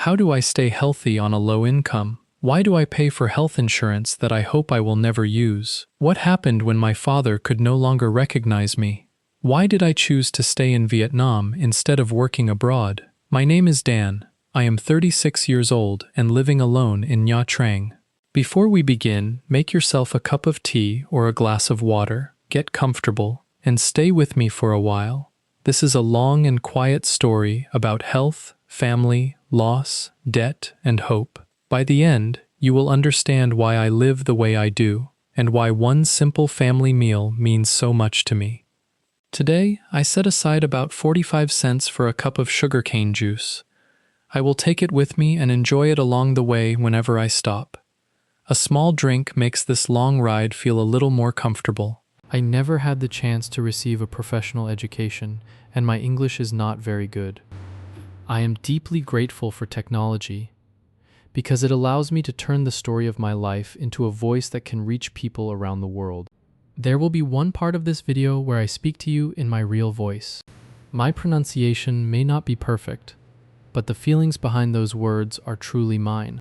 How do I stay healthy on a low income? Why do I pay for health insurance that I hope I will never use? What happened when my father could no longer recognize me? Why did I choose to stay in Vietnam instead of working abroad? My name is Dan. I am 36 years old and living alone in Nha Trang. Before we begin, make yourself a cup of tea or a glass of water, get comfortable, and stay with me for a while. This is a long and quiet story about health, family, loss, debt, and hope. By the end, you will understand why I live the way I do, and why one simple family meal means so much to me. Today, I set aside about 45 cents for a cup of sugarcane juice. I will take it with me and enjoy it along the way whenever I stop. A small drink makes this long ride feel a little more comfortable. I never had the chance to receive a professional education, and my English is not very good. I am deeply grateful for technology, because it allows me to turn the story of my life into a voice that can reach people around the world. There will be one part of this video where I speak to you in my real voice. My pronunciation may not be perfect, but the feelings behind those words are truly mine.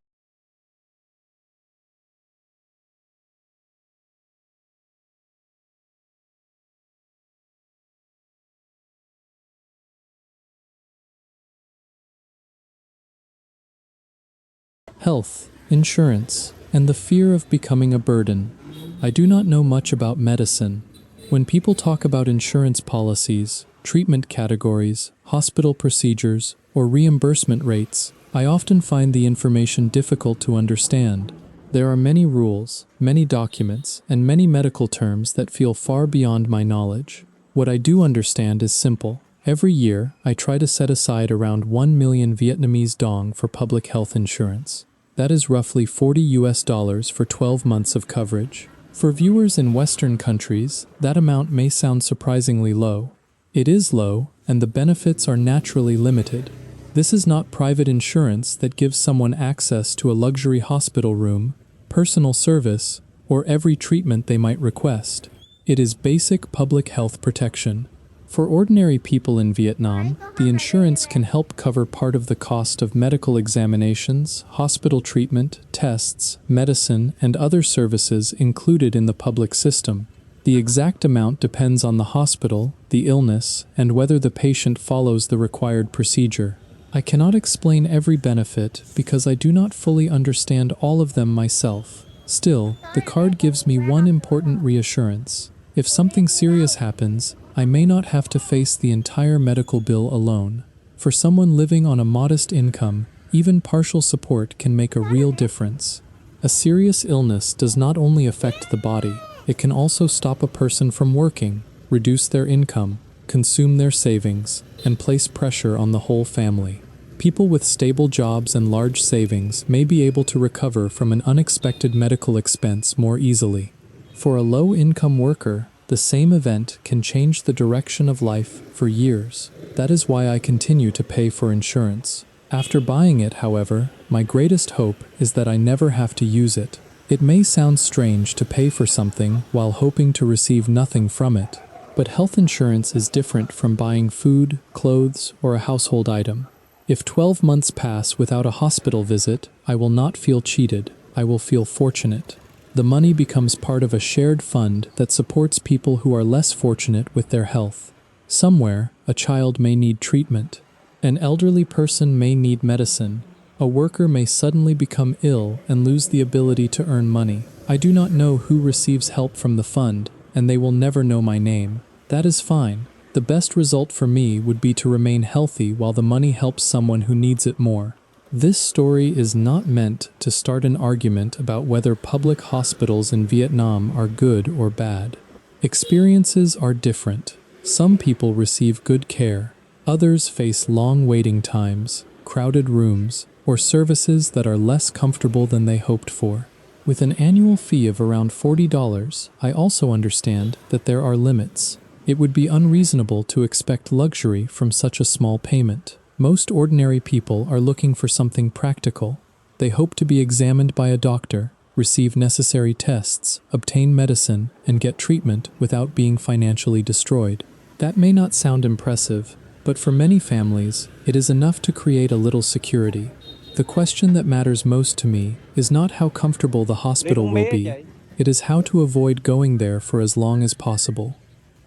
Health, insurance, and the fear of becoming a burden. I do not know much about medicine. When people talk about insurance policies, treatment categories, hospital procedures, or reimbursement rates, I often find the information difficult to understand. There are many rules, many documents, and many medical terms that feel far beyond my knowledge. What I do understand is simple. Every year, I try to set aside around 1 million Vietnamese dong for public health insurance. That is roughly $40 for 12 months of coverage. For viewers in Western countries, that amount may sound surprisingly low. It is low, and the benefits are naturally limited. This is not private insurance that gives someone access to a luxury hospital room, personal service, or every treatment they might request. It is basic public health protection. For ordinary people in Vietnam, the insurance can help cover part of the cost of medical examinations, hospital treatment, tests, medicine, and other services included in the public system. The exact amount depends on the hospital, the illness, and whether the patient follows the required procedure. I cannot explain every benefit because I do not fully understand all of them myself. Still, the card gives me one important reassurance. If something serious happens, I may not have to face the entire medical bill alone. For someone living on a modest income, even partial support can make a real difference. A serious illness does not only affect the body, it can also stop a person from working, reduce their income, consume their savings, and place pressure on the whole family. People with stable jobs and large savings may be able to recover from an unexpected medical expense more easily. For a low-income worker, the same event can change the direction of life for years. That is why I continue to pay for insurance. After buying it, however, my greatest hope is that I never have to use it. It may sound strange to pay for something while hoping to receive nothing from it, but health insurance is different from buying food, clothes, or a household item. If 12 months pass without a hospital visit, I will not feel cheated. I will feel fortunate. The money becomes part of a shared fund that supports people who are less fortunate with their health. Somewhere, a child may need treatment. An elderly person may need medicine. A worker may suddenly become ill and lose the ability to earn money. I do not know who receives help from the fund, and they will never know my name. That is fine. The best result for me would be to remain healthy while the money helps someone who needs it more. This story is not meant to start an argument about whether public hospitals in Vietnam are good or bad. Experiences are different. Some people receive good care. Others face long waiting times, crowded rooms, or services that are less comfortable than they hoped for. With an annual fee of around $40, I also understand that there are limits. It would be unreasonable to expect luxury from such a small payment. Most ordinary people are looking for something practical. They hope to be examined by a doctor, receive necessary tests, obtain medicine, and get treatment without being financially destroyed. That may not sound impressive, but for many families, it is enough to create a little security. The question that matters most to me is not how comfortable the hospital will be. It is how to avoid going there for as long as possible.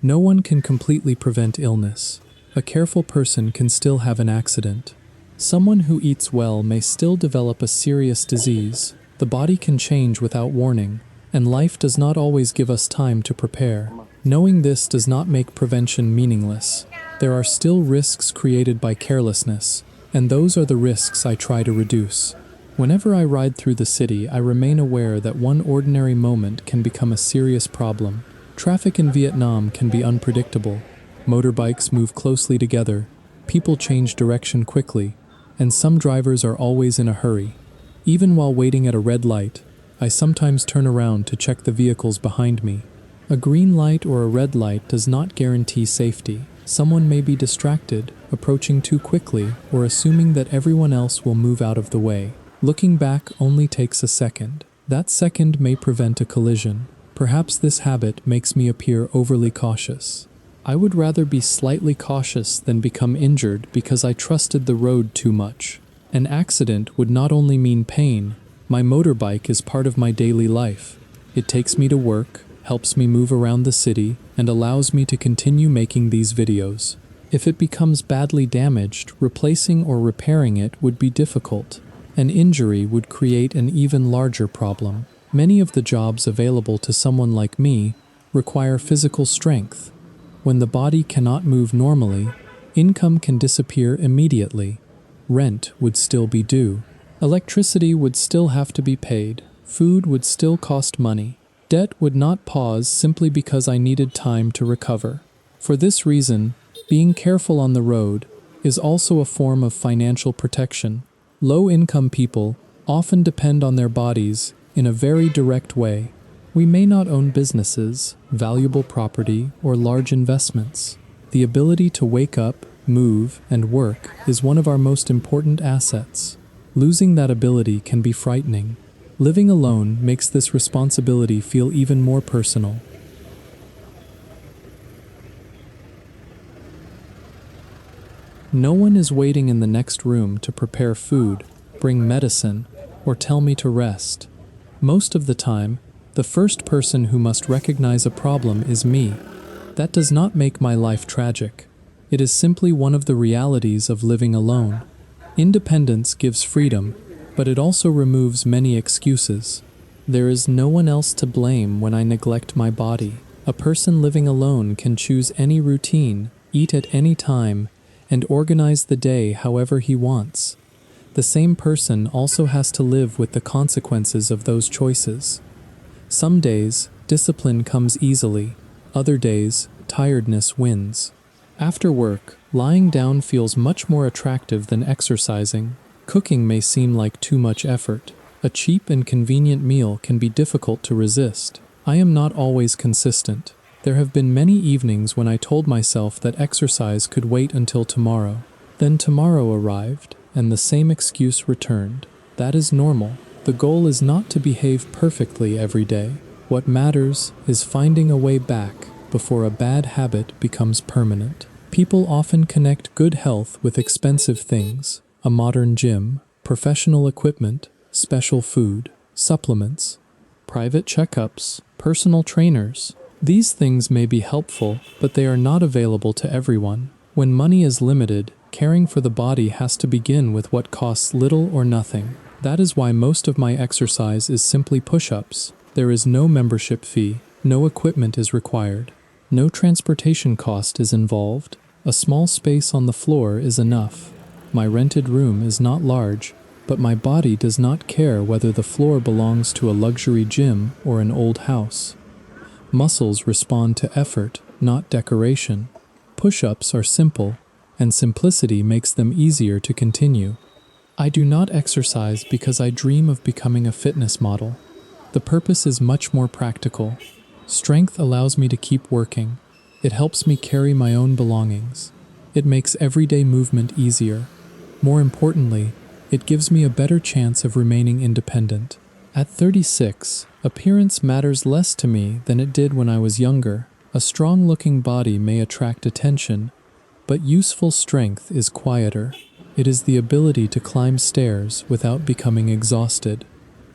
No one can completely prevent illness. A careful person can still have an accident. Someone who eats well may still develop a serious disease. The body can change without warning, and life does not always give us time to prepare. Knowing this does not make prevention meaningless. There are still risks created by carelessness, and those are the risks I try to reduce. Whenever I ride through the city, I remain aware that one ordinary moment can become a serious problem. Traffic in Vietnam can be unpredictable. Motorbikes move closely together, people change direction quickly, and some drivers are always in a hurry. Even while waiting at a red light, I sometimes turn around to check the vehicles behind me. A green light or a red light does not guarantee safety. Someone may be distracted, approaching too quickly, or assuming that everyone else will move out of the way. Looking back only takes a second. That second may prevent a collision. Perhaps this habit makes me appear overly cautious. I would rather be slightly cautious than become injured because I trusted the road too much. An accident would not only mean pain. My motorbike is part of my daily life. It takes me to work, helps me move around the city, and allows me to continue making these videos. If it becomes badly damaged, replacing or repairing it would be difficult. An injury would create an even larger problem. Many of the jobs available to someone like me require physical strength. When the body cannot move normally, income can disappear immediately. Rent would still be due. Electricity would still have to be paid. Food would still cost money. Debt would not pause simply because I needed time to recover. For this reason, being careful on the road is also a form of financial protection. Low-income people often depend on their bodies in a very direct way. We may not own businesses, valuable property, or large investments. The ability to wake up, move, and work is one of our most important assets. Losing that ability can be frightening. Living alone makes this responsibility feel even more personal. No one is waiting in the next room to prepare food, bring medicine, or tell me to rest. Most of the time, the first person who must recognize a problem is me. That does not make my life tragic. It is simply one of the realities of living alone. Independence gives freedom, but it also removes many excuses. There is no one else to blame when I neglect my body. A person living alone can choose any routine, eat at any time, and organize the day however he wants. The same person also has to live with the consequences of those choices. Some days, discipline comes easily. Other days, tiredness wins. After work, lying down feels much more attractive than exercising. Cooking may seem like too much effort. A cheap and convenient meal can be difficult to resist. I am not always consistent. There have been many evenings when I told myself that exercise could wait until tomorrow. Then tomorrow arrived, and the same excuse returned. That is normal. The goal is not to behave perfectly every day. What matters is finding a way back before a bad habit becomes permanent. People often connect good health with expensive things: a modern gym, professional equipment, special food, supplements, private checkups, personal trainers. These things may be helpful, but they are not available to everyone. When money is limited, caring for the body has to begin with what costs little or nothing. That is why most of my exercise is simply push-ups. There is no membership fee, no equipment is required, no transportation cost is involved. A small space on the floor is enough. My rented room is not large, but my body does not care whether the floor belongs to a luxury gym or an old house. Muscles respond to effort, not decoration. Push-ups are simple, and simplicity makes them easier to continue. I do not exercise because I dream of becoming a fitness model. The purpose is much more practical. Strength allows me to keep working. It helps me carry my own belongings. It makes everyday movement easier. More importantly, it gives me a better chance of remaining independent. At 36, appearance matters less to me than it did when I was younger. A strong-looking body may attract attention, but useful strength is quieter. It is the ability to climb stairs without becoming exhausted.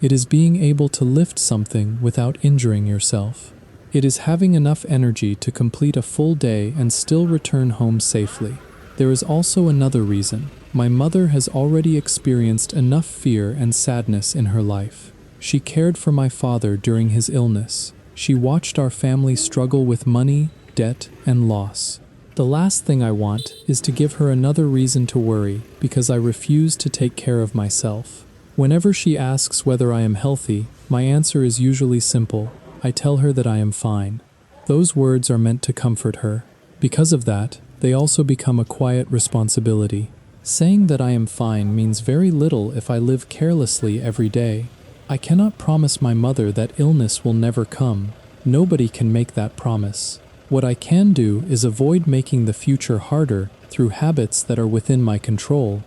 It is being able to lift something without injuring yourself. It is having enough energy to complete a full day and still return home safely. There is also another reason. My mother has already experienced enough fear and sadness in her life. She cared for my father during his illness. She watched our family struggle with money, debt, and loss. The last thing I want is to give her another reason to worry because I refuse to take care of myself. Whenever she asks whether I am healthy, my answer is usually simple. I tell her that I am fine. Those words are meant to comfort her. Because of that, they also become a quiet responsibility. Saying that I am fine means very little if I live carelessly every day. I cannot promise my mother that illness will never come. Nobody can make that promise. What I can do is avoid making the future harder through habits that are within my control.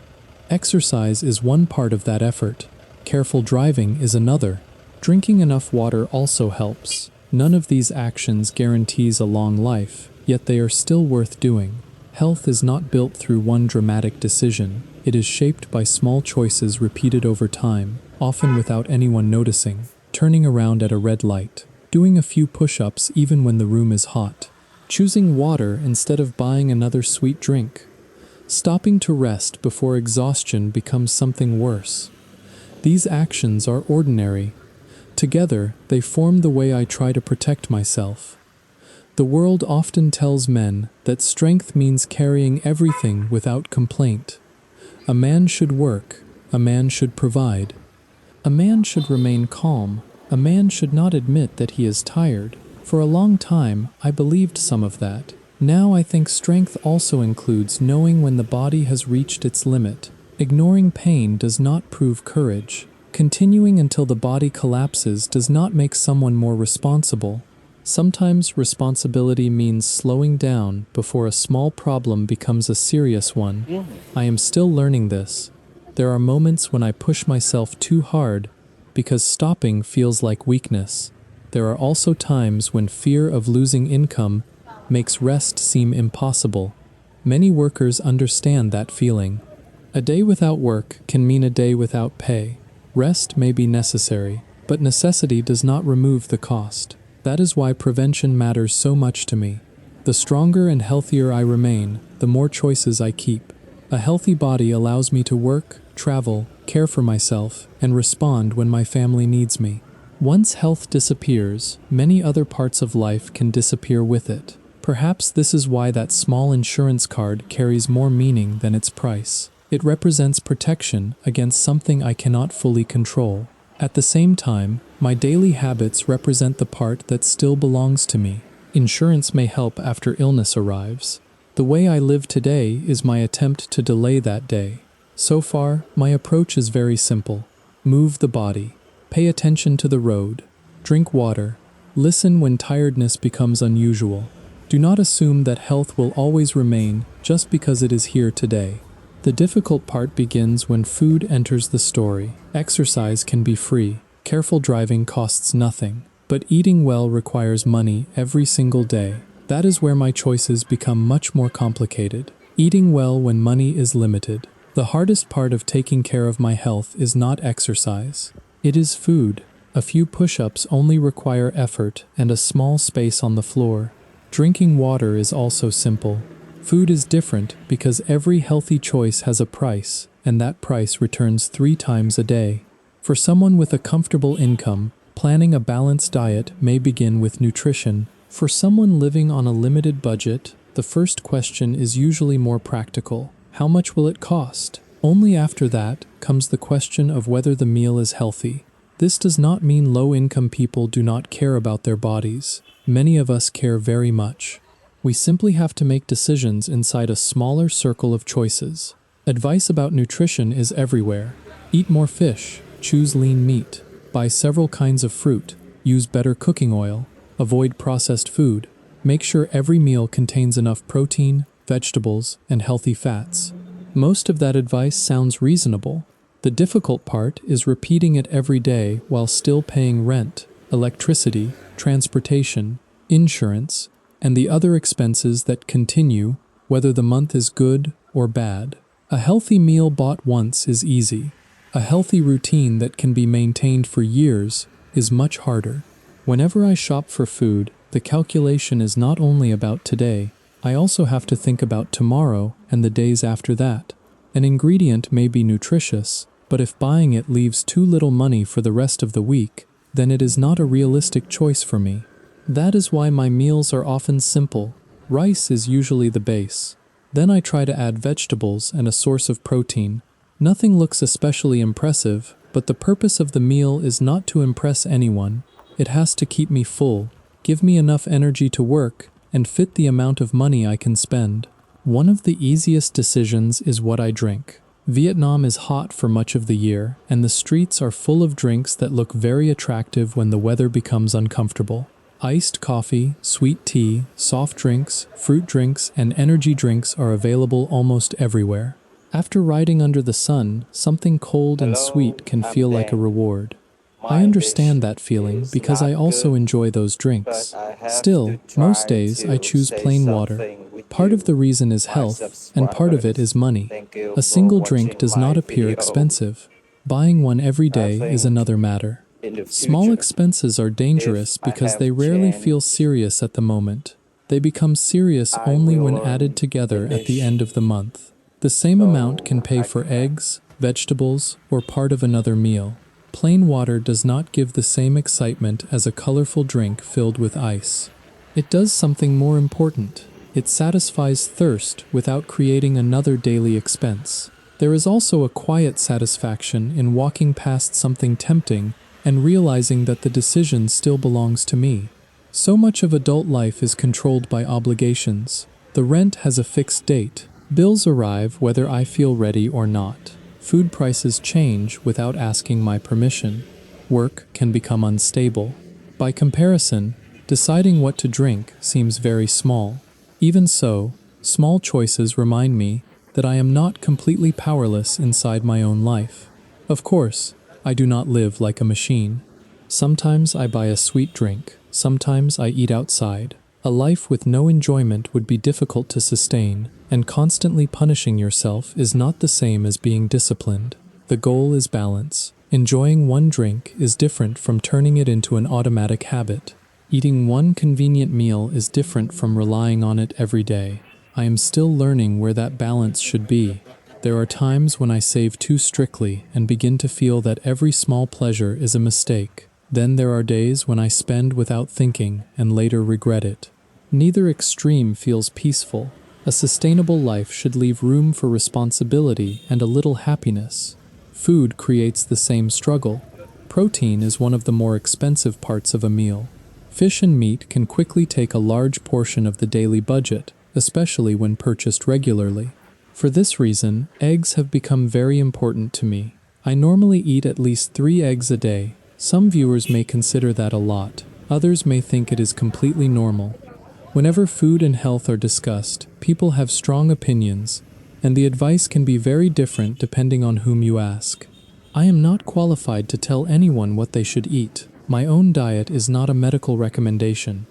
Exercise is one part of that effort. Careful driving is another. Drinking enough water also helps. None of these actions guarantees a long life, yet they are still worth doing. Health is not built through one dramatic decision. It is shaped by small choices repeated over time, often without anyone noticing. Turning around at a red light. Doing a few push-ups even when the room is hot. Choosing water instead of buying another sweet drink. Stopping to rest before exhaustion becomes something worse. These actions are ordinary. Together, they form the way I try to protect myself. The world often tells men that strength means carrying everything without complaint. A man should work. A man should provide. A man should remain calm. A man should not admit that he is tired. For a long time, I believed some of that. Now I think strength also includes knowing when the body has reached its limit. Ignoring pain does not prove courage. Continuing until the body collapses does not make someone more responsible. Sometimes responsibility means slowing down before a small problem becomes a serious one. I am still learning this. There are moments when I push myself too hard because stopping feels like weakness. There are also times when fear of losing income makes rest seem impossible. Many workers understand that feeling. A day without work can mean a day without pay. Rest may be necessary, but necessity does not remove the cost. That is why prevention matters so much to me. The stronger and healthier I remain, the more choices I keep. A healthy body allows me to work, travel, care for myself, and respond when my family needs me. Once health disappears, many other parts of life can disappear with it. Perhaps this is why that small insurance card carries more meaning than its price. It represents protection against something I cannot fully control. At the same time, my daily habits represent the part that still belongs to me. Insurance may help after illness arrives. The way I live today is my attempt to delay that day. So far, my approach is very simple. Move the body. Pay attention to the road. Drink water. Listen when tiredness becomes unusual. Do not assume that health will always remain just because it is here today. The difficult part begins when food enters the story. Exercise can be free. Careful driving costs nothing. But eating well requires money every single day. That is where my choices become much more complicated. Eating well when money is limited. The hardest part of taking care of my health is not exercise. It is food. A few push-ups only require effort and a small space on the floor. Drinking water is also simple. Food is different because every healthy choice has a price, and that price returns 3 times a day. For someone with a comfortable income, planning a balanced diet may begin with nutrition. For someone living on a limited budget, the first question is usually more practical. How much will it cost? Only after that comes the question of whether the meal is healthy. This does not mean low-income people do not care about their bodies. Many of us care very much. We simply have to make decisions inside a smaller circle of choices. Advice about nutrition is everywhere. Eat more fish, choose lean meat, buy several kinds of fruit, use better cooking oil, avoid processed food, make sure every meal contains enough protein, vegetables, and healthy fats. Most of that advice sounds reasonable. The difficult part is repeating it every day while still paying rent, electricity, transportation, insurance, and the other expenses that continue, whether the month is good or bad. A healthy meal bought once is easy. A healthy routine that can be maintained for years is much harder. Whenever I shop for food, the calculation is not only about today, I also have to think about tomorrow and the days after that. An ingredient may be nutritious, but if buying it leaves too little money for the rest of the week, then it is not a realistic choice for me. That is why my meals are often simple. Rice is usually the base. Then I try to add vegetables and a source of protein. Nothing looks especially impressive, but the purpose of the meal is not to impress anyone. It has to keep me full, give me enough energy to work, and fit the amount of money I can spend. One of the easiest decisions is what I drink. Vietnam is hot for much of the year, and the streets are full of drinks that look very attractive when the weather becomes uncomfortable. Iced coffee, sweet tea, soft drinks, fruit drinks, and energy drinks are available almost everywhere. After riding under the sun, something cold and sweet can feel like a reward. I understand that feeling because I also enjoy those drinks. Still, most days I choose plain water. Part of the reason is health, and part of it is money. A single drink does not appear expensive. Buying one every day is another matter. Small expenses are dangerous because they rarely feel serious at the moment. They become serious only when added together at the end of the month. The same amount can pay for eggs, vegetables, or part of another meal. Plain water does not give the same excitement as a colorful drink filled with ice. It does something more important. It satisfies thirst without creating another daily expense. There is also a quiet satisfaction in walking past something tempting and realizing that the decision still belongs to me. So much of adult life is controlled by obligations. The rent has a fixed date. Bills arrive whether I feel ready or not. Food prices change without asking my permission. Work can become unstable. By comparison, deciding what to drink seems very small. Even so, small choices remind me that I am not completely powerless inside my own life. Of course, I do not live like a machine. Sometimes I buy a sweet drink, sometimes I eat outside. A life with no enjoyment would be difficult to sustain, and constantly punishing yourself is not the same as being disciplined. The goal is balance. Enjoying one drink is different from turning it into an automatic habit. Eating one convenient meal is different from relying on it every day. I am still learning where that balance should be. There are times when I save too strictly and begin to feel that every small pleasure is a mistake. Then there are days when I spend without thinking and later regret it. Neither extreme feels peaceful. A sustainable life should leave room for responsibility and a little happiness. Food creates the same struggle. Protein is one of the more expensive parts of a meal. Fish and meat can quickly take a large portion of the daily budget, especially when purchased regularly. For this reason, eggs have become very important to me. I normally eat at least 3 eggs a day. Some viewers may consider that a lot. Others may think it is completely normal. Whenever food and health are discussed, people have strong opinions, and the advice can be very different depending on whom you ask. I am not qualified to tell anyone what they should eat. My own diet is not a medical recommendation.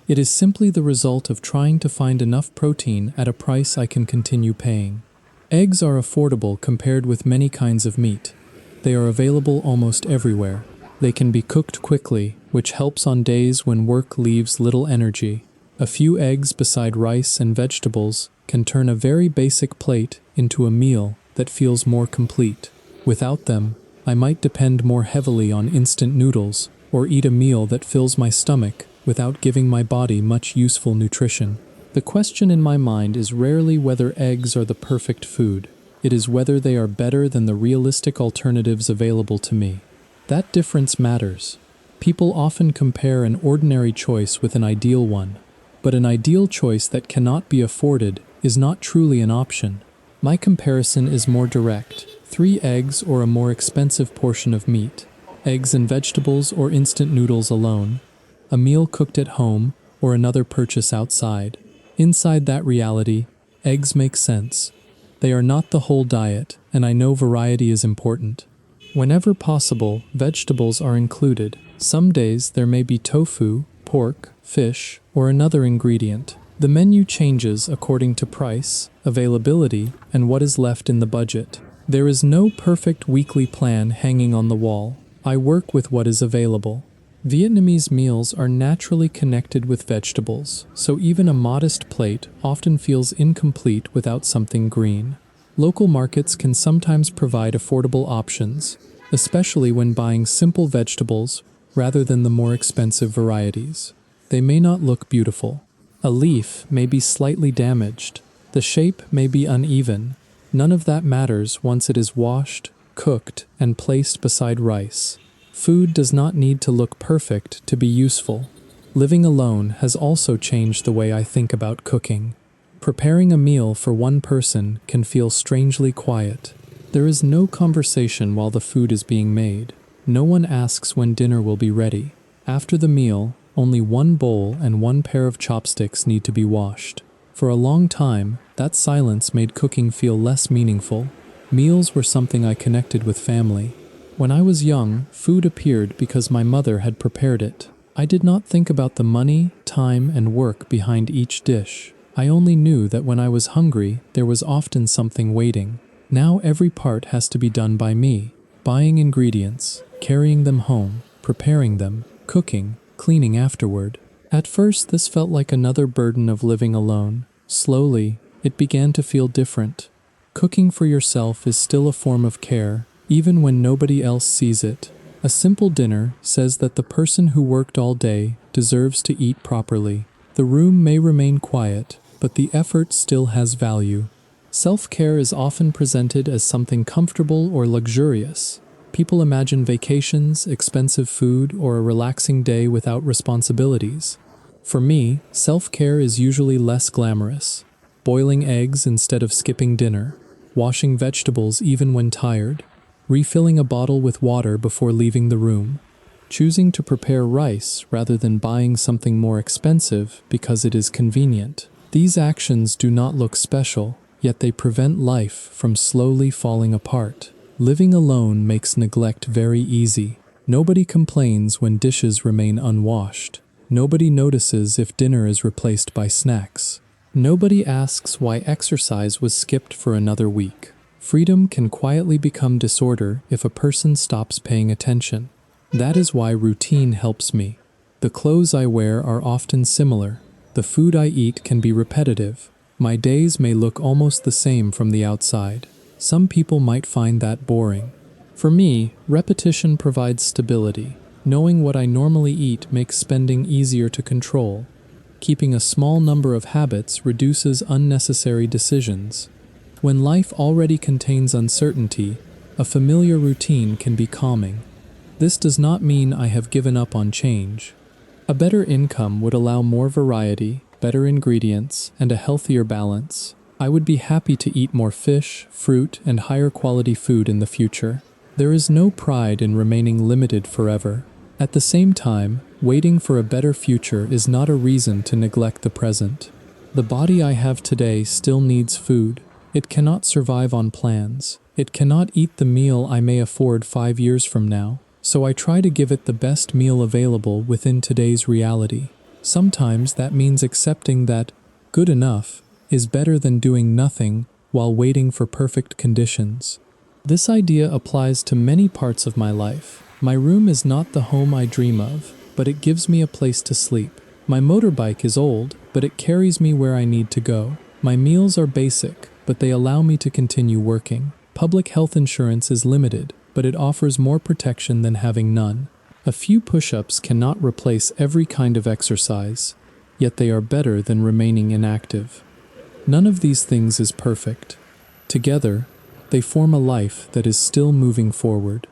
It is simply the result of trying to find enough protein at a price I can continue paying. Eggs are affordable compared with many kinds of meat. They are available almost everywhere. They can be cooked quickly, which helps on days when work leaves little energy. A few eggs beside rice and vegetables can turn a very basic plate into a meal that feels more complete. Without them, I might depend more heavily on instant noodles or eat a meal that fills my stomach without giving my body much useful nutrition. The question in my mind is rarely whether eggs are the perfect food. It is whether they are better than the realistic alternatives available to me. That difference matters. People often compare an ordinary choice with an ideal one, but an ideal choice that cannot be afforded is not truly an option. My comparison is more direct. 3 eggs or a more expensive portion of meat. Eggs and vegetables or instant noodles alone. A meal cooked at home or another purchase outside. Inside that reality, eggs make sense. They are not the whole diet, and I know variety is important. Whenever possible, vegetables are included. Some days there may be tofu, pork, fish, or another ingredient. The menu changes according to price, availability, and what is left in the budget. There is no perfect weekly plan hanging on the wall. I work with what is available. Vietnamese meals are naturally connected with vegetables, so even a modest plate often feels incomplete without something green. Local markets can sometimes provide affordable options, especially when buying simple vegetables rather than the more expensive varieties. They may not look beautiful. A leaf may be slightly damaged. The shape may be uneven. None of that matters once it is washed, cooked, and placed beside rice. Food does not need to look perfect to be useful. Living alone has also changed the way I think about cooking. Preparing a meal for one person can feel strangely quiet. There is no conversation while the food is being made. No one asks when dinner will be ready. After the meal, only one bowl and one pair of chopsticks need to be washed. For a long time, that silence made cooking feel less meaningful. Meals were something I connected with family. When I was young, food appeared because my mother had prepared it. I did not think about the money, time, and work behind each dish. I only knew that when I was hungry, there was often something waiting. Now every part has to be done by me. Buying ingredients, carrying them home, preparing them, cooking, cleaning afterward. At first, this felt like another burden of living alone. Slowly, it began to feel different. Cooking for yourself is still a form of care, even when nobody else sees it. A simple dinner says that the person who worked all day deserves to eat properly. The room may remain quiet, but the effort still has value. Self-care is often presented as something comfortable or luxurious. People imagine vacations, expensive food, or a relaxing day without responsibilities. For me, self-care is usually less glamorous. Boiling eggs instead of skipping dinner, washing vegetables even when tired, refilling a bottle with water before leaving the room, choosing to prepare rice rather than buying something more expensive because it is convenient. These actions do not look special, yet they prevent life from slowly falling apart. Living alone makes neglect very easy. Nobody complains when dishes remain unwashed. Nobody notices if dinner is replaced by snacks. Nobody asks why exercise was skipped for another week. Freedom can quietly become disorder if a person stops paying attention. That is why routine helps me. The clothes I wear are often similar. The food I eat can be repetitive. My days may look almost the same from the outside. Some people might find that boring. For me, repetition provides stability. Knowing what I normally eat makes spending easier to control. Keeping a small number of habits reduces unnecessary decisions. When life already contains uncertainty, a familiar routine can be calming. This does not mean I have given up on change. A better income would allow more variety, better ingredients, and a healthier balance. I would be happy to eat more fish, fruit, and higher quality food in the future. There is no pride in remaining limited forever. At the same time, waiting for a better future is not a reason to neglect the present. The body I have today still needs food. It cannot survive on plans. It cannot eat the meal I may afford 5 years from now. So I try to give it the best meal available within today's reality. Sometimes that means accepting that good enough is better than doing nothing while waiting for perfect conditions. This idea applies to many parts of my life. My room is not the home I dream of, but it gives me a place to sleep. My motorbike is old, but it carries me where I need to go. My meals are basic, but they allow me to continue working. Public health insurance is limited, but it offers more protection than having none. A few push-ups cannot replace every kind of exercise, yet they are better than remaining inactive. None of these things is perfect. Together, they form a life that is still moving forward.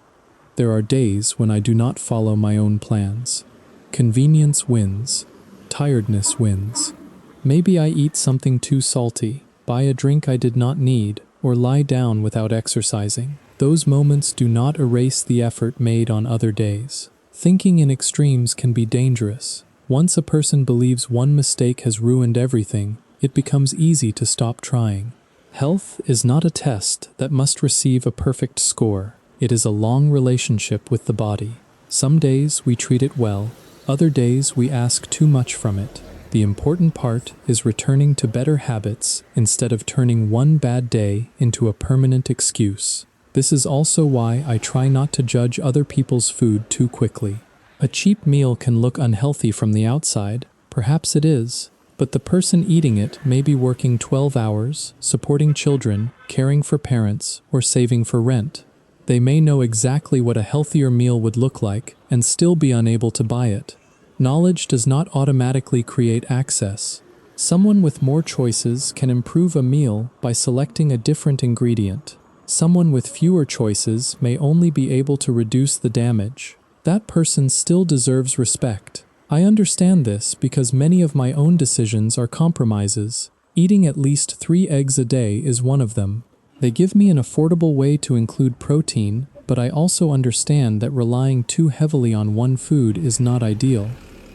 There are days when I do not follow my own plans. Convenience wins. Tiredness wins. Maybe I eat something too salty, buy a drink I did not need, or lie down without exercising. Those moments do not erase the effort made on other days. Thinking in extremes can be dangerous. Once a person believes one mistake has ruined everything, it becomes easy to stop trying. Health is not a test that must receive a perfect score. It is a long relationship with the body. Some days we treat it well, other days we ask too much from it. The important part is returning to better habits instead of turning one bad day into a permanent excuse. This is also why I try not to judge other people's food too quickly. A cheap meal can look unhealthy from the outside, perhaps it is, but the person eating it may be working 12 hours, supporting children, caring for parents, or saving for rent. They may know exactly what a healthier meal would look like and still be unable to buy it. Knowledge does not automatically create access. Someone with more choices can improve a meal by selecting a different ingredient. Someone with fewer choices may only be able to reduce the damage. That person still deserves respect. I understand this because many of my own decisions are compromises. Eating at least 3 eggs a day is one of them. They give me an affordable way to include protein, but I also understand that relying too heavily on one food is not ideal.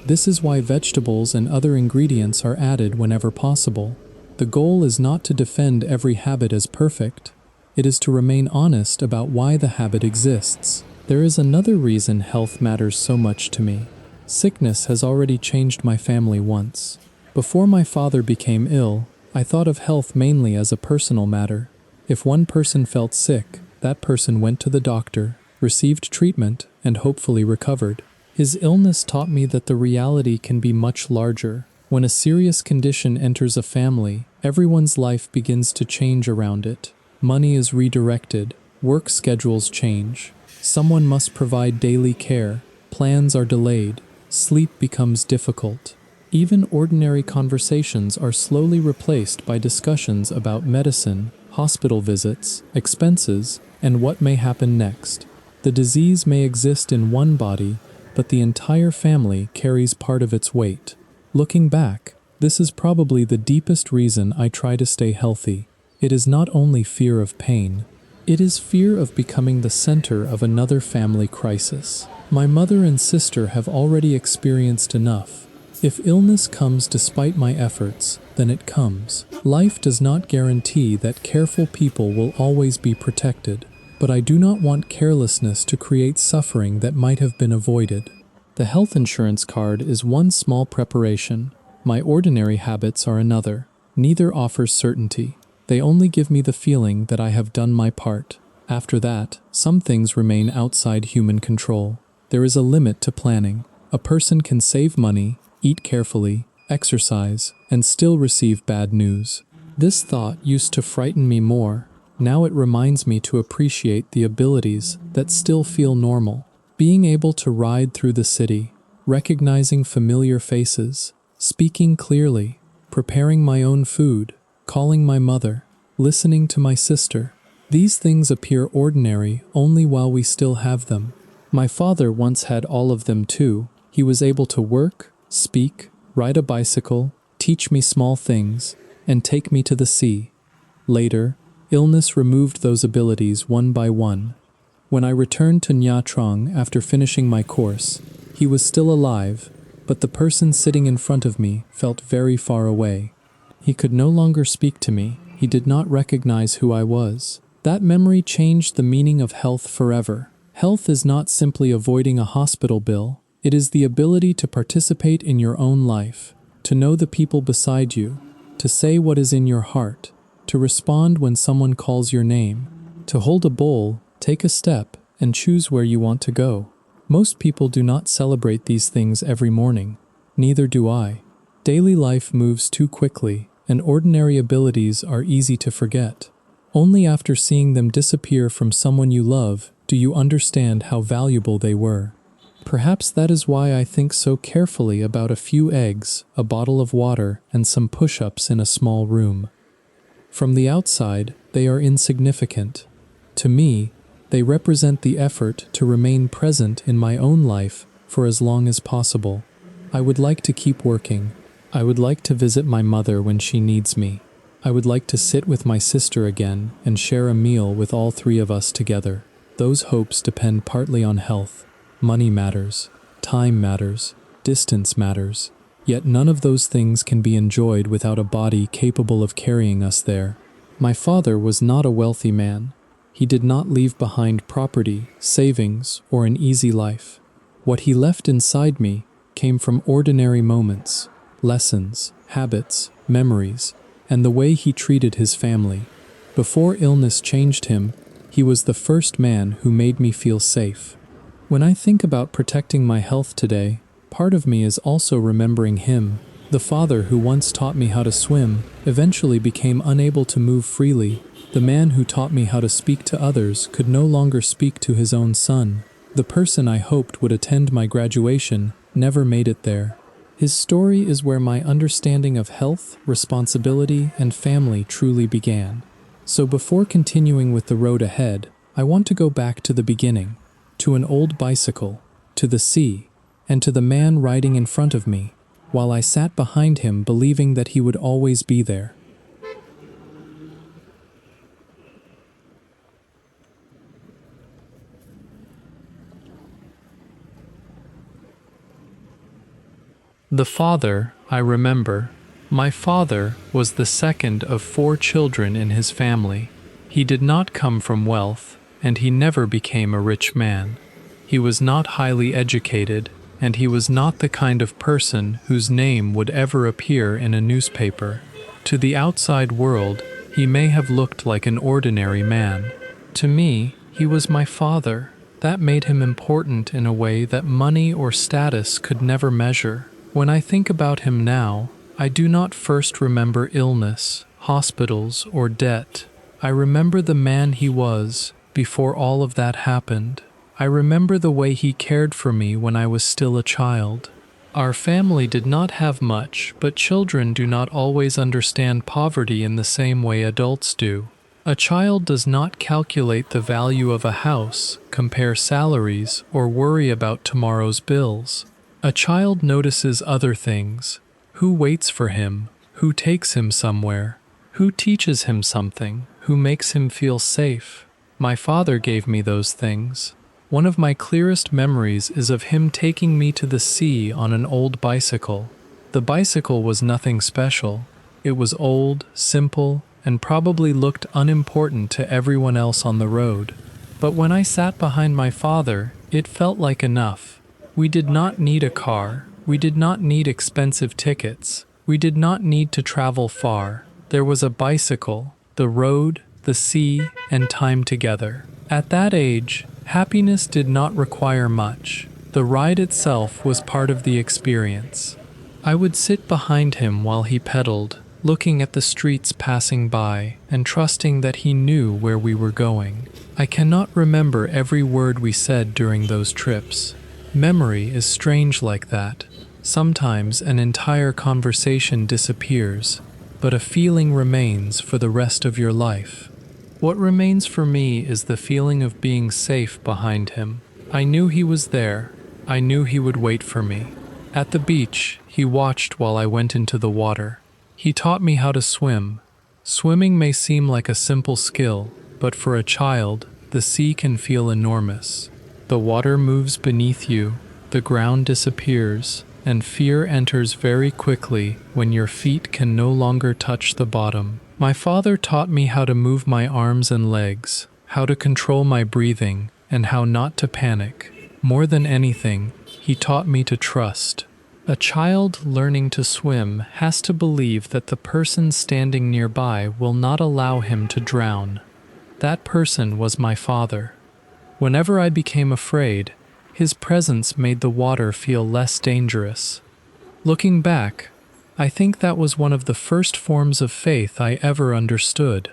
This is why vegetables and other ingredients are added whenever possible. The goal is not to defend every habit as perfect. It is to remain honest about why the habit exists. There is another reason health matters so much to me. Sickness has already changed my family once. Before my father became ill, I thought of health mainly as a personal matter. If one person felt sick, that person went to the doctor, received treatment, and hopefully recovered. His illness taught me that the reality can be much larger. When a serious condition enters a family, everyone's life begins to change around it. Money is redirected, work schedules change. Someone must provide daily care, plans are delayed, sleep becomes difficult. Even ordinary conversations are slowly replaced by discussions about medicine, hospital visits, expenses, and what may happen next. The disease may exist in one body, but the entire family carries part of its weight. Looking back, this is probably the deepest reason I try to stay healthy. It is not only fear of pain. It is fear of becoming the center of another family crisis. My mother and sister have already experienced enough. If illness comes despite my efforts, then it comes. Life does not guarantee that careful people will always be protected, but I do not want carelessness to create suffering that might have been avoided. The health insurance card is one small preparation. My ordinary habits are another. Neither offers certainty. They only give me the feeling that I have done my part. After that, some things remain outside human control. There is a limit to planning. A person can save money, eat carefully, exercise, and still receive bad news. This thought used to frighten me more. Now it reminds me to appreciate the abilities that still feel normal. Being able to ride through the city, recognizing familiar faces, speaking clearly, preparing my own food, calling my mother, listening to my sister. These things appear ordinary only while we still have them. My father once had all of them too. He was able to work, speak, ride a bicycle, teach me small things, and take me to the sea. Later, illness removed those abilities one by one. When I returned to Nha Trang after finishing my course, he was still alive, but the person sitting in front of me felt very far away. He could no longer speak to me. He did not recognize who I was. That memory changed the meaning of health forever. Health is not simply avoiding a hospital bill. It is the ability to participate in your own life, to know the people beside you, to say what is in your heart, to respond when someone calls your name, to hold a bowl, take a step, and choose where you want to go. Most people do not celebrate these things every morning. Neither do I. Daily life moves too quickly, and ordinary abilities are easy to forget. Only after seeing them disappear from someone you love do you understand how valuable they were. Perhaps that is why I think so carefully about a few eggs, a bottle of water, and some push-ups in a small room. From the outside, they are insignificant. To me, they represent the effort to remain present in my own life for as long as possible. I would like to keep working. I would like to visit my mother when she needs me. I would like to sit with my sister again and share a meal with all three of us together. Those hopes depend partly on health. Money matters, time matters, distance matters. Yet none of those things can be enjoyed without a body capable of carrying us there. My father was not a wealthy man. He did not leave behind property, savings, or an easy life. What he left inside me came from ordinary moments. lessons, habits, memories, and the way he treated his family. Before illness changed him, he was the first man who made me feel safe. When I think about protecting my health today, part of me is also remembering him. The father who once taught me how to swim eventually became unable to move freely. The man who taught me how to speak to others could no longer speak to his own son. The person I hoped would attend my graduation never made it there. His story is where my understanding of health, responsibility, and family truly began. So before continuing with the road ahead, I want to go back to the beginning, to an old bicycle, to the sea, and to the man riding in front of me, while I sat behind him believing that he would always be there. The father, I remember. My father was the second of 4 children in his family. He did not come from wealth, and he never became a rich man. He was not highly educated, and he was not the kind of person whose name would ever appear in a newspaper. To the outside world, he may have looked like an ordinary man. To me, he was my father. That made him important in a way that money or status could never measure. When I think about him now, I do not first remember illness, hospitals, or debt. I remember the man he was before all of that happened. I remember the way he cared for me when I was still a child. Our family did not have much, but children do not always understand poverty in the same way adults do. A child does not calculate the value of a house, compare salaries, or worry about tomorrow's bills. A child notices other things: who waits for him, who takes him somewhere, who teaches him something, who makes him feel safe. My father gave me those things. One of my clearest memories is of him taking me to the sea on an old bicycle. The bicycle was nothing special. It was old, simple, and probably looked unimportant to everyone else on the road. But when I sat behind my father, it felt like enough. We did not need a car. We did not need expensive tickets. We did not need to travel far. There was a bicycle, the road, the sea, and time together. At that age, happiness did not require much. The ride itself was part of the experience. I would sit behind him while he pedaled, looking at the streets passing by and trusting that he knew where we were going. I cannot remember every word we said during those trips. Memory is strange like that. Sometimes an entire conversation disappears, but a feeling remains for the rest of your life. What remains for me is the feeling of being safe behind him. I knew he was there. I knew he would wait for me. At the beach, he watched while I went into the water. He taught me how to swim. Swimming may seem like a simple skill, but for a child, the sea can feel enormous. The water moves beneath you, the ground disappears, and fear enters very quickly when your feet can no longer touch the bottom. My father taught me how to move my arms and legs, how to control my breathing, and how not to panic. More than anything, he taught me to trust. A child learning to swim has to believe that the person standing nearby will not allow him to drown. That person was my father. Whenever I became afraid, his presence made the water feel less dangerous. Looking back, I think that was one of the first forms of faith I ever understood.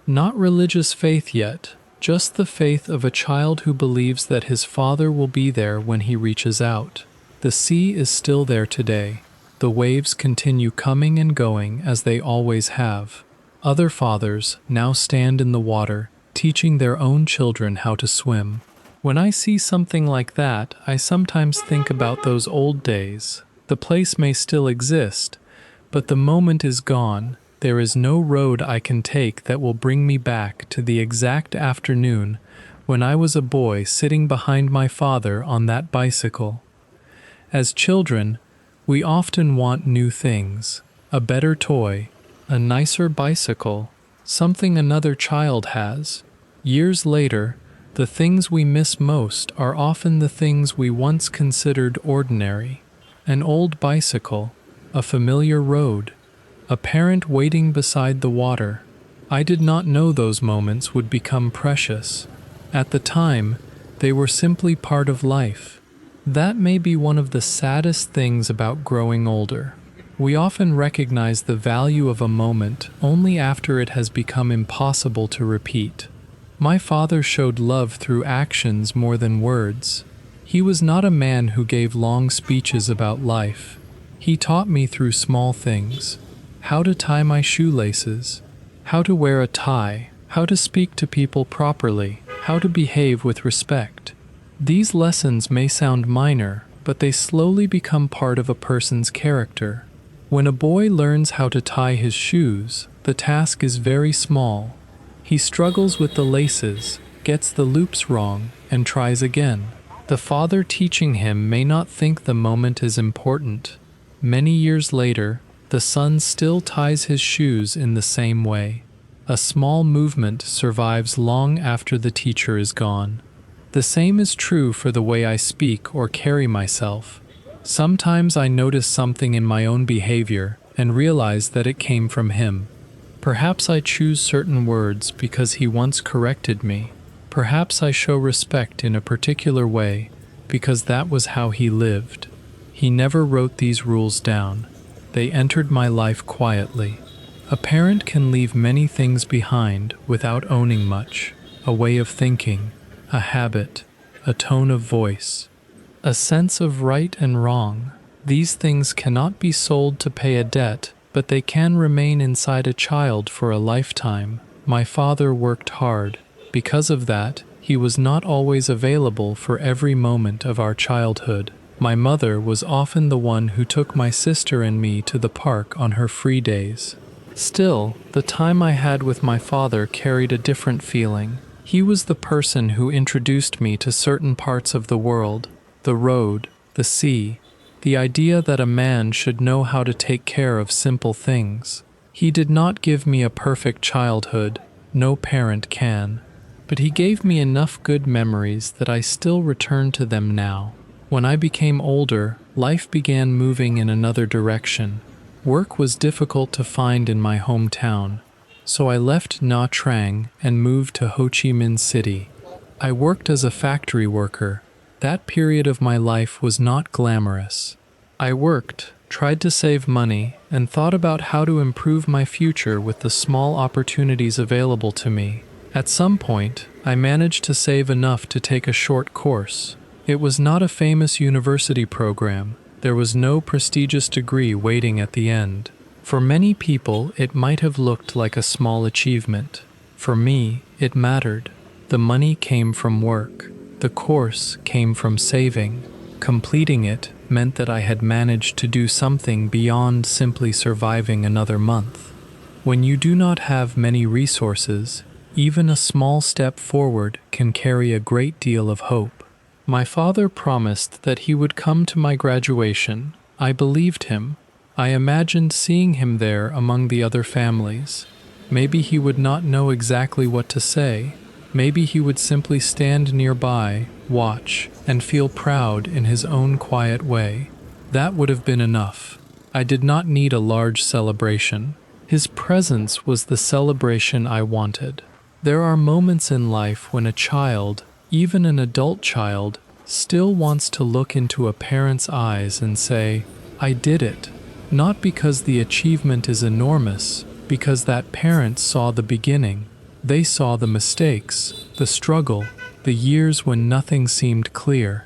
Not religious faith yet, just the faith of a child who believes that his father will be there when he reaches out. The sea is still there today. The waves continue coming and going as they always have. Other fathers now stand in the water, teaching their own children how to swim. When I see something like that, I sometimes think about those old days. The place may still exist, but the moment is gone. There is no road I can take that will bring me back to the exact afternoon when I was a boy sitting behind my father on that bicycle. As children, we often want new things, a better toy, a nicer bicycle, something another child has. Years later, the things we miss most are often the things we once considered ordinary. An old bicycle, a familiar road, a parent waiting beside the water. I did not know those moments would become precious. At the time, they were simply part of life. That may be one of the saddest things about growing older. We often recognize the value of a moment only after it has become impossible to repeat. My father showed love through actions more than words. He was not a man who gave long speeches about life. He taught me through small things: how to tie my shoelaces, how to wear a tie, how to speak to people properly, how to behave with respect. These lessons may sound minor, but they slowly become part of a person's character. When a boy learns how to tie his shoes, the task is very small. He struggles with the laces, gets the loops wrong, and tries again. The father teaching him may not think the moment is important. Many years later, the son still ties his shoes in the same way. A small movement survives long after the teacher is gone. The same is true for the way I speak or carry myself. Sometimes I notice something in my own behavior and realize that it came from him. Perhaps I choose certain words because he once corrected me. Perhaps I show respect in a particular way because that was how he lived. He never wrote these rules down. They entered my life quietly. A parent can leave many things behind without owning much: a way of thinking, a habit, a tone of voice, a sense of right and wrong. These things cannot be sold to pay a debt, but they can remain inside a child for a lifetime. My father worked hard. Because of that, he was not always available for every moment of our childhood. My mother was often the one who took my sister and me to the park on her free days. Still, the time I had with my father carried a different feeling. He was the person who introduced me to certain parts of the world: the road, the sea, the idea that a man should know how to take care of simple things. He did not give me a perfect childhood, no parent can, but he gave me enough good memories that I still return to them now. When I became older, life began moving in another direction. Work was difficult to find in my hometown, so I left Nha Trang and moved to Ho Chi Minh City. I worked as a factory worker. That period of my life was not glamorous. I worked, tried to save money, and thought about how to improve my future with the small opportunities available to me. At some point, I managed to save enough to take a short course. It was not a famous university program. There was no prestigious degree waiting at the end. For many people, it might have looked like a small achievement. For me, it mattered. The money came from work. The course came from saving. Completing it meant that I had managed to do something beyond simply surviving another month. When you do not have many resources, even a small step forward can carry a great deal of hope. My father promised that he would come to my graduation. I believed him. I imagined seeing him there among the other families. Maybe he would not know exactly what to say. Maybe he would simply stand nearby, watch, and feel proud in his own quiet way. That would have been enough. I did not need a large celebration. His presence was the celebration I wanted. There are moments in life when a child, even an adult child, still wants to look into a parent's eyes and say, "I did it." Not because the achievement is enormous, because that parent saw the beginning. They saw the mistakes, the struggle, the years when nothing seemed clear.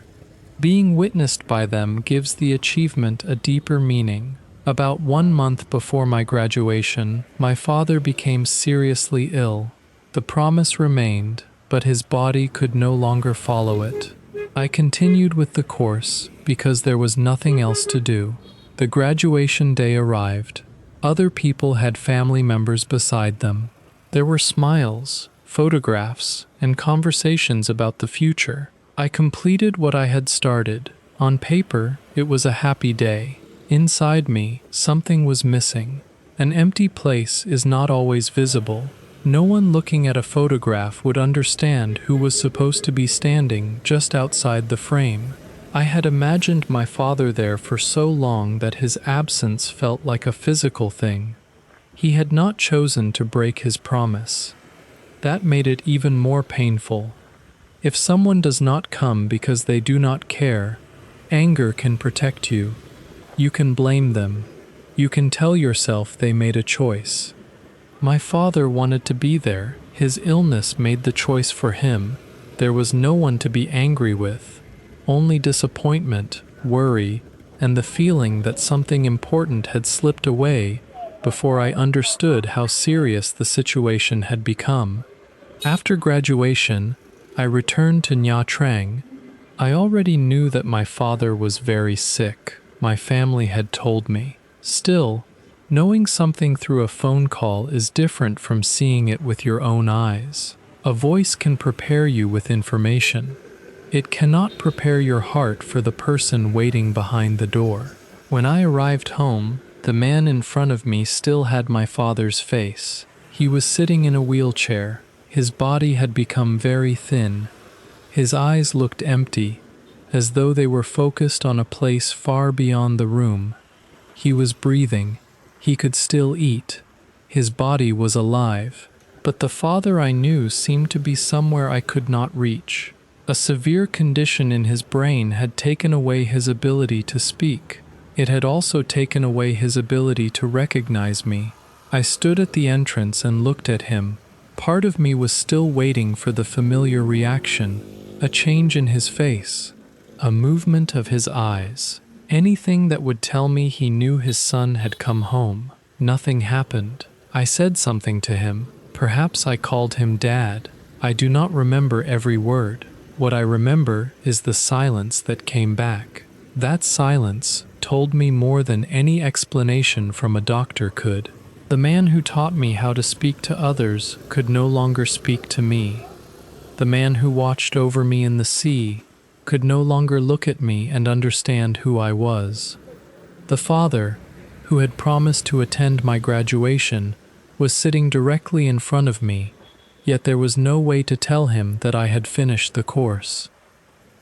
Being witnessed by them gives the achievement a deeper meaning. About 1 month before my graduation, my father became seriously ill. The promise remained, but his body could no longer follow it. I continued with the course because there was nothing else to do. The graduation day arrived. Other people had family members beside them. There were smiles, photographs, and conversations about the future. I completed what I had started. On paper, it was a happy day. Inside me, something was missing. An empty place is not always visible. No one looking at a photograph would understand who was supposed to be standing just outside the frame. I had imagined my father there for so long that his absence felt like a physical thing. He had not chosen to break his promise. That made it even more painful. If someone does not come because they do not care, anger can protect you. You can blame them. You can tell yourself they made a choice. My father wanted to be there. His illness made the choice for him. There was no one to be angry with. Only disappointment, worry, and the feeling that something important had slipped away before I understood how serious the situation had become. After graduation, I returned to Trang. I already knew that my father was very sick. My family had told me. Still, knowing something through a phone call is different from seeing it with your own eyes. A voice can prepare you with information. It cannot prepare your heart for the person waiting behind the door. When I arrived home, the man in front of me still had my father's face. He was sitting in a wheelchair. His body had become very thin. His eyes looked empty, as though they were focused on a place far beyond the room. He was breathing. He could still eat. His body was alive. But the father I knew seemed to be somewhere I could not reach. A severe condition in his brain had taken away his ability to speak. It had also taken away his ability to recognize me. I stood at the entrance and looked at him. Part of me was still waiting for the familiar reaction, a change in his face, a movement of his eyes, anything that would tell me he knew his son had come home. Nothing happened. I said something to him. Perhaps I called him Dad. I do not remember every word. What I remember is the silence that came back. That silence told me more than any explanation from a doctor could. The man who taught me how to speak to others could no longer speak to me. The man who watched over me in the sea could no longer look at me and understand who I was. The father, who had promised to attend my graduation, was sitting directly in front of me, yet there was no way to tell him that I had finished the course.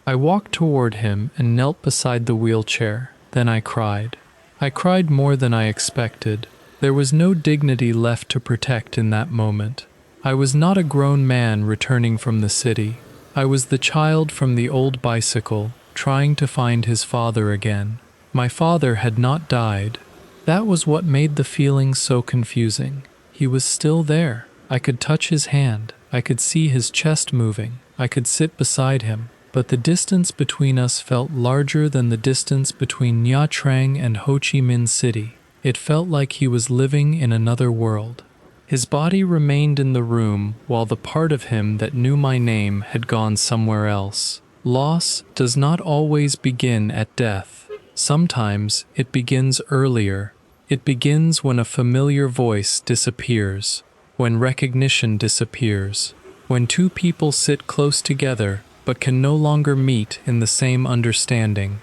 I walked toward him and knelt beside the wheelchair. Then I cried. I cried more than I expected. There was no dignity left to protect in that moment. I was not a grown man returning from the city. I was the child from the old bicycle, trying to find his father again. My father had not died. That was what made the feeling so confusing. He was still there. I could touch his hand. I could see his chest moving. I could sit beside him. But the distance between us felt larger than the distance between Nha Trang and Ho Chi Minh City. It felt like he was living in another world. His body remained in the room while the part of him that knew my name had gone somewhere else. Loss does not always begin at death. Sometimes it begins earlier. It begins when a familiar voice disappears, when recognition disappears, when two people sit close together but can no longer meet in the same understanding.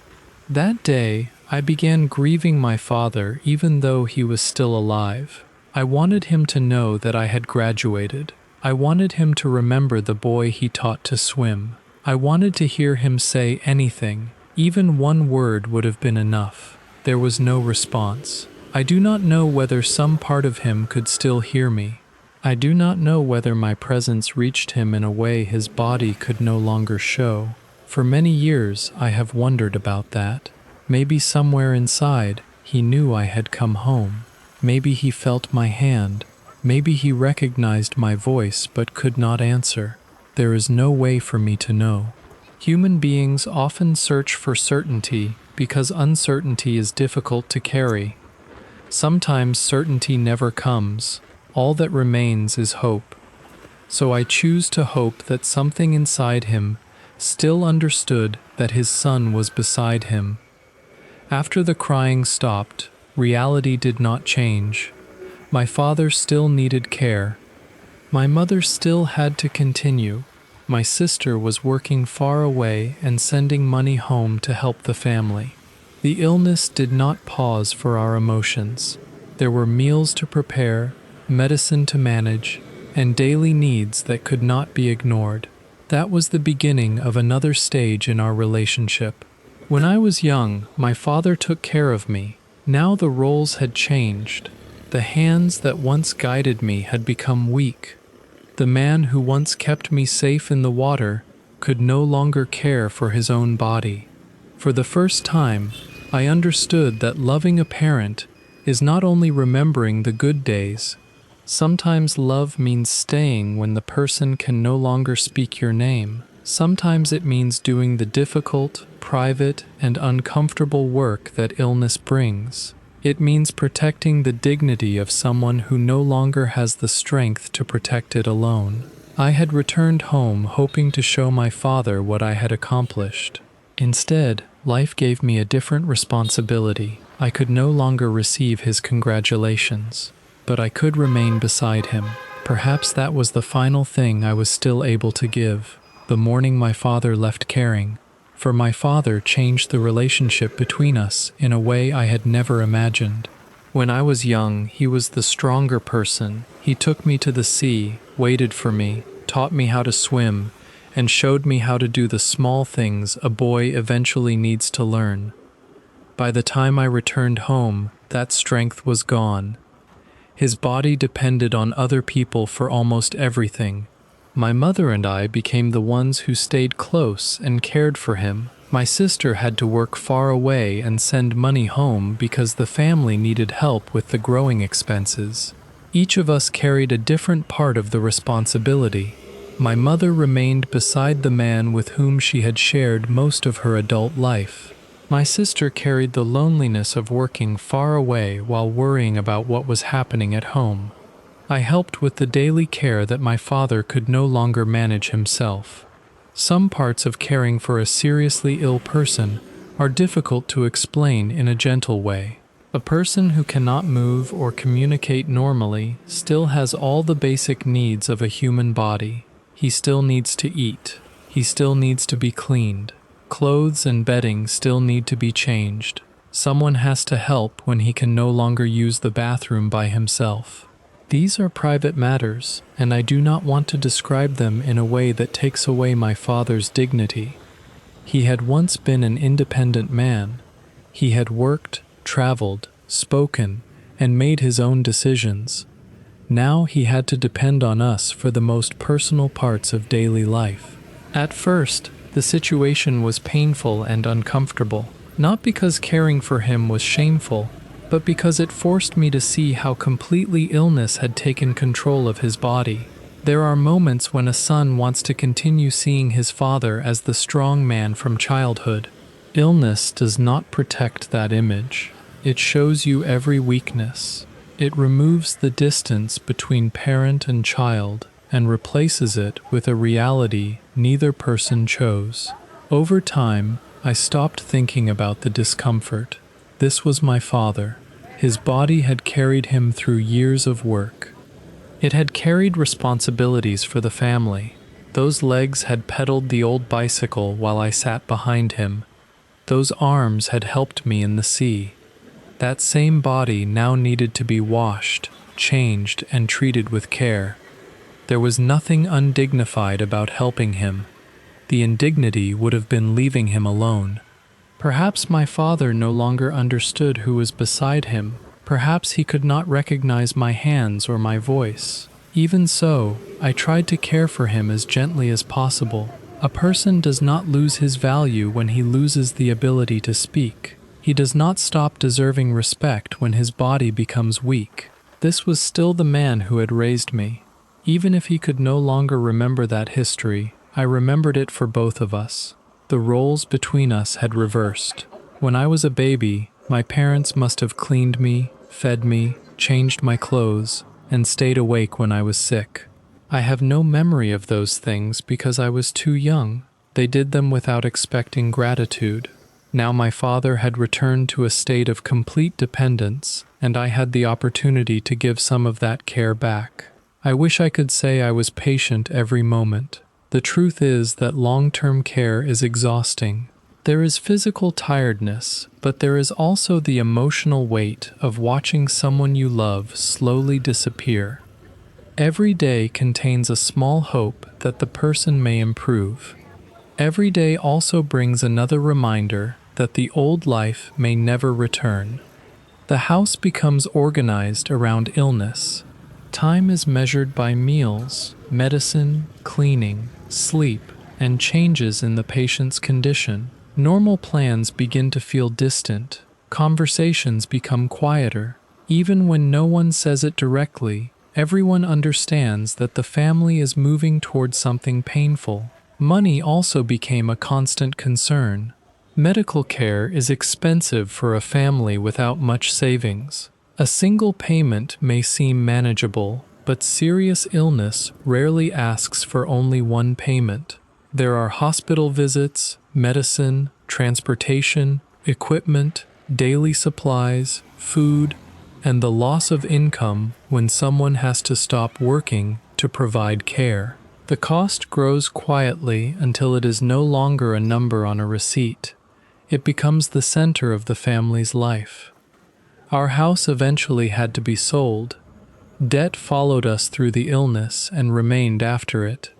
That day, I began grieving my father even though he was still alive. I wanted him to know that I had graduated. I wanted him to remember the boy he taught to swim. I wanted to hear him say anything. Even one word would have been enough. There was no response. I do not know whether some part of him could still hear me. I do not know whether my presence reached him in a way his body could no longer show. For many years I have wondered about that. Maybe somewhere inside he knew I had come home. Maybe he felt my hand. Maybe he recognized my voice but could not answer. There is no way for me to know. Human beings often search for certainty because uncertainty is difficult to carry. Sometimes certainty never comes. All that remains is hope. So I choose to hope that something inside him still understood that his son was beside him. After the crying stopped, reality did not change. My father still needed care. My mother still had to continue. My sister was working far away and sending money home to help the family. The illness did not pause for our emotions. There were meals to prepare, medicine to manage, and daily needs that could not be ignored. That was the beginning of another stage in our relationship. When I was young, my father took care of me. Now the roles had changed. The hands that once guided me had become weak. The man who once kept me safe in the water could no longer care for his own body. For the first time, I understood that loving a parent is not only remembering the good days. Sometimes love means staying when the person can no longer speak your name. Sometimes it means doing the difficult, private, and uncomfortable work that illness brings. It means protecting the dignity of someone who no longer has the strength to protect it alone. I had returned home hoping to show my father what I had accomplished. Instead, life gave me a different responsibility. I could no longer receive his congratulations, but I could remain beside him. Perhaps that was the final thing I was still able to give. The morning my father left caring for my father changed the relationship between us in a way I had never imagined. When I was young, he was the stronger person. He took me to the sea, waited for me, taught me how to swim, and showed me how to do the small things a boy eventually needs to learn. By the time I returned home, that strength was gone. His body depended on other people for almost everything. My mother and I became the ones who stayed close and cared for him. My sister had to work far away and send money home because the family needed help with the growing expenses. Each of us carried a different part of the responsibility. My mother remained beside the man with whom she had shared most of her adult life. My sister carried the loneliness of working far away while worrying about what was happening at home. I helped with the daily care that my father could no longer manage himself. Some parts of caring for a seriously ill person are difficult to explain in a gentle way. A person who cannot move or communicate normally still has all the basic needs of a human body. He still needs to eat. He still needs to be cleaned. Clothes and bedding still need to be changed. Someone has to help when he can no longer use the bathroom by himself. These are private matters, and I do not want to describe them in a way that takes away my father's dignity. He had once been an independent man. He had worked, traveled, spoken, and made his own decisions. Now he had to depend on us for the most personal parts of daily life. At first, the situation was painful and uncomfortable, not because caring for him was shameful, but because it forced me to see how completely illness had taken control of his body. There are moments when a son wants to continue seeing his father as the strong man from childhood. Illness does not protect that image. It shows you every weakness. It removes the distance between parent and child and replaces it with a reality neither person chose. Over time, I stopped thinking about the discomfort. This was my father. His body had carried him through years of work. It had carried responsibilities for the family. Those legs had pedaled the old bicycle while I sat behind him. Those arms had helped me in the sea. That same body now needed to be washed, changed, and treated with care. There was nothing undignified about helping him. The indignity would have been leaving him alone. Perhaps my father no longer understood who was beside him. Perhaps he could not recognize my hands or my voice. Even so, I tried to care for him as gently as possible. A person does not lose his value when he loses the ability to speak. He does not stop deserving respect when his body becomes weak. This was still the man who had raised me. Even if he could no longer remember that history, I remembered it for both of us. The roles between us had reversed. When I was a baby, my parents must have cleaned me, fed me, changed my clothes, and stayed awake when I was sick. I have no memory of those things because I was too young. They did them without expecting gratitude. Now my father had returned to a state of complete dependence, and I had the opportunity to give some of that care back. I wish I could say I was patient every moment. The truth is that long-term care is exhausting. There is physical tiredness, but there is also the emotional weight of watching someone you love slowly disappear. Every day contains a small hope that the person may improve. Every day also brings another reminder that the old life may never return. The house becomes organized around illness. Time is measured by meals, medicine, cleaning, sleep, and changes in the patient's condition. Normal plans begin to feel distant. Conversations become quieter. Even when no one says it directly, everyone understands that the family is moving towards something painful. Money also became a constant concern. Medical care is expensive for a family without much savings. A single payment may seem manageable, but serious illness rarely asks for only one payment. There are hospital visits, medicine, transportation, equipment, daily supplies, food, and the loss of income when someone has to stop working to provide care. The cost grows quietly until it is no longer a number on a receipt. It becomes the center of the family's life. Our house eventually had to be sold. Debt followed us through the illness and remained after it.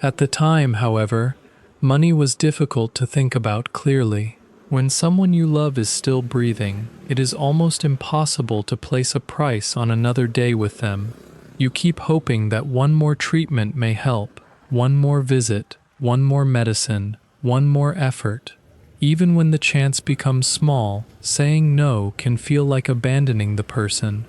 At the time, however, money was difficult to think about clearly. When someone you love is still breathing, it is almost impossible to place a price on another day with them. You keep hoping that one more treatment may help, one more visit, one more medicine, one more effort. Even when the chance becomes small, saying no can feel like abandoning the person.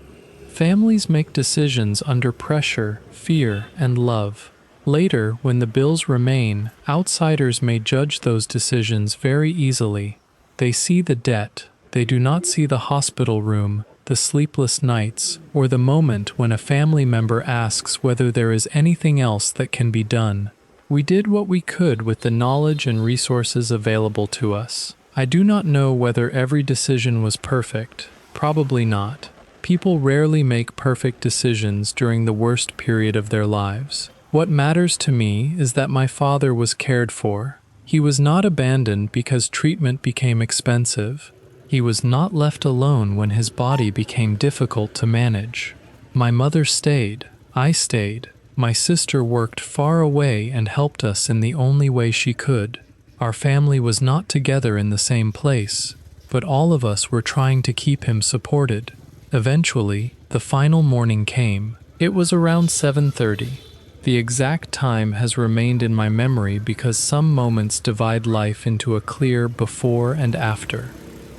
Families make decisions under pressure, fear, and love. Later, when the bills remain, outsiders may judge those decisions very easily. They see the debt, they do not see the hospital room, the sleepless nights, or the moment when a family member asks whether there is anything else that can be done. We did what we could with the knowledge and resources available to us. I do not know whether every decision was perfect. Probably not. People rarely make perfect decisions during the worst period of their lives. What matters to me is that my father was cared for. He was not abandoned because treatment became expensive. He was not left alone when his body became difficult to manage. My mother stayed. I stayed. My sister worked far away and helped us in the only way she could. Our family was not together in the same place, but all of us were trying to keep him supported. Eventually, the final morning came. It was around 7:30. The exact time has remained in my memory because some moments divide life into a clear before and after.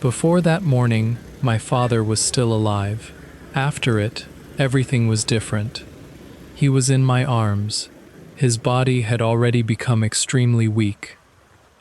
Before that morning, my father was still alive. After it, everything was different. He was in my arms. His body had already become extremely weak.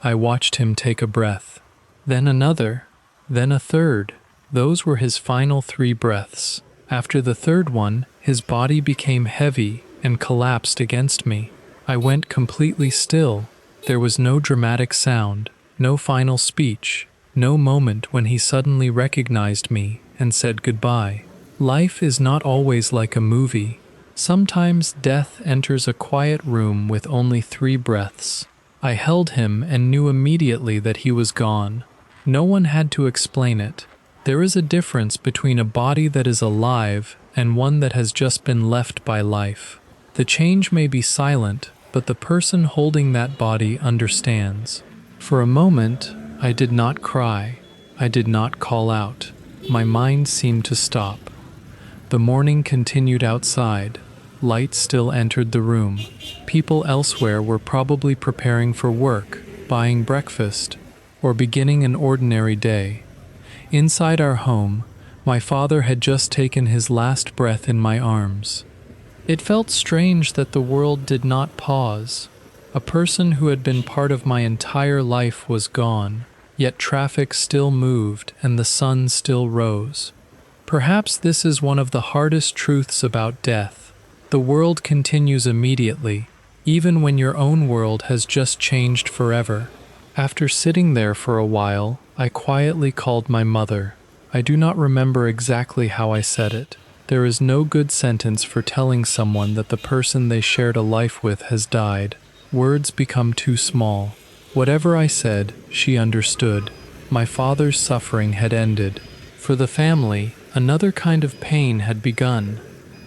I watched him take a breath, then another, then a third. Those were his final 3 breaths. After the third one, his body became heavy and collapsed against me. I went completely still. There was no dramatic sound, no final speech, no moment when he suddenly recognized me and said goodbye. Life is not always like a movie. Sometimes death enters a quiet room with only 3 breaths. I held him and knew immediately that he was gone. No one had to explain it. There is a difference between a body that is alive and one that has just been left by life. The change may be silent, but the person holding that body understands. For a moment, I did not cry. I did not call out. My mind seemed to stop. The morning continued outside. Light still entered the room. People elsewhere were probably preparing for work, buying breakfast, or beginning an ordinary day. Inside our home, my father had just taken his last breath in my arms. It felt strange that the world did not pause. A person who had been part of my entire life was gone, yet traffic still moved and the sun still rose. Perhaps this is one of the hardest truths about death. The world continues immediately, even when your own world has just changed forever. After sitting there for a while, I quietly called my mother. I do not remember exactly how I said it. There is no good sentence for telling someone that the person they shared a life with has died. Words become too small. Whatever I said, she understood. My father's suffering had ended. For the family, another kind of pain had begun.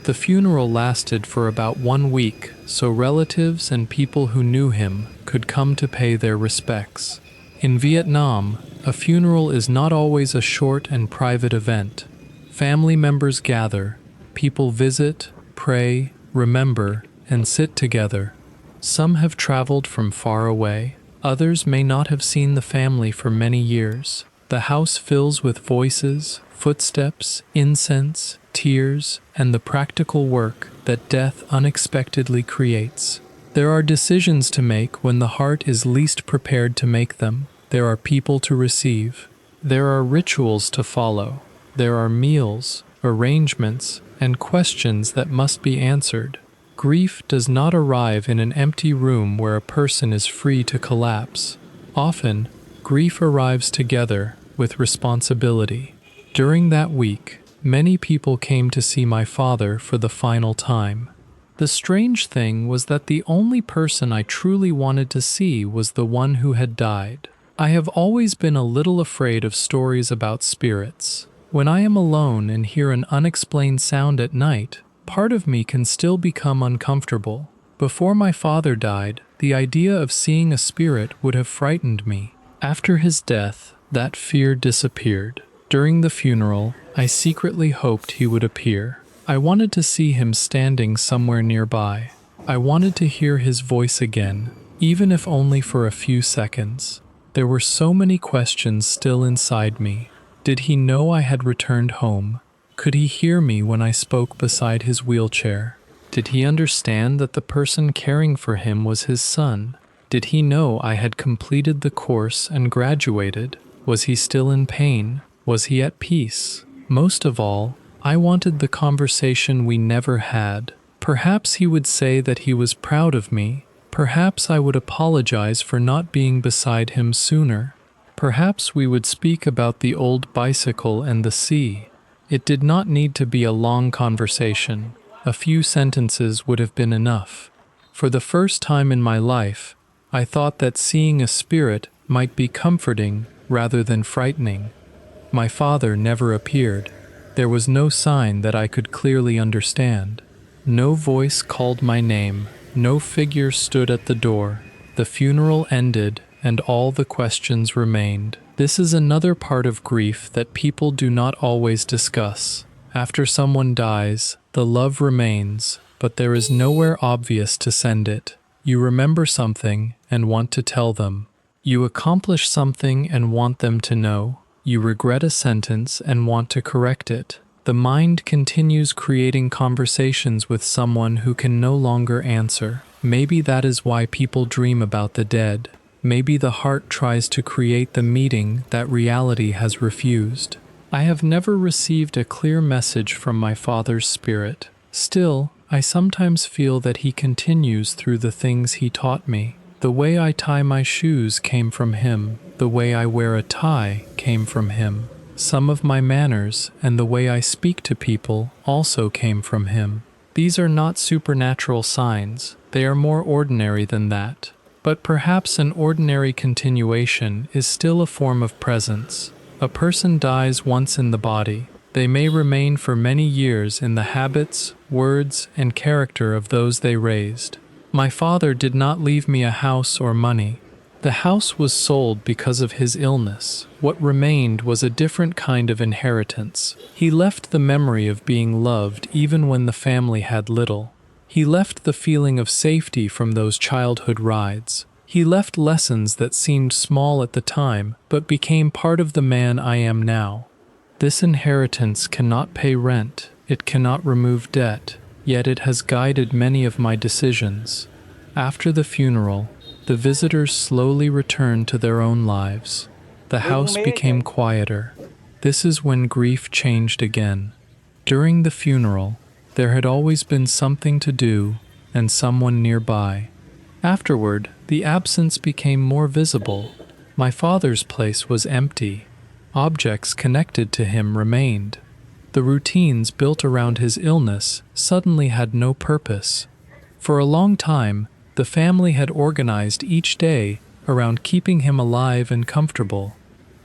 The funeral lasted for about 1 week, so relatives and people who knew him could come to pay their respects. In Vietnam, A funeral is not always a short and private event. Family members gather, people visit, pray, remember, and sit together. Some have traveled from far away. Others may not have seen the family for many years. The house fills with voices, footsteps, incense, tears, and the practical work that death unexpectedly creates. There are decisions to make when the heart is least prepared to make them. There are people to receive. There are rituals to follow. There are meals, arrangements, and questions that must be answered. Grief does not arrive in an empty room where a person is free to collapse. Often, grief arrives together with responsibility. During that week, many people came to see my father for the final time. The strange thing was that the only person I truly wanted to see was the one who had died. I have always been a little afraid of stories about spirits. When I am alone and hear an unexplained sound at night, part of me can still become uncomfortable. Before my father died, the idea of seeing a spirit would have frightened me. After his death, that fear disappeared. During the funeral, I secretly hoped he would appear. I wanted to see him standing somewhere nearby. I wanted to hear his voice again, even if only for a few seconds. There were so many questions still inside me. Did he know I had returned home? Could he hear me when I spoke beside his wheelchair? Did he understand that the person caring for him was his son? Did he know I had completed the course and graduated? Was he still in pain? Was he at peace? Most of all, I wanted the conversation we never had. Perhaps he would say that he was proud of me. Perhaps I would apologize for not being beside him sooner. Perhaps we would speak about the old bicycle and the sea. It did not need to be a long conversation. A few sentences would have been enough. For the first time in my life, I thought that seeing a spirit might be comforting rather than frightening. My father never appeared. There was no sign that I could clearly understand. No voice called my name. No figure stood at the door. The funeral ended, and all the questions remained. This is another part of grief that people do not always discuss. After someone dies, the love remains, but there is nowhere obvious to send it. You remember something and want to tell them. You accomplish something and want them to know. You regret a sentence and want to correct it. The mind continues creating conversations with someone who can no longer answer. Maybe that is why people dream about the dead. Maybe the heart tries to create the meeting that reality has refused. I have never received a clear message from my father's spirit. Still, I sometimes feel that he continues through the things he taught me. The way I tie my shoes came from him. The way I wear a tie came from him. Some of my manners and the way I speak to people also came from him. These are not supernatural signs. They are more ordinary than that. But perhaps an ordinary continuation is still a form of presence. A person dies once in the body. They may remain for many years in the habits, words, and character of those they raised. My father did not leave me a house or money. The house was sold because of his illness. What remained was a different kind of inheritance. He left the memory of being loved even when the family had little. He left the feeling of safety from those childhood rides. He left lessons that seemed small at the time, but became part of the man I am now. This inheritance cannot pay rent, it cannot remove debt, yet it has guided many of my decisions. After the funeral, the visitors slowly returned to their own lives. The house became quieter. This is when grief changed again. During the funeral, there had always been something to do and someone nearby. Afterward, the absence became more visible. My father's place was empty. Objects connected to him remained. The routines built around his illness suddenly had no purpose. For a long time, the family had organized each day around keeping him alive and comfortable.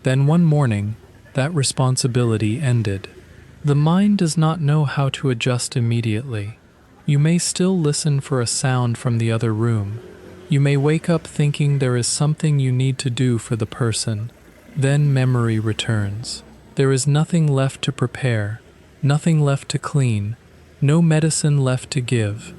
Then one morning, that responsibility ended. The mind does not know how to adjust immediately. You may still listen for a sound from the other room. You may wake up thinking there is something you need to do for the person. Then memory returns. There is nothing left to prepare, nothing left to clean, no medicine left to give.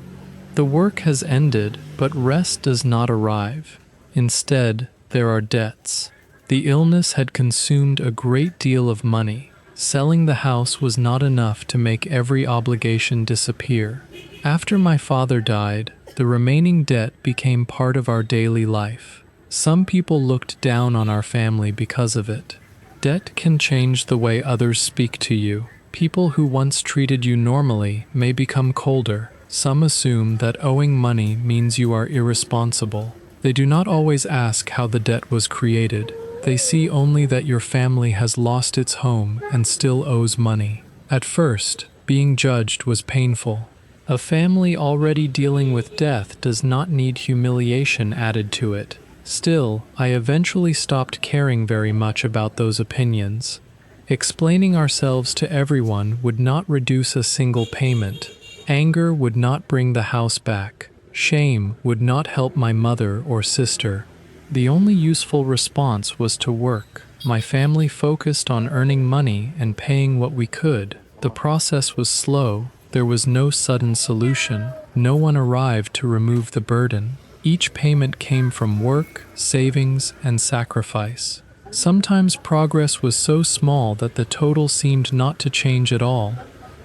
The work has ended, but rest does not arrive. Instead, there are debts. The illness had consumed a great deal of money. Selling the house was not enough to make every obligation disappear. After my father died, the remaining debt became part of our daily life. Some people looked down on our family because of it. Debt can change the way others speak to you. People who once treated you normally may become colder. Some assume that owing money means you are irresponsible. They do not always ask how the debt was created. They see only that your family has lost its home and still owes money. At first, being judged was painful. A family already dealing with death does not need humiliation added to it. Still, I eventually stopped caring very much about those opinions. Explaining ourselves to everyone would not reduce a single payment. Anger would not bring the house back. Shame would not help my mother or sister. The only useful response was to work. My family focused on earning money and paying what we could. The process was slow. There was no sudden solution. No one arrived to remove the burden. Each payment came from work, savings, and sacrifice. Sometimes progress was so small that the total seemed not to change at all.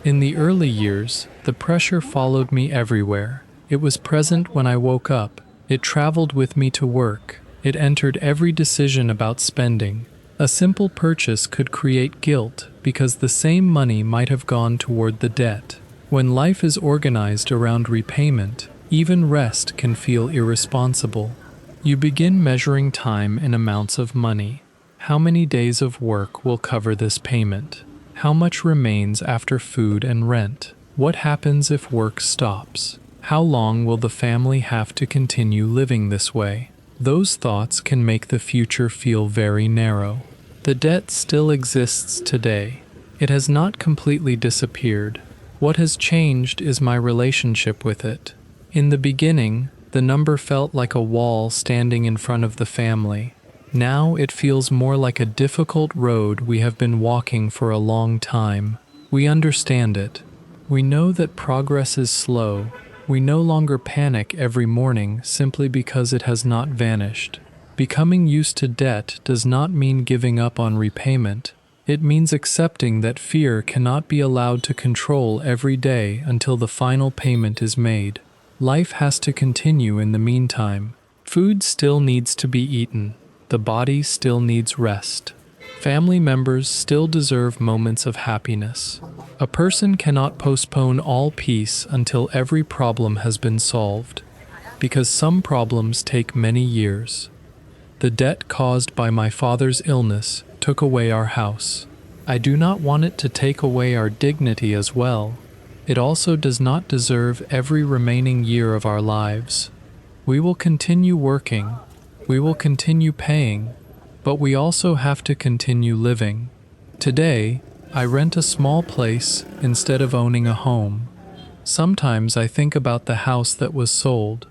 In the early years, the pressure followed me everywhere. It was present when I woke up. It traveled with me to work. It entered every decision about spending. A simple purchase could create guilt because the same money might have gone toward the debt. When life is organized around repayment, even rest can feel irresponsible. You begin measuring time in amounts of money. How many days of work will cover this payment? How much remains after food and rent? What happens if work stops? How long will the family have to continue living this way? Those thoughts can make the future feel very narrow. The debt still exists today. It has not completely disappeared. What has changed is my relationship with it. In the beginning, the number felt like a wall standing in front of the family. Now it feels more like a difficult road we have been walking for a long time. We understand it. We know that progress is slow. We no longer panic every morning simply because it has not vanished. Becoming used to debt does not mean giving up on repayment. It means accepting that fear cannot be allowed to control every day until the final payment is made. Life has to continue in the meantime. Food still needs to be eaten. The body still needs rest. Family members still deserve moments of happiness. A person cannot postpone all peace until every problem has been solved, because some problems take many years. The debt caused by my father's illness took away our house. I do not want it to take away our dignity as well. It also does not deserve every remaining year of our lives. We will continue working. We will continue paying, but we also have to continue living. Today, I rent a small place instead of owning a home. Sometimes I think about the house that was sold.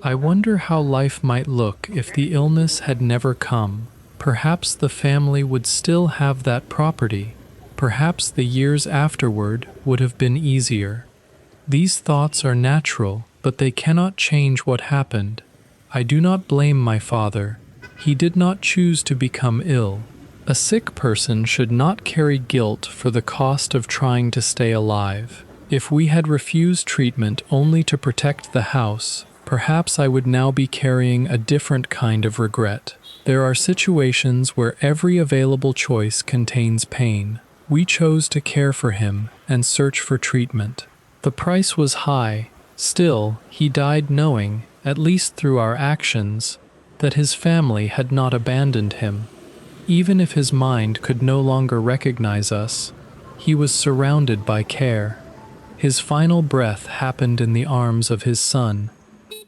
I wonder how life might look if the illness had never come. Perhaps the family would still have that property. Perhaps the years afterward would have been easier. These thoughts are natural, but they cannot change what happened. I do not blame my father. He did not choose to become ill. A sick person should not carry guilt for the cost of trying to stay alive. If we had refused treatment only to protect the house, perhaps I would now be carrying a different kind of regret. There are situations where every available choice contains pain. We chose to care for him and search for treatment. The price was high. Still, he died knowing, at least through our actions, that his family had not abandoned him. Even if his mind could no longer recognize us, he was surrounded by care. His final breath happened in the arms of his son.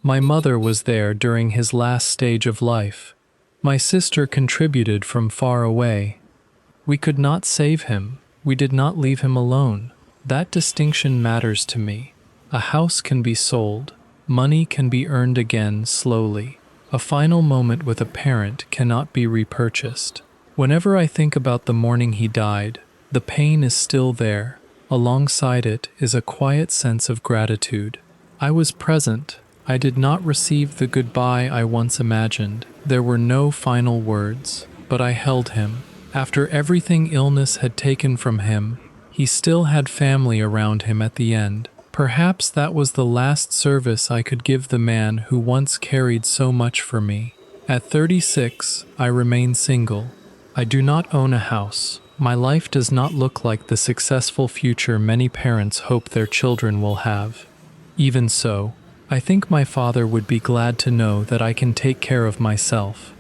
My mother was there during his last stage of life. My sister contributed from far away. We could not save him. We did not leave him alone. That distinction matters to me. A house can be sold. Money can be earned again slowly. A final moment with a parent cannot be repurchased. Whenever I think about the morning he died, the pain is still there. Alongside it is a quiet sense of gratitude. I was present. I did not receive the goodbye I once imagined. There were no final words, but I held him. After everything illness had taken from him, he still had family around him at the end. Perhaps that was the last service I could give the man who once carried so much for me. At 36, I remain single. I do not own a house. My life does not look like the successful future many parents hope their children will have. Even so, I think my father would be glad to know that I can take care of myself.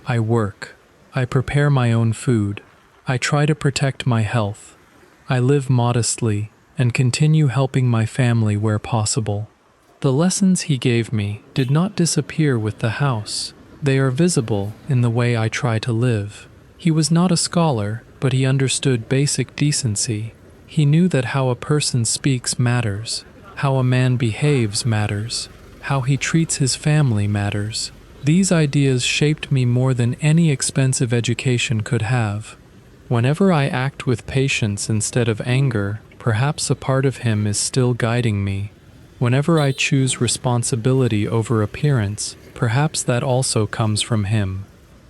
I work. I prepare my own food. I try to protect my health. I live modestly and continue helping my family where possible. The lessons he gave me did not disappear with the house. They are visible in the way I try to live. He was not a scholar, but he understood basic decency. He knew that how a person speaks matters, how a man behaves matters, how he treats his family matters. These ideas shaped me more than any expensive education could have. Whenever I act with patience instead of anger, perhaps a part of him is still guiding me. Whenever I choose responsibility over appearance, perhaps that also comes from him.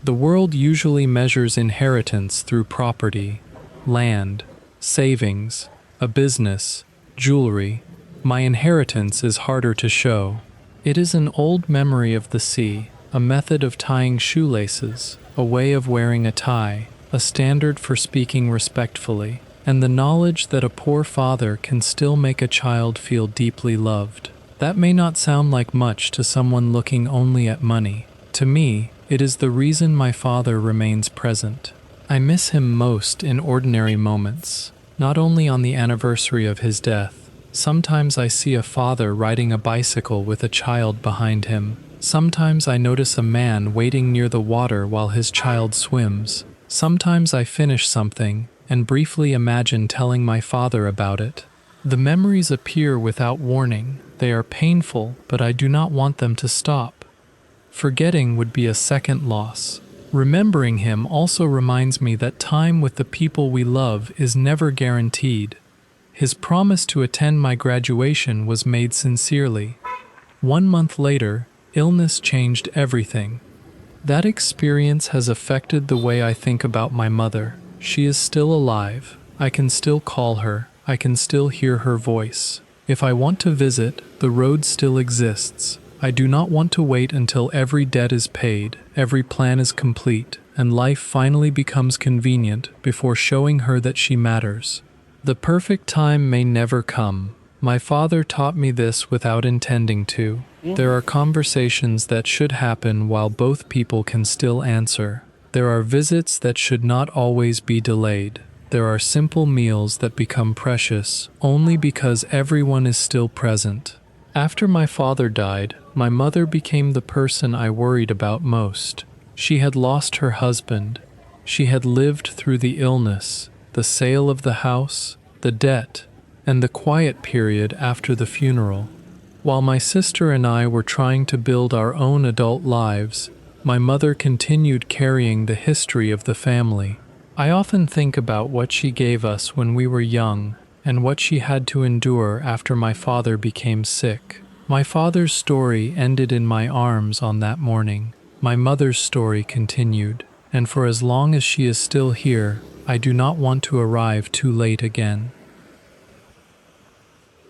The world usually measures inheritance through property, land, savings, a business, jewelry. My inheritance is harder to show. It is an old memory of the sea, a method of tying shoelaces, a way of wearing a tie, a standard for speaking respectfully, and the knowledge that a poor father can still make a child feel deeply loved. That may not sound like much to someone looking only at money. To me, it is the reason my father remains present. I miss him most in ordinary moments, not only on the anniversary of his death. Sometimes I see a father riding a bicycle with a child behind him. Sometimes I notice a man waiting near the water while his child swims. Sometimes I finish something and briefly imagine telling my father about it. The memories appear without warning. They are painful, but I do not want them to stop. Forgetting would be a second loss. Remembering him also reminds me that time with the people we love is never guaranteed. His promise to attend my graduation was made sincerely. 1 month later, illness changed everything. That experience has affected the way I think about my mother. She is still alive. I can still call her. I can still hear her voice. If I want to visit, the road still exists. I do not want to wait until every debt is paid, every plan is complete, and life finally becomes convenient before showing her that she matters. The perfect time may never come. My father taught me this without intending to. There are conversations that should happen while both people can still answer. There are visits that should not always be delayed. There are simple meals that become precious only because everyone is still present. After my father died, my mother became the person I worried about most. She had lost her husband. She had lived through the illness, the sale of the house, the debt, and the quiet period after the funeral. While my sister and I were trying to build our own adult lives, my mother continued carrying the history of the family. I often think about what she gave us when we were young and what she had to endure after my father became sick. My father's story ended in my arms on that morning. My mother's story continued, and for as long as she is still here, I do not want to arrive too late again.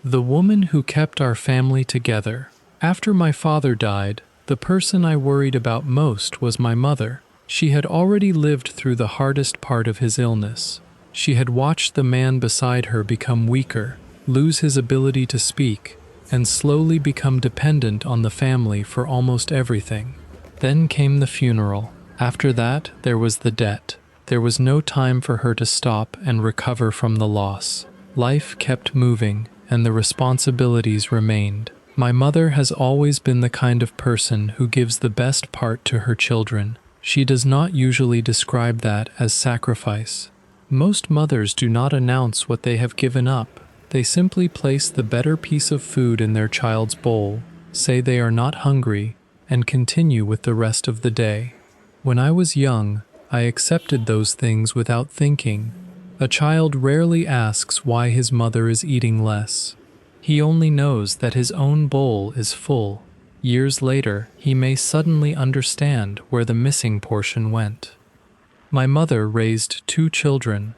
The woman who kept our family together. After my father died, the person I worried about most was my mother. She had already lived through the hardest part of his illness. She had watched the man beside her become weaker, lose his ability to speak, and slowly become dependent on the family for almost everything. Then came the funeral. After that, there was the debt. There was no time for her to stop and recover from the loss. Life kept moving, and the responsibilities remained. My mother has always been the kind of person who gives the best part to her children. She does not usually describe that as sacrifice. Most mothers do not announce what they have given up. They simply place the better piece of food in their child's bowl, say they are not hungry, and continue with the rest of the day. When I was young, I accepted those things without thinking. A child rarely asks why his mother is eating less. He only knows that his own bowl is full. Years later, he may suddenly understand where the missing portion went. My mother raised 2 children.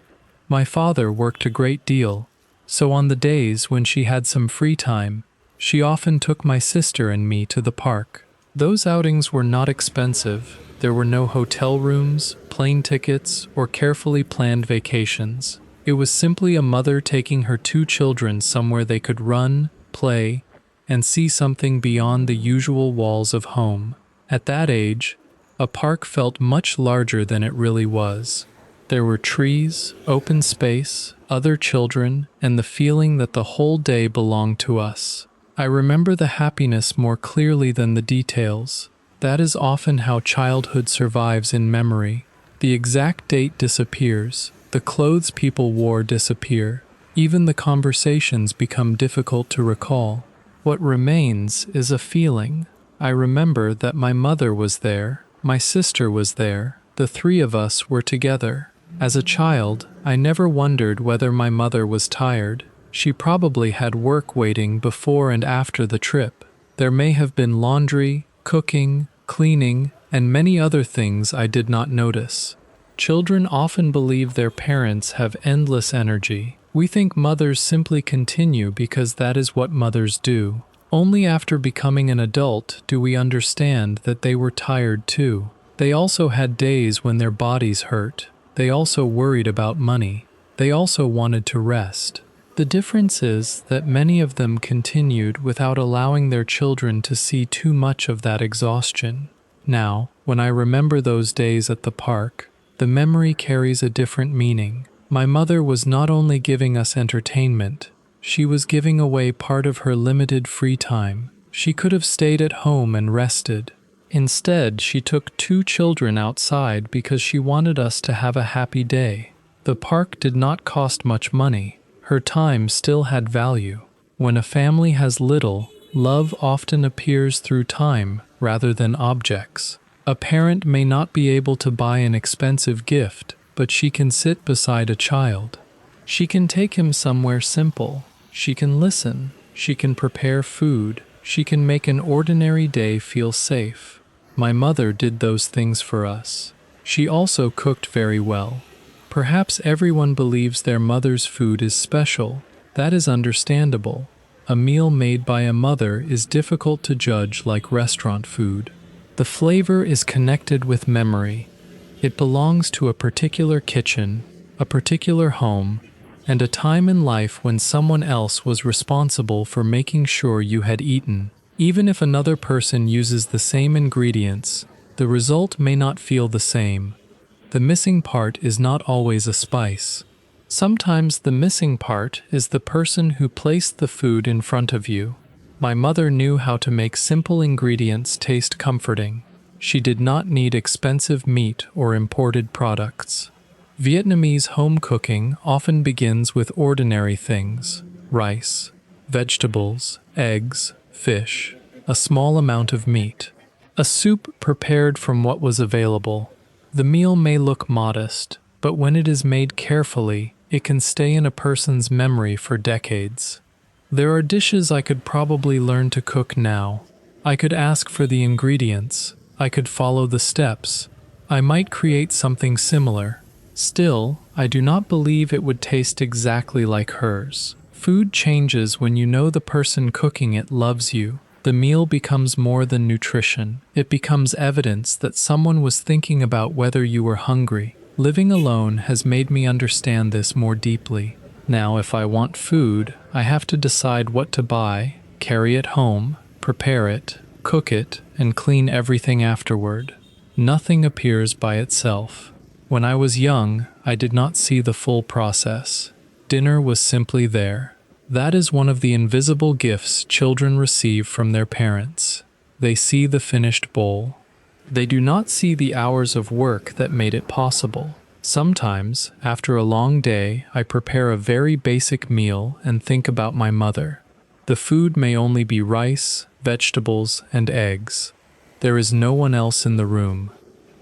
My father worked a great deal, so on the days when she had some free time, she often took my sister and me to the park. Those outings were not expensive. There were no hotel rooms, plane tickets, or carefully planned vacations. It was simply a mother taking her 2 children somewhere they could run, play, and see something beyond the usual walls of home. At that age, a park felt much larger than it really was. There were trees, open space, other children, and the feeling that the whole day belonged to us. I remember the happiness more clearly than the details. That is often how childhood survives in memory. The exact date disappears, the clothes people wore disappear, even the conversations become difficult to recall. What remains is a feeling. I remember that my mother was there, my sister was there, the 3 of us were together. As a child, I never wondered whether my mother was tired. She probably had work waiting before and after the trip. There may have been laundry, cooking, cleaning, and many other things I did not notice. Children often believe their parents have endless energy. We think mothers simply continue because that is what mothers do. Only after becoming an adult do we understand that they were tired too. They also had days when their bodies hurt. They also worried about money. They also wanted to rest. The difference is that many of them continued without allowing their children to see too much of that exhaustion. Now, when I remember those days at the park, the memory carries a different meaning. My mother was not only giving us entertainment, she was giving away part of her limited free time. She could have stayed at home and rested. Instead, she took 2 children outside because she wanted us to have a happy day. The park did not cost much money. Her time still had value. When a family has little, love often appears through time rather than objects. A parent may not be able to buy an expensive gift, but she can sit beside a child. She can take him somewhere simple. She can listen. She can prepare food. She can make an ordinary day feel safe. My mother did those things for us. She also cooked very well. Perhaps everyone believes their mother's food is special. That is understandable. A meal made by a mother is difficult to judge like restaurant food. The flavor is connected with memory. It belongs to a particular kitchen, a particular home, and a time in life when someone else was responsible for making sure you had eaten. Even if another person uses the same ingredients, the result may not feel the same. The missing part is not always a spice. Sometimes the missing part is the person who placed the food in front of you. My mother knew how to make simple ingredients taste comforting. She did not need expensive meat or imported products. Vietnamese home cooking often begins with ordinary things: rice, vegetables, eggs, fish, a small amount of meat. A soup prepared from what was available. The meal may look modest, but when it is made carefully, it can stay in a person's memory for decades. There are dishes I could probably learn to cook now. I could ask for the ingredients. I could follow the steps. I might create something similar. Still, I do not believe it would taste exactly like hers. Food changes when you know the person cooking it loves you. The meal becomes more than nutrition. It becomes evidence that someone was thinking about whether you were hungry. Living alone has made me understand this more deeply. Now, if I want food, I have to decide what to buy, carry it home, prepare it, cook it, and clean everything afterward. Nothing appears by itself. When I was young, I did not see the full process. Dinner was simply there. That is one of the invisible gifts children receive from their parents. They see the finished bowl. They do not see the hours of work that made it possible. Sometimes, after a long day, I prepare a very basic meal and think about my mother. The food may only be rice, vegetables, and eggs. There is no one else in the room.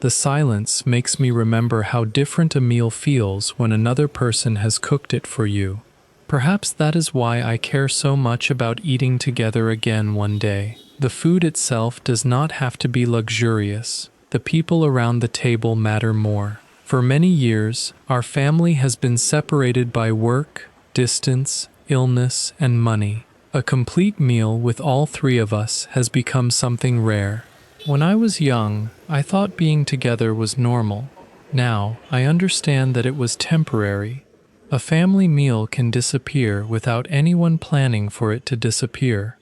The silence makes me remember how different a meal feels when another person has cooked it for you. Perhaps that is why I care so much about eating together again one day. The food itself does not have to be luxurious. The people around the table matter more. For many years, our family has been separated by work, distance, illness, and money. A complete meal with all three of us has become something rare. When I was young, I thought being together was normal. Now, I understand that it was temporary. A family meal can disappear without anyone planning for it to disappear.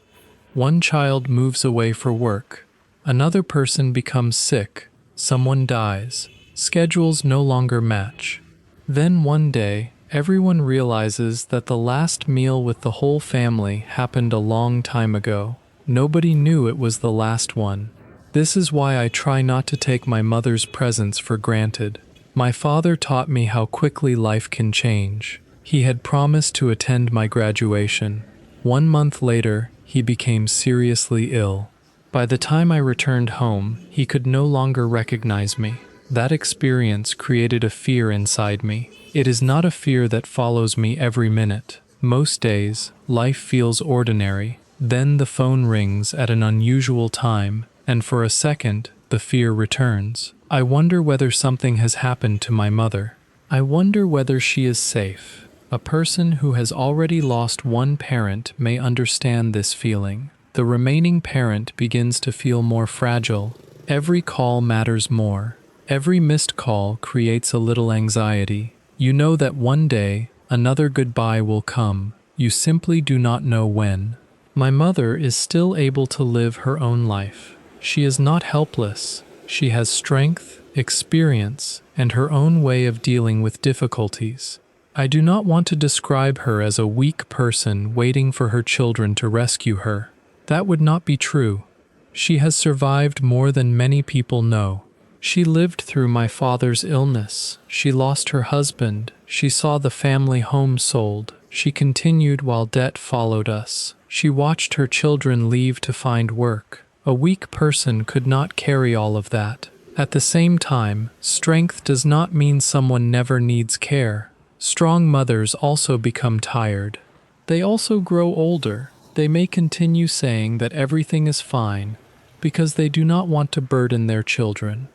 One child moves away for work. Another person becomes sick. Someone dies. Schedules no longer match. Then one day, everyone realizes that the last meal with the whole family happened a long time ago. Nobody knew it was the last one. This is why I try not to take my mother's presence for granted. My father taught me how quickly life can change. He had promised to attend my graduation. 1 month later, he became seriously ill. By the time I returned home, he could no longer recognize me. That experience created a fear inside me. It is not a fear that follows me every minute. Most days, life feels ordinary. Then the phone rings at an unusual time, and for a second, the fear returns. I wonder whether something has happened to my mother. I wonder whether she is safe. A person who has already lost one parent may understand this feeling. The remaining parent begins to feel more fragile. Every call matters more. Every missed call creates a little anxiety. You know that one day, another goodbye will come. You simply do not know when. My mother is still able to live her own life. She is not helpless. She has strength, experience, and her own way of dealing with difficulties. I do not want to describe her as a weak person waiting for her children to rescue her. That would not be true. She has survived more than many people know. She lived through my father's illness. She lost her husband. She saw the family home sold. She continued while debt followed us. She watched her children leave to find work. A weak person could not carry all of that. At the same time, strength does not mean someone never needs care. Strong mothers also become tired. They also grow older. They may continue saying that everything is fine because they do not want to burden their children.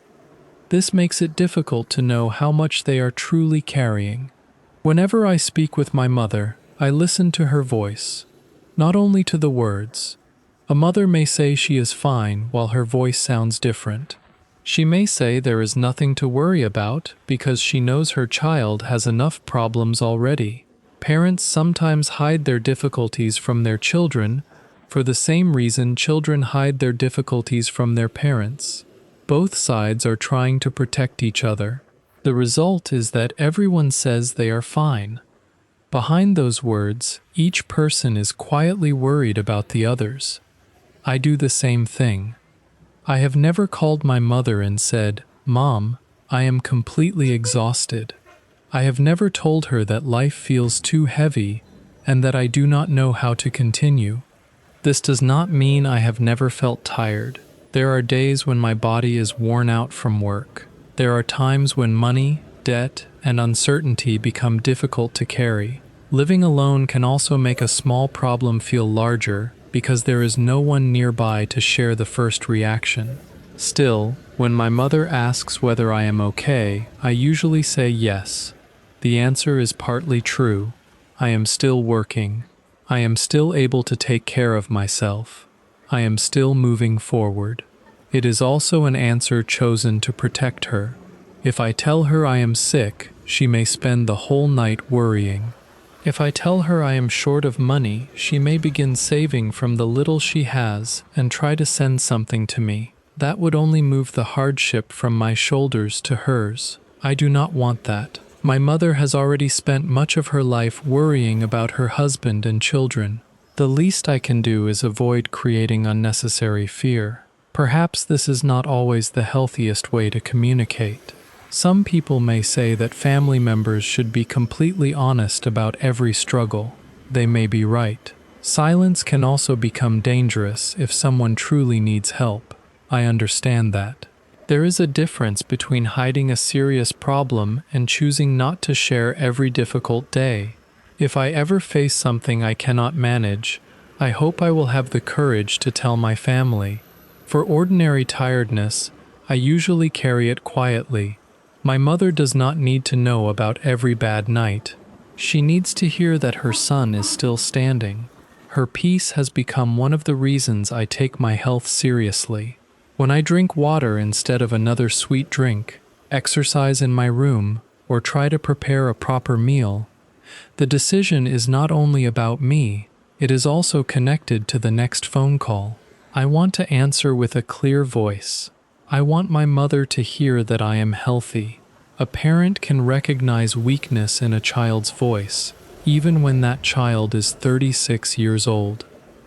This makes it difficult to know how much they are truly carrying. Whenever I speak with my mother, I listen to her voice, not only to the words. A mother may say she is fine while her voice sounds different. She may say there is nothing to worry about because she knows her child has enough problems already. Parents sometimes hide their difficulties from their children for the same reason children hide their difficulties from their parents. Both sides are trying to protect each other. The result is that everyone says they are fine. Behind those words, each person is quietly worried about the others. I do the same thing. I have never called my mother and said, "Mom, I am completely exhausted." I have never told her that life feels too heavy and that I do not know how to continue. This does not mean I have never felt tired. There are days when my body is worn out from work. There are times when money, debt, and uncertainty become difficult to carry. Living alone can also make a small problem feel larger because there is no one nearby to share the first reaction. Still, when my mother asks whether I am okay, I usually say yes. The answer is partly true. I am still working. I am still able to take care of myself. I am still moving forward. It is also an answer chosen to protect her. If I tell her I am sick, she may spend the whole night worrying. If I tell her I am short of money, she may begin saving from the little she has and try to send something to me. That would only move the hardship from my shoulders to hers. I do not want that. My mother has already spent much of her life worrying about her husband and children. The least I can do is avoid creating unnecessary fear. Perhaps this is not always the healthiest way to communicate. Some people may say that family members should be completely honest about every struggle. They may be right. Silence can also become dangerous if someone truly needs help. I understand that. There is a difference between hiding a serious problem and choosing not to share every difficult day. If I ever face something I cannot manage, I hope I will have the courage to tell my family. For ordinary tiredness, I usually carry it quietly. My mother does not need to know about every bad night. She needs to hear that her son is still standing. Her peace has become one of the reasons I take my health seriously. When I drink water instead of another sweet drink, exercise in my room, or try to prepare a proper meal, the decision is not only about me, it is also connected to the next phone call. I want to answer with a clear voice. I want my mother to hear that I am healthy. A parent can recognize weakness in a child's voice, even when that child is 36 years old.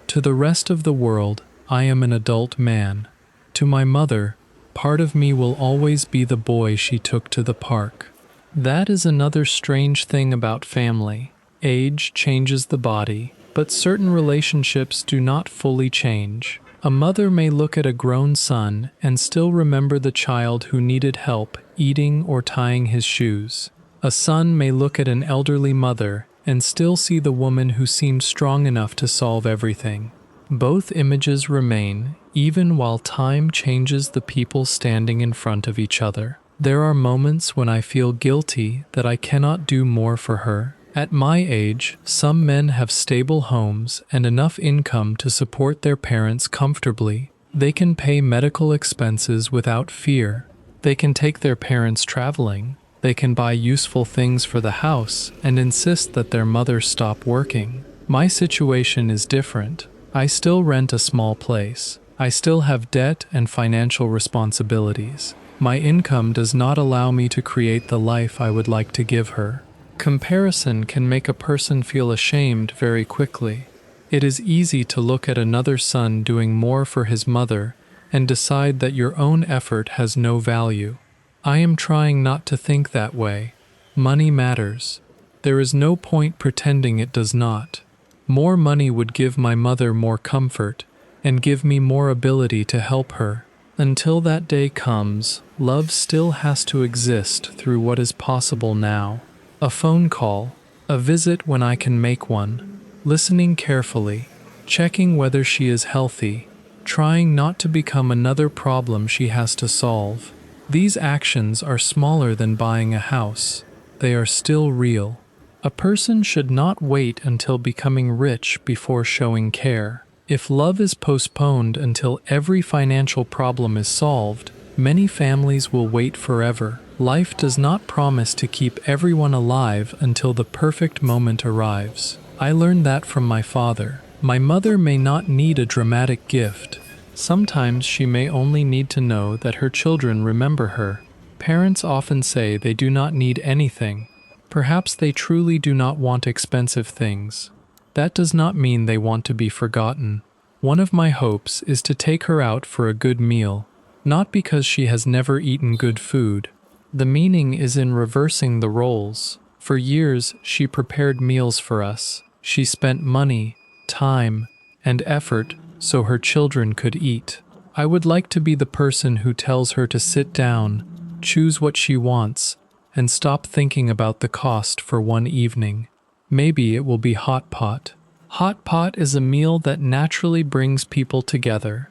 To the rest of the world, I am an adult man. To my mother, part of me will always be the boy she took to the park. That is another strange thing about family. Age changes the body, but certain relationships do not fully change. A mother may look at a grown son and still remember the child who needed help eating or tying his shoes. A son may look at an elderly mother and still see the woman who seemed strong enough to solve everything. Both images remain, even while time changes the people standing in front of each other. There are moments when I feel guilty that I cannot do more for her. At my age, some men have stable homes and enough income to support their parents comfortably. They can pay medical expenses without fear. They can take their parents traveling. They can buy useful things for the house and insist that their mother stop working. My situation is different. I still rent a small place. I still have debt and financial responsibilities. My income does not allow me to create the life I would like to give her. Comparison can make a person feel ashamed very quickly. It is easy to look at another son doing more for his mother and decide that your own effort has no value. I am trying not to think that way. Money matters. There is no point pretending it does not. More money would give my mother more comfort and give me more ability to help her. Until that day comes, love still has to exist through what is possible now. A phone call, a visit when I can make one, listening carefully, checking whether she is healthy, trying not to become another problem she has to solve. These actions are smaller than buying a house. They are still real. A person should not wait until becoming rich before showing care. If love is postponed until every financial problem is solved, many families will wait forever. Life does not promise to keep everyone alive until the perfect moment arrives. I learned that from my father. My mother may not need a dramatic gift. Sometimes she may only need to know that her children remember her. Parents often say they do not need anything. Perhaps they truly do not want expensive things. That does not mean they want to be forgotten. One of my hopes is to take her out for a good meal, not because she has never eaten good food. The meaning is in reversing the roles. For years, she prepared meals for us. She spent money, time, and effort so her children could eat. I would like to be the person who tells her to sit down, choose what she wants, and stop thinking about the cost for one evening. Maybe it will be hot pot. Hot pot is a meal that naturally brings people together.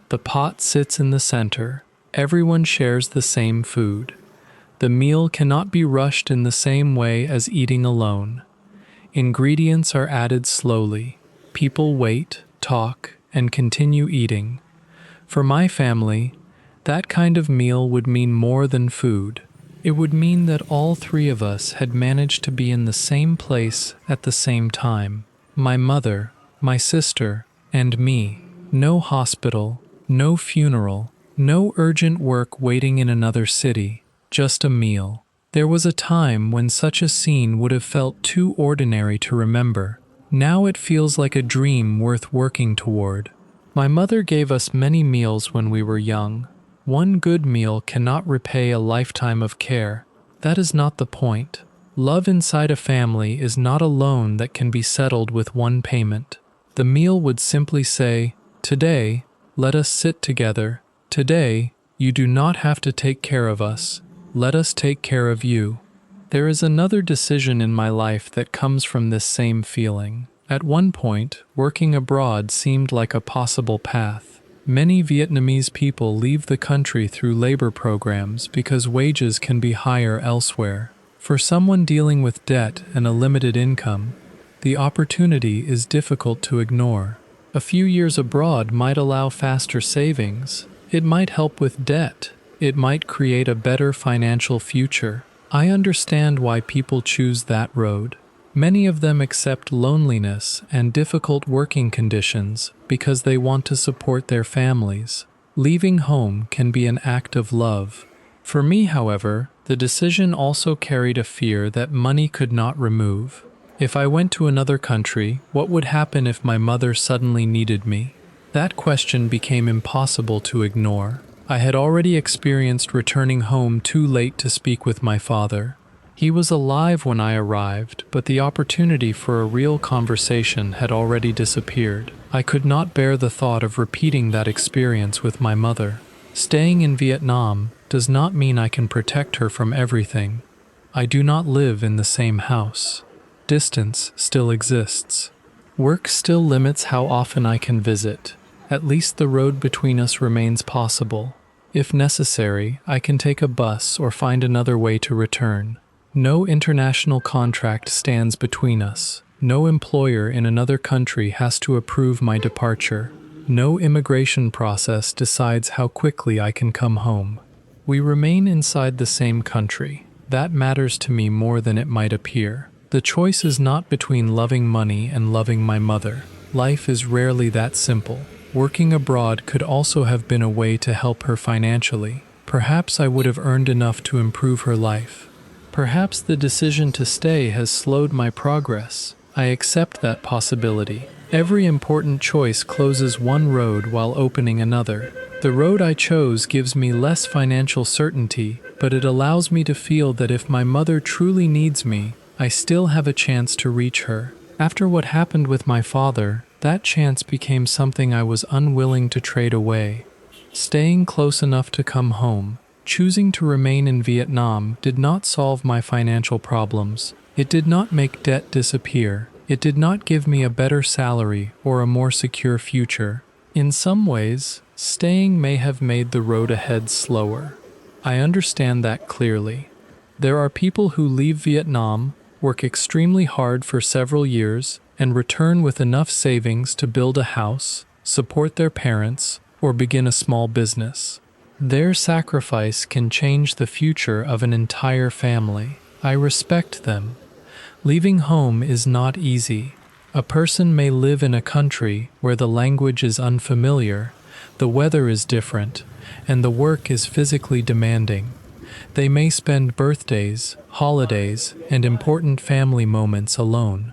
The pot sits in the center. Everyone shares the same food. The meal cannot be rushed in the same way as eating alone. Ingredients are added slowly. People wait, talk, and continue eating. For my family, that kind of meal would mean more than food. It would mean that all three of us had managed to be in the same place at the same time. My mother, my sister, and me. No hospital, no funeral, no urgent work waiting in another city. Just a meal. There was a time when such a scene would have felt too ordinary to remember. Now it feels like a dream worth working toward. My mother gave us many meals when we were young. One good meal cannot repay a lifetime of care. That is not the point. Love inside a family is not a loan that can be settled with one payment. The meal would simply say, "Today, let us sit together. Today, You do not have to take care of us. Let us take care of you. There is another decision in my life that comes from this same feeling. At one point, working abroad seemed like a possible path. Many Vietnamese people leave the country through labor programs because wages can be higher elsewhere. For someone dealing with debt and a limited income, the opportunity is difficult to ignore. A few years abroad might allow faster savings. It might help with debt. It might create a better financial future. I understand why people choose that road. Many of them accept loneliness and difficult working conditions because they want to support their families. Leaving home can be an act of love. For me, however, the decision also carried a fear that money could not remove. If I went to another country, what would happen if my mother suddenly needed me? That question became impossible to ignore. I had already experienced returning home too late to speak with my father. He was alive when I arrived, but the opportunity for a real conversation had already disappeared. I could not bear the thought of repeating that experience with my mother. Staying in Vietnam does not mean I can protect her from everything. I do not live in the same house. Distance still exists. Work still limits how often I can visit. At least the road between us remains possible. If necessary, I can take a bus or find another way to return. No international contract stands between us. No employer in another country has to approve my departure. No immigration process decides how quickly I can come home. We remain inside the same country. That matters to me more than it might appear. The choice is not between loving money and loving my mother. Life is rarely that simple. Working abroad could also have been a way to help her financially. Perhaps I would have earned enough to improve her life. Perhaps the decision to stay has slowed my progress. I accept that possibility. Every important choice closes one road while opening another. The road I chose gives me less financial certainty, but it allows me to feel that if my mother truly needs me, I still have a chance to reach her. After what happened with my father, that chance became something I was unwilling to trade away. Staying close enough to come home, choosing to remain in Vietnam did not solve my financial problems. It did not make debt disappear. It did not give me a better salary or a more secure future. In some ways, staying may have made the road ahead slower. I understand that clearly. There are people who leave Vietnam, work extremely hard for several years, and return with enough savings to build a house, support their parents, or begin a small business. Their sacrifice can change the future of an entire family. I respect them. Leaving home is not easy. A person may live in a country where the language is unfamiliar, the weather is different, and the work is physically demanding. They may spend birthdays, holidays, and important family moments alone.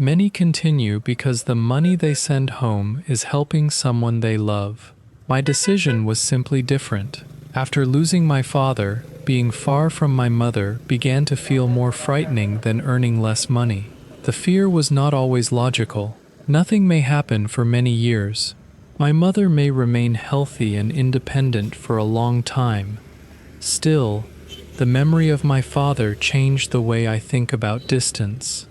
Many continue because the money they send home is helping someone they love. My decision was simply different. After losing my father, being far from my mother began to feel more frightening than earning less money. The fear was not always logical. Nothing may happen for many years. My mother may remain healthy and independent for a long time. Still, the memory of my father changed the way I think about distance.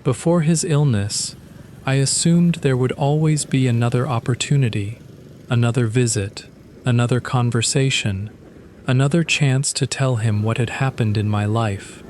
Before his illness, I assumed there would always be another opportunity, another visit, another conversation, another chance to tell him what had happened in my life.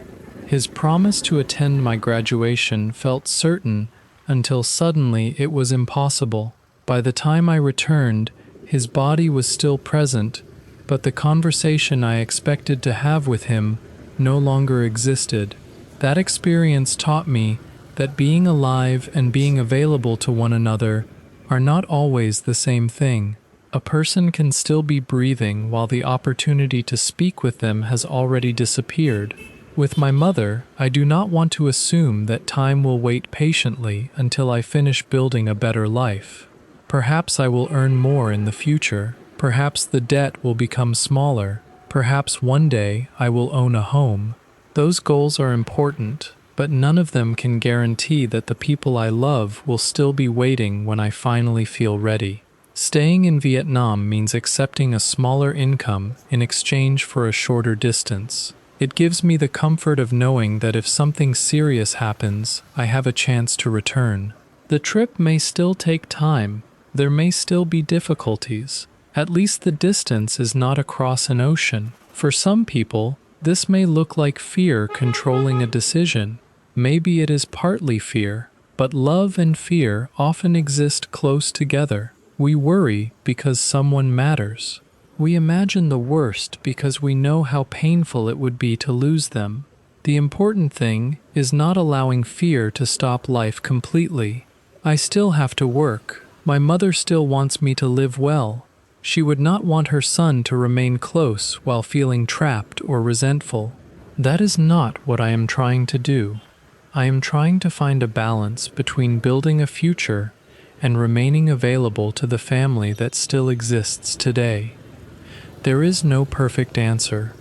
His promise to attend my graduation felt certain until suddenly it was impossible. By the time I returned, his body was still present, but the conversation I expected to have with him no longer existed. That experience taught me that being alive and being available to one another are not always the same thing. A person can still be breathing while the opportunity to speak with them has already disappeared. With my mother, I do not want to assume that time will wait patiently until I finish building a better life. Perhaps I will earn more in the future. Perhaps the debt will become smaller. Perhaps one day I will own a home. Those goals are important, but none of them can guarantee that the people I love will still be waiting when I finally feel ready. Staying in Vietnam means accepting a smaller income in exchange for a shorter distance. It gives me the comfort of knowing that if something serious happens, I have a chance to return. The trip may still take time. There may still be difficulties. At least the distance is not across an ocean. For some people, this may look like fear controlling a decision. Maybe it is partly fear, but love and fear often exist close together. We worry because someone matters. We imagine the worst because we know how painful it would be to lose them. The important thing is not allowing fear to stop life completely. I still have to work. My mother still wants me to live well. She would not want her son to remain close while feeling trapped or resentful. That is not what I am trying to do. I am trying to find a balance between building a future and remaining available to the family that still exists today. There is no perfect answer.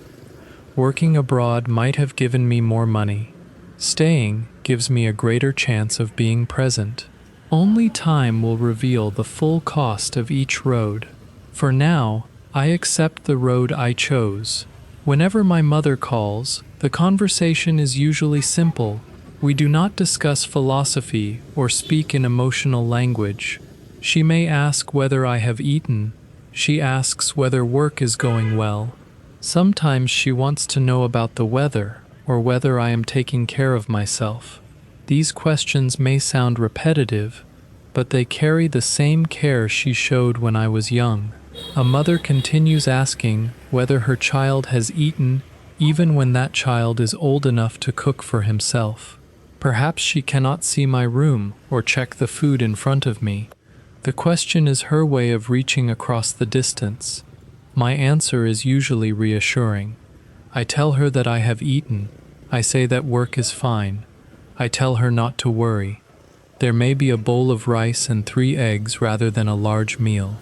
Working abroad might have given me more money. Staying gives me a greater chance of being present. Only time will reveal the full cost of each road. For now, I accept the road I chose. Whenever my mother calls, the conversation is usually simple. We do not discuss philosophy or speak in emotional language. She may ask whether I have eaten. She asks whether work is going well. Sometimes she wants to know about the weather or whether I am taking care of myself. These questions may sound repetitive, but they carry the same care she showed when I was young. A mother continues asking whether her child has eaten even when that child is old enough to cook for himself. Perhaps she cannot see my room or check the food in front of me. The question is her way of reaching across the distance. My answer is usually reassuring. I tell her that I have eaten. I say that work is fine. I tell her not to worry. There may be a bowl of rice and 3 eggs rather than a large meal.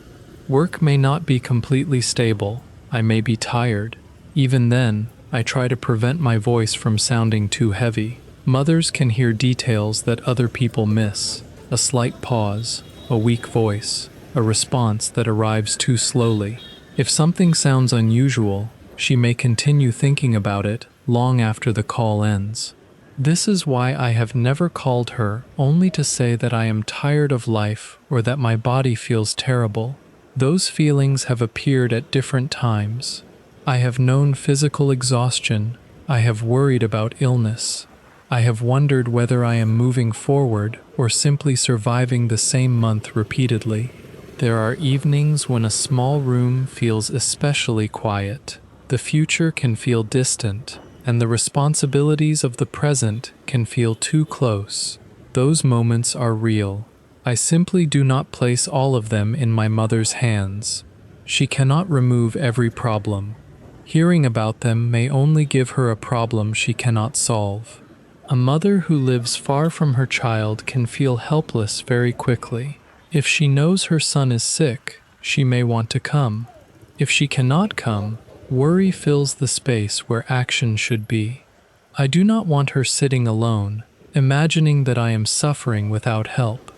Work may not be completely stable. I may be tired. Even then, I try to prevent my voice from sounding too heavy. Mothers can hear details that other people miss. A slight pause, a weak voice, a response that arrives too slowly. If something sounds unusual, she may continue thinking about it long after the call ends. This is why I have never called her only to say that I am tired of life or that my body feels terrible. Those feelings have appeared at different times. I have known physical exhaustion. I have worried about illness. I have wondered whether I am moving forward or simply surviving the same month repeatedly. There are evenings when a small room feels especially quiet. The future can feel distant, and the responsibilities of the present can feel too close. Those moments are real. I simply do not place all of them in my mother's hands. She cannot remove every problem. Hearing about them may only give her a problem she cannot solve. A mother who lives far from her child can feel helpless very quickly. If she knows her son is sick, she may want to come. If she cannot come, worry fills the space where action should be. I do not want her sitting alone, imagining that I am suffering without help.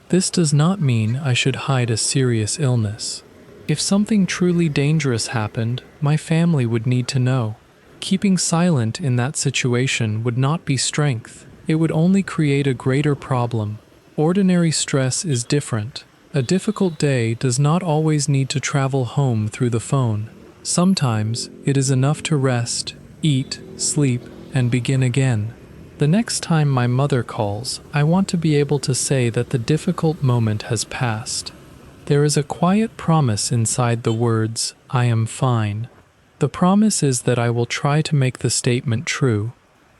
This does not mean I should hide a serious illness. If something truly dangerous happened, my family would need to know. Keeping silent in that situation would not be strength. It would only create a greater problem. Ordinary stress is different. A difficult day does not always need to travel home through the phone. Sometimes it is enough to rest, eat, sleep, and begin again. The next time my mother calls, I want to be able to say that the difficult moment has passed. There is a quiet promise inside the words, "I am fine." The promise is that I will try to make the statement true.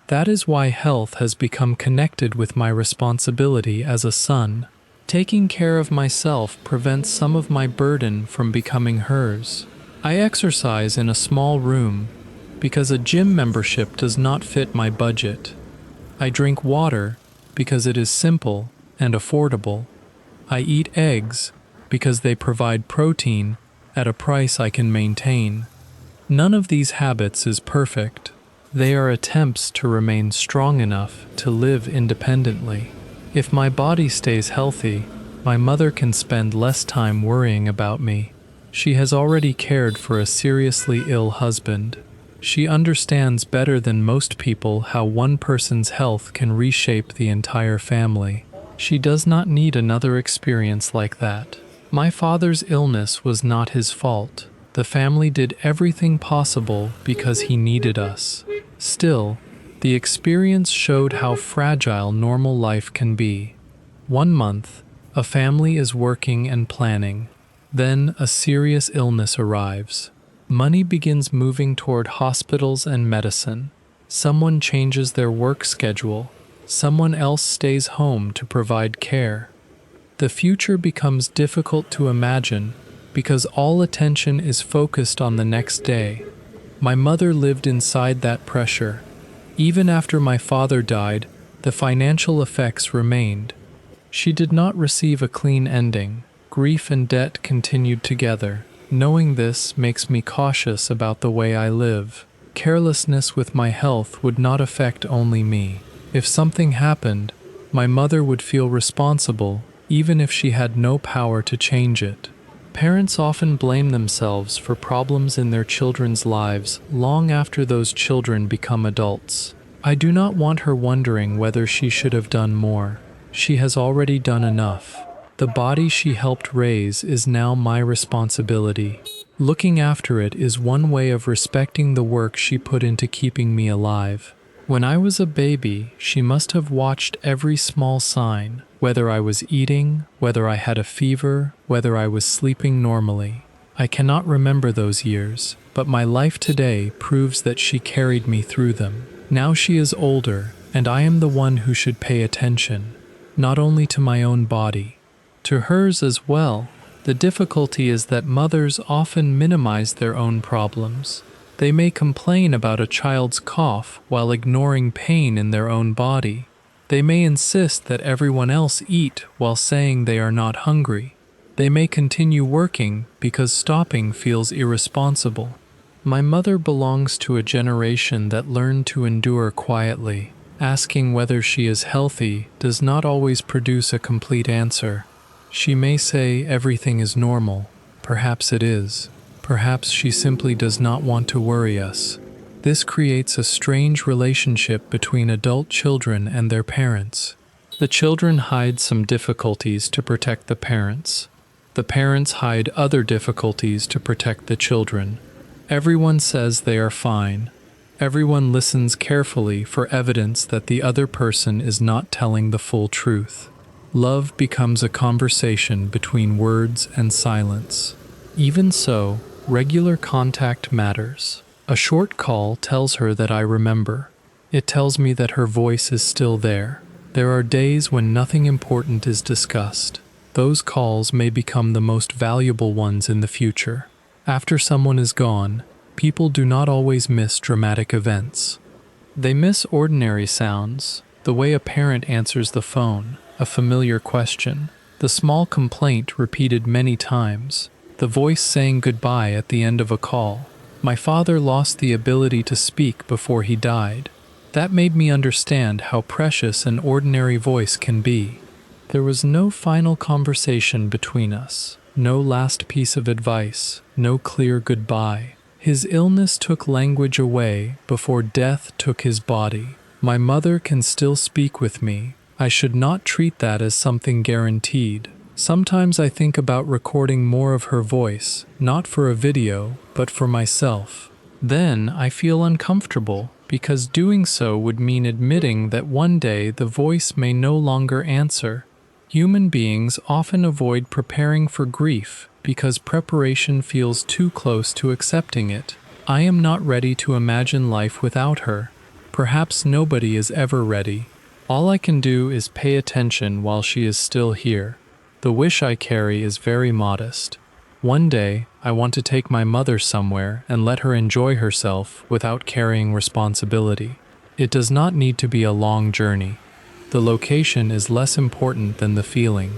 That is why health has become connected with my responsibility as a son. Taking care of myself prevents some of my burden from becoming hers. I exercise in a small room because a gym membership does not fit my budget. I drink water because it is simple and affordable. I eat eggs because they provide protein at a price I can maintain. None of these habits is perfect. They are attempts to remain strong enough to live independently. If my body stays healthy, My mother can spend less time worrying about me. She has already cared for a seriously ill husband. She understands better than most people how one person's health can reshape the entire family. She does not need another experience like that. My father's illness was not his fault. The family did everything possible because he needed us. Still, the experience showed how fragile normal life can be. 1 month, a family is working and planning. Then a serious illness arrives. Money begins moving toward hospitals and medicine. Someone changes their work schedule. Someone else stays home to provide care. The future becomes difficult to imagine because all attention is focused on the next day. My mother lived inside that pressure. Even after my father died, the financial effects remained. She did not receive a clean ending. Grief and debt continued together. Knowing this makes me cautious about the way I live. Carelessness with my health would not affect only me. If something happened, my mother would feel responsible, even if she had no power to change it. Parents often blame themselves for problems in their children's lives long after those children become adults. I do not want her wondering whether she should have done more. She has already done enough. The body she helped raise is now my responsibility. Looking after it is one way of respecting the work she put into keeping me alive. When I was a baby, she must have watched every small sign, whether I was eating, whether I had a fever, whether I was sleeping normally. I cannot remember those years, but my life today proves that she carried me through them. Now she is older, and I am the one who should pay attention, not only to my own body, to hers as well. The difficulty is that mothers often minimize their own problems. They may complain about a child's cough while ignoring pain in their own body. They may insist that everyone else eat while saying they are not hungry. They may continue working because stopping feels irresponsible. My mother belongs to a generation that learned to endure quietly. Asking whether she is healthy does not always produce a complete answer. She may say everything is normal. Perhaps it is. Perhaps she simply does not want to worry us. This creates a strange relationship between adult children and their parents. The children hide some difficulties to protect the parents. The parents hide other difficulties to protect the children. Everyone says they are fine. Everyone listens carefully for evidence that the other person is not telling the full truth. Love becomes a conversation between words and silence. Even so, regular contact matters. A short call tells her that I remember. It tells me that her voice is still there. There are days when nothing important is discussed. Those calls may become the most valuable ones in the future. After someone is gone, people do not always miss dramatic events. They miss ordinary sounds, the way a parent answers the phone, a familiar question, the small complaint repeated many times, the voice saying goodbye at the end of a call. My father lost the ability to speak before he died. That made me understand how precious an ordinary voice can be. There was no final conversation between us, no last piece of advice, no clear goodbye. His illness took language away before death took his body. My mother can still speak with me. I should not treat that as something guaranteed. Sometimes I think about recording more of her voice, not for a video, but for myself. Then I feel uncomfortable, because doing so would mean admitting that one day the voice may no longer answer. Human beings often avoid preparing for grief because preparation feels too close to accepting it. I am not ready to imagine life without her. Perhaps nobody is ever ready. All I can do is pay attention while she is still here. The wish I carry is very modest. One day, I want to take my mother somewhere and let her enjoy herself without carrying responsibility. It does not need to be a long journey. The location is less important than the feeling.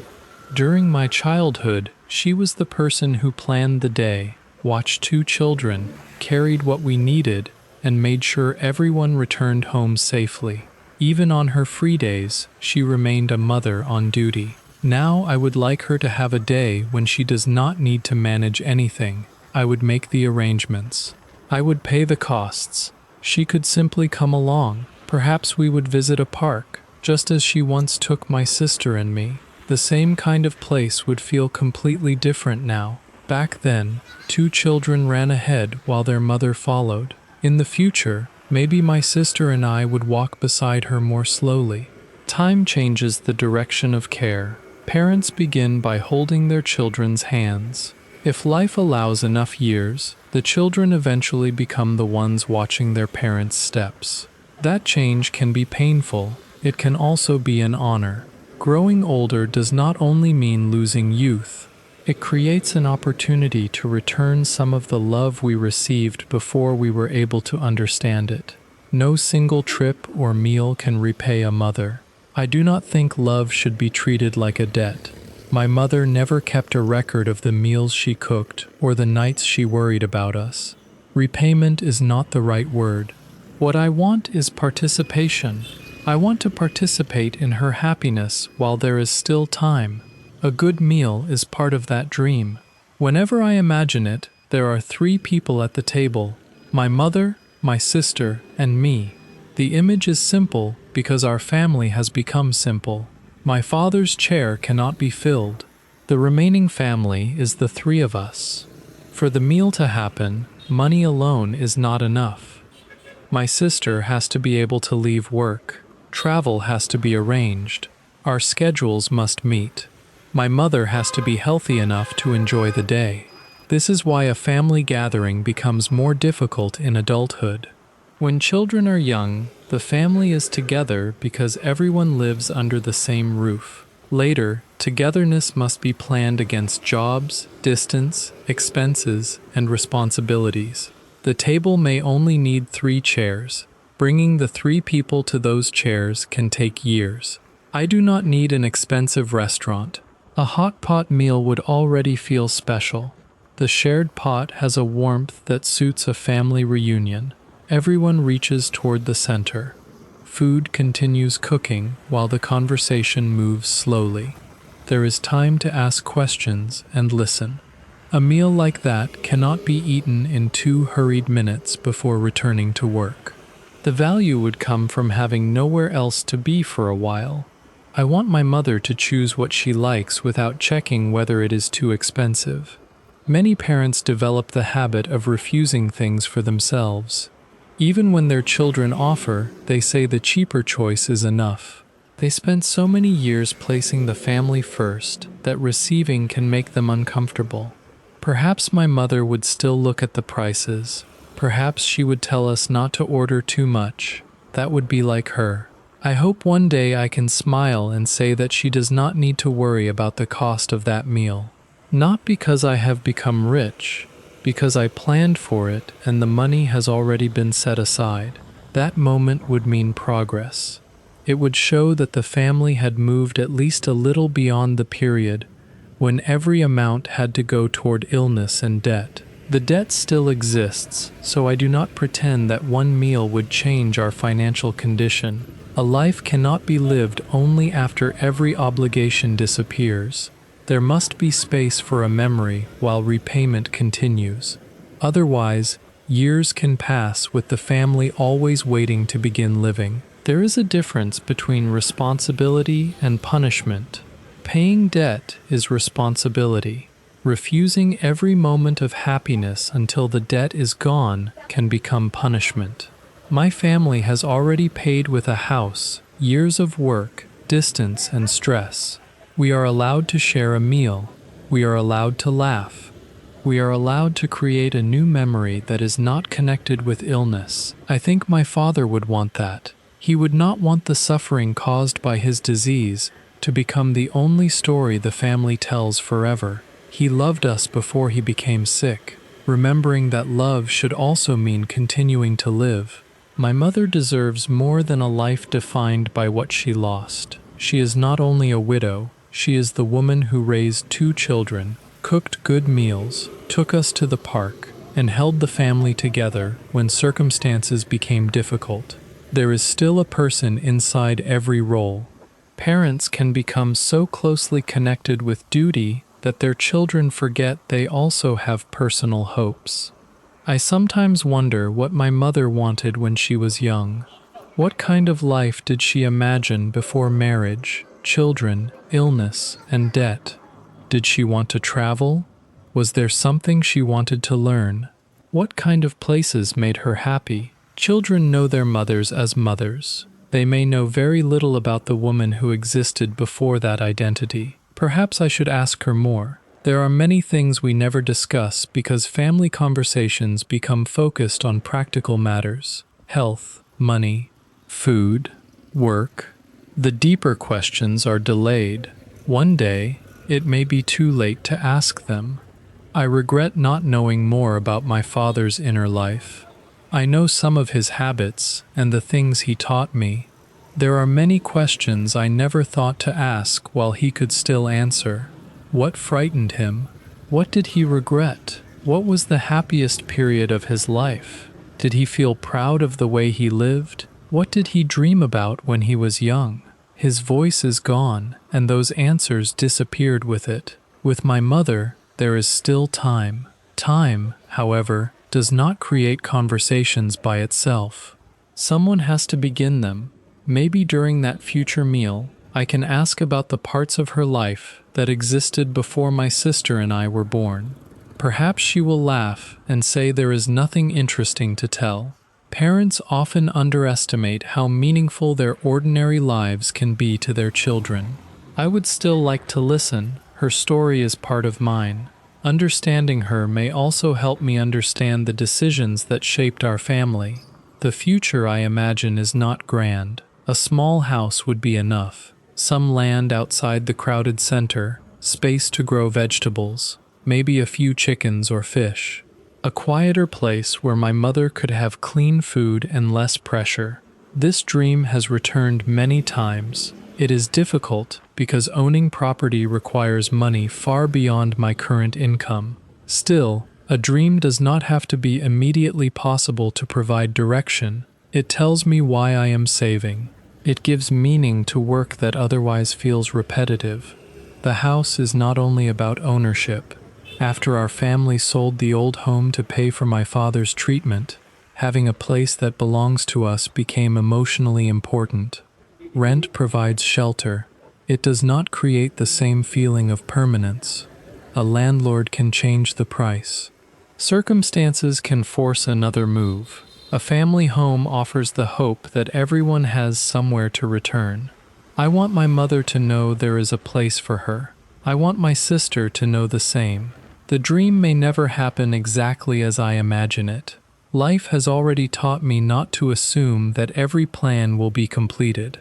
During my childhood, she was the person who planned the day, watched 2 children, carried what we needed, and made sure everyone returned home safely. Even on her free days, she remained a mother on duty. Now I would like her to have a day when she does not need to manage anything. I would make the arrangements. I would pay the costs. She could simply come along. Perhaps we would visit a park, just as she once took my sister and me. The same kind of place would feel completely different now. Back then, 2 children ran ahead while their mother followed. In the future, maybe my sister and I would walk beside her more slowly. Time changes the direction of care. Parents begin by holding their children's hands. If life allows enough years, the children eventually become the ones watching their parents' steps. That change can be painful. It can also be an honor. Growing older does not only mean losing youth. It creates an opportunity to return some of the love we received before we were able to understand it. No single trip or meal can repay a mother. I do not think love should be treated like a debt. My mother never kept a record of the meals she cooked or the nights she worried about us. Repayment is not the right word. What I want is participation. I want to participate in her happiness while there is still time. A good meal is part of that dream. Whenever I imagine it, there are 3 people at the table: my mother, my sister, and me. The image is simple because our family has become simple. My father's chair cannot be filled. The remaining family is the 3 of us. For the meal to happen, money alone is not enough. My sister has to be able to leave work. Travel has to be arranged. Our schedules must meet. My mother has to be healthy enough to enjoy the day. This is why a family gathering becomes more difficult in adulthood. When children are young, the family is together because everyone lives under the same roof. Later, togetherness must be planned against jobs, distance, expenses, and responsibilities. The table may only need 3 chairs. Bringing the 3 people to those chairs can take years. I do not need an expensive restaurant. A hot pot meal would already feel special. The shared pot has a warmth that suits a family reunion. Everyone reaches toward the center. Food continues cooking while the conversation moves slowly. There is time to ask questions and listen. A meal like that cannot be eaten in 2 hurried minutes before returning to work. The value would come from having nowhere else to be for a while. I want my mother to choose what she likes without checking whether it is too expensive. Many parents develop the habit of refusing things for themselves. Even when their children offer, they say the cheaper choice is enough. They spent so many years placing the family first that receiving can make them uncomfortable. Perhaps my mother would still look at the prices. Perhaps she would tell us not to order too much. That would be like her. I hope one day I can smile and say that she does not need to worry about the cost of that meal. Not because I have become rich, because I planned for it and the money has already been set aside. That moment would mean progress. It would show that the family had moved at least a little beyond the period when every amount had to go toward illness and debt. The debt still exists, so I do not pretend that one meal would change our financial condition. A life cannot be lived only after every obligation disappears. There must be space for a memory while repayment continues. Otherwise, years can pass with the family always waiting to begin living. There is a difference between responsibility and punishment. Paying debt is responsibility. Refusing every moment of happiness until the debt is gone can become punishment. My family has already paid with a house, years of work, distance, and stress. We are allowed to share a meal. We are allowed to laugh. We are allowed to create a new memory that is not connected with illness. I think my father would want that. He would not want the suffering caused by his disease to become the only story the family tells forever. He loved us before he became sick. Remembering that love should also mean continuing to live. My mother deserves more than a life defined by what she lost. She is not only a widow, she is the woman who raised 2 children, cooked good meals, took us to the park, and held the family together when circumstances became difficult. There is still a person inside every role. Parents can become so closely connected with duty that their children forget they also have personal hopes. I sometimes wonder what my mother wanted when she was young. What kind of life did she imagine before marriage, children, illness, and debt? Did she want to travel? Was there something she wanted to learn? What kind of places made her happy? Children know their mothers as mothers. They may know very little about the woman who existed before that identity. Perhaps I should ask her more. There are many things we never discuss because family conversations become focused on practical matters: health, money, food, work. The deeper questions are delayed. One day, it may be too late to ask them. I regret not knowing more about my father's inner life. I know some of his habits and the things he taught me. There are many questions I never thought to ask while he could still answer. What frightened him? What did he regret? What was the happiest period of his life? Did he feel proud of the way he lived? What did he dream about when he was young? His voice is gone, and those answers disappeared with it. With my mother, there is still time. Time, however, does not create conversations by itself. Someone has to begin them. Maybe during that future meal, I can ask about the parts of her life that existed before my sister and I were born. Perhaps she will laugh and say there is nothing interesting to tell. Parents often underestimate how meaningful their ordinary lives can be to their children. I would still like to listen. Her story is part of mine. Understanding her may also help me understand the decisions that shaped our family. The future, I imagine, is not grand. A small house would be enough. Some land outside the crowded center, space to grow vegetables, maybe a few chickens or fish. A quieter place where my mother could have clean food and less pressure. This dream has returned many times. It is difficult because owning property requires money far beyond my current income. Still, a dream does not have to be immediately possible to provide direction. It tells me why I am saving. It gives meaning to work that otherwise feels repetitive. The house is not only about ownership. After our family sold the old home to pay for my father's treatment, having a place that belongs to us became emotionally important. Rent provides shelter. It does not create the same feeling of permanence. A landlord can change the price. Circumstances can force another move. A family home offers the hope that everyone has somewhere to return. I want my mother to know there is a place for her. I want my sister to know the same. The dream may never happen exactly as I imagine it. Life has already taught me not to assume that every plan will be completed.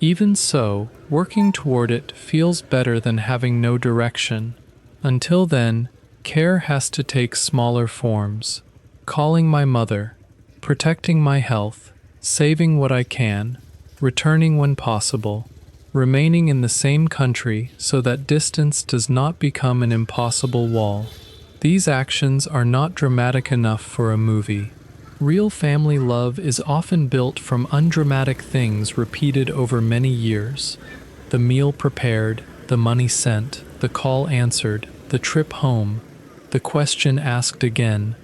Even so, working toward it feels better than having no direction. Until then, care has to take smaller forms. Calling my mother, protecting my health, saving what I can, returning when possible, remaining in the same country so that distance does not become an impossible wall. These actions are not dramatic enough for a movie. Real family love is often built from undramatic things repeated over many years. The meal prepared, the money sent, the call answered, the trip home, the question asked again,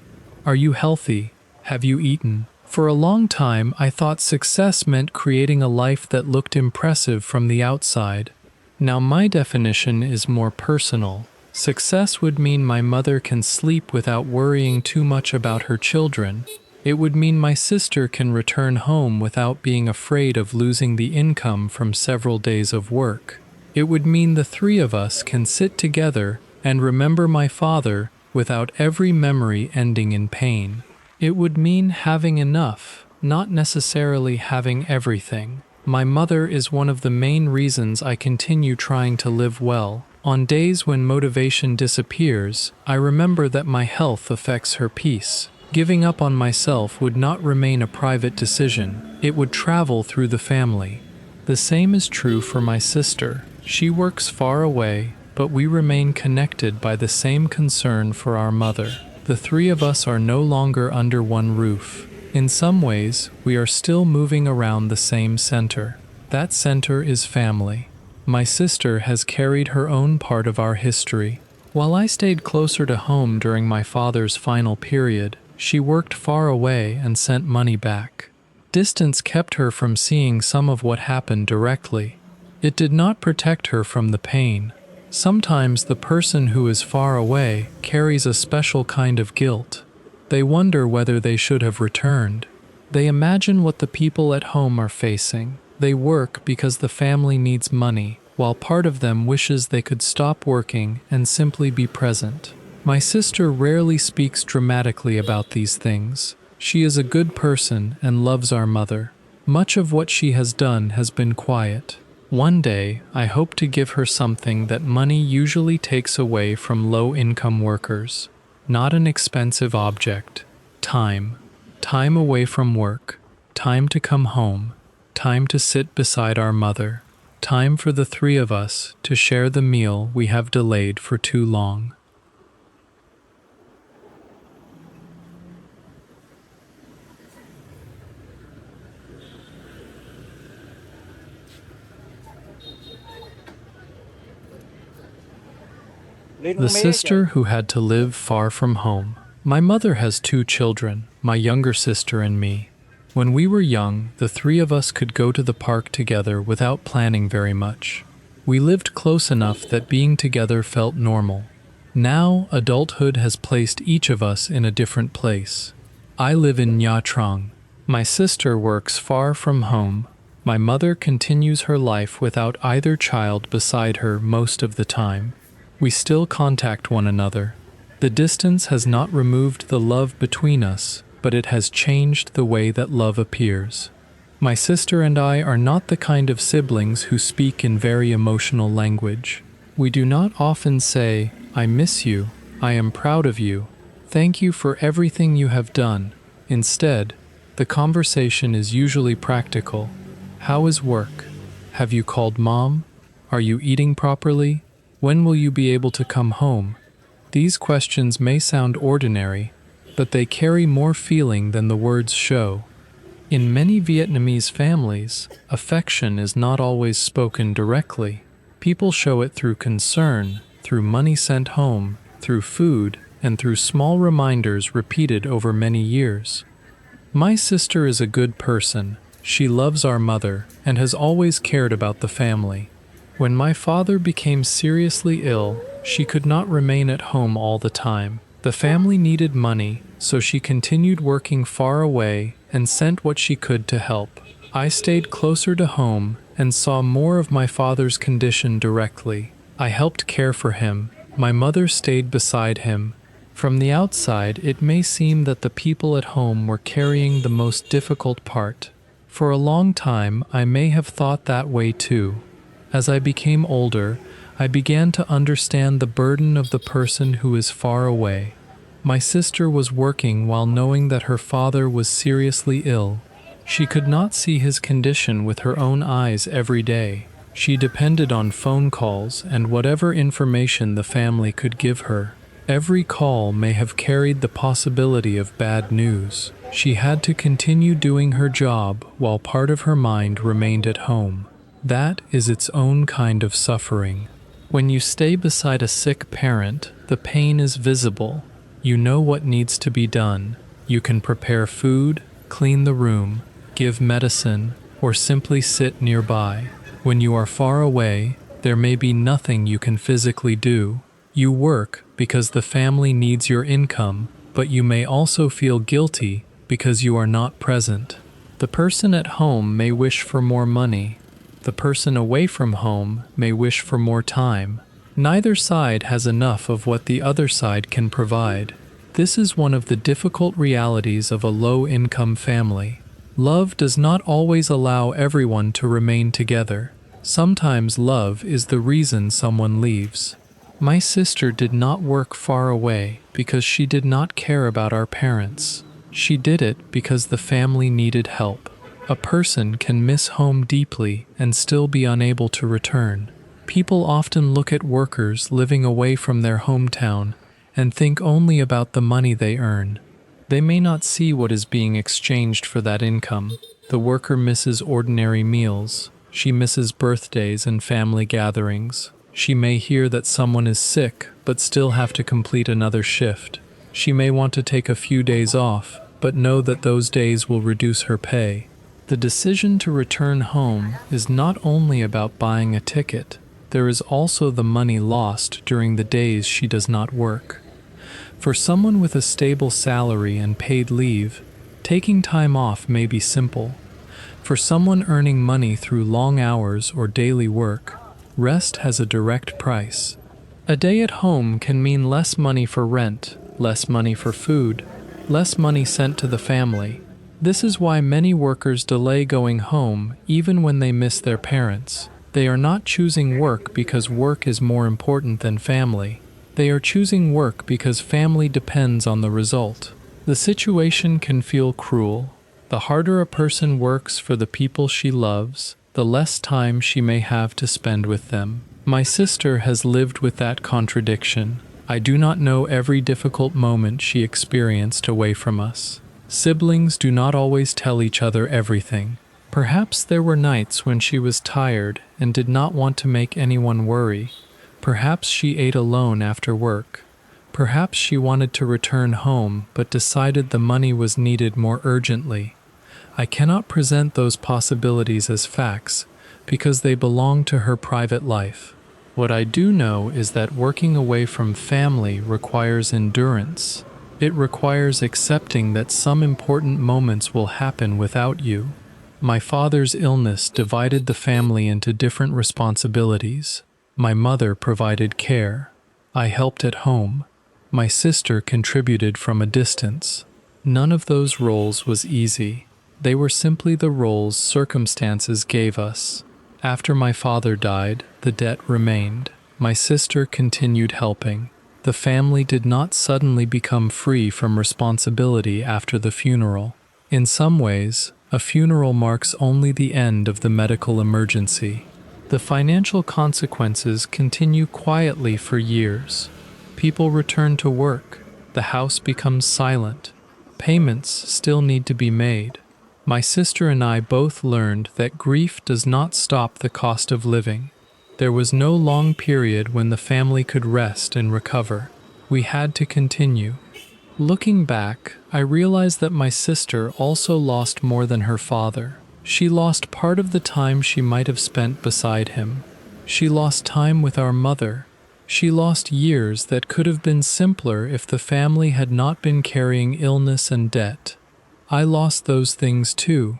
"Are you healthy? Have you eaten?" For a long time, I thought success meant creating a life that looked impressive from the outside. Now my definition is more personal. Success would mean my mother can sleep without worrying too much about her children. It would mean my sister can return home without being afraid of losing the income from several days of work. It would mean the three of us can sit together and remember my father without every memory ending in pain. It would mean having enough, not necessarily having everything. My mother is one of the main reasons I continue trying to live well. On days when motivation disappears, I remember that my health affects her peace. Giving up on myself would not remain a private decision. It would travel through the family. The same is true for my sister. She works far away, but we remain connected by the same concern for our mother. The three of us are no longer under one roof. In some ways, we are still moving around the same center. That center is family. My sister has carried her own part of our history. While I stayed closer to home during my father's final period, she worked far away and sent money back. Distance kept her from seeing some of what happened directly. It did not protect her from the pain. Sometimes the person who is far away carries a special kind of guilt. They wonder whether they should have returned. They imagine what the people at home are facing. They work because the family needs money, while part of them wishes they could stop working and simply be present. My sister rarely speaks dramatically about these things. She is a good person and loves our mother. Much of what she has done has been quiet. One day, I hope to give her something that money usually takes away from low-income workers. Not an expensive object. Time. Time away from work. Time to come home. Time to sit beside our mother. Time for the three of us to share the meal we have delayed for too long. The sister who had to live far from home. My mother has 2 children, my younger sister and me. When we were young, the 3 of us could go to the park together without planning very much. We lived close enough that being together felt normal. Now, adulthood has placed each of us in a different place. I live in Nha Trang. My sister works far from home. My mother continues her life without either child beside her most of the time. We still contact one another. The distance has not removed the love between us, but it has changed the way that love appears. My sister and I are not the kind of siblings who speak in very emotional language. We do not often say, "I miss you," "I am proud of you," "Thank you for everything you have done." Instead, the conversation is usually practical. How is work? Have you called mom? Are you eating properly? When will you be able to come home? These questions may sound ordinary, but they carry more feeling than the words show. In many Vietnamese families, affection is not always spoken directly. People show it through concern, through money sent home, through food, and through small reminders repeated over many years. My sister is a good person. She loves our mother and has always cared about the family. When my father became seriously ill, she could not remain at home all the time. The family needed money, so she continued working far away and sent what she could to help. I stayed closer to home and saw more of my father's condition directly. I helped care for him. My mother stayed beside him. From the outside, it may seem that the people at home were carrying the most difficult part. For a long time, I may have thought that way too. As I became older, I began to understand the burden of the person who is far away. My sister was working while knowing that her father was seriously ill. She could not see his condition with her own eyes every day. She depended on phone calls and whatever information the family could give her. Every call may have carried the possibility of bad news. She had to continue doing her job while part of her mind remained at home. That is its own kind of suffering. When you stay beside a sick parent, the pain is visible. You know what needs to be done. You can prepare food, clean the room, give medicine, or simply sit nearby. When you are far away, there may be nothing you can physically do. You work because the family needs your income, but you may also feel guilty because you are not present. The person at home may wish for more money. The person away from home may wish for more time. Neither side has enough of what the other side can provide. This is one of the difficult realities of a low-income family. Love does not always allow everyone to remain together. Sometimes love is the reason someone leaves. My sister did not work far away because she did not care about our parents. She did it because the family needed help. A person can miss home deeply and still be unable to return. People often look at workers living away from their hometown and think only about the money they earn. They may not see what is being exchanged for that income. The worker misses ordinary meals. She misses birthdays and family gatherings. She may hear that someone is sick, but still have to complete another shift. She may want to take a few days off, but know that those days will reduce her pay. The decision to return home is not only about buying a ticket, there is also the money lost during the days she does not work. For someone with a stable salary and paid leave, taking time off may be simple. For someone earning money through long hours or daily work, rest has a direct price. A day at home can mean less money for rent, less money for food, less money sent to the family. This is why many workers delay going home even when they miss their parents. They are not choosing work because work is more important than family. They are choosing work because family depends on the result. The situation can feel cruel. The harder a person works for the people she loves, the less time she may have to spend with them. My sister has lived with that contradiction. I do not know every difficult moment she experienced away from us. Siblings do not always tell each other everything. Perhaps there were nights when she was tired and did not want to make anyone worry. Perhaps she ate alone after work. Perhaps she wanted to return home but decided the money was needed more urgently. I cannot present those possibilities as facts because they belong to her private life. What I do know is that working away from family requires endurance. It requires accepting that some important moments will happen without you. My father's illness divided the family into different responsibilities. My mother provided care. I helped at home. My sister contributed from a distance. None of those roles was easy. They were simply the roles circumstances gave us. After my father died, the debt remained. My sister continued helping. The family did not suddenly become free from responsibility after the funeral. In some ways, a funeral marks only the end of the medical emergency. The financial consequences continue quietly for years. People return to work. The house becomes silent. Payments still need to be made. My sister and I both learned that grief does not stop the cost of living. There was no long period when the family could rest and recover. We had to continue. Looking back, I realized that my sister also lost more than her father. She lost part of the time she might have spent beside him. She lost time with our mother. She lost years that could have been simpler if the family had not been carrying illness and debt. I lost those things too.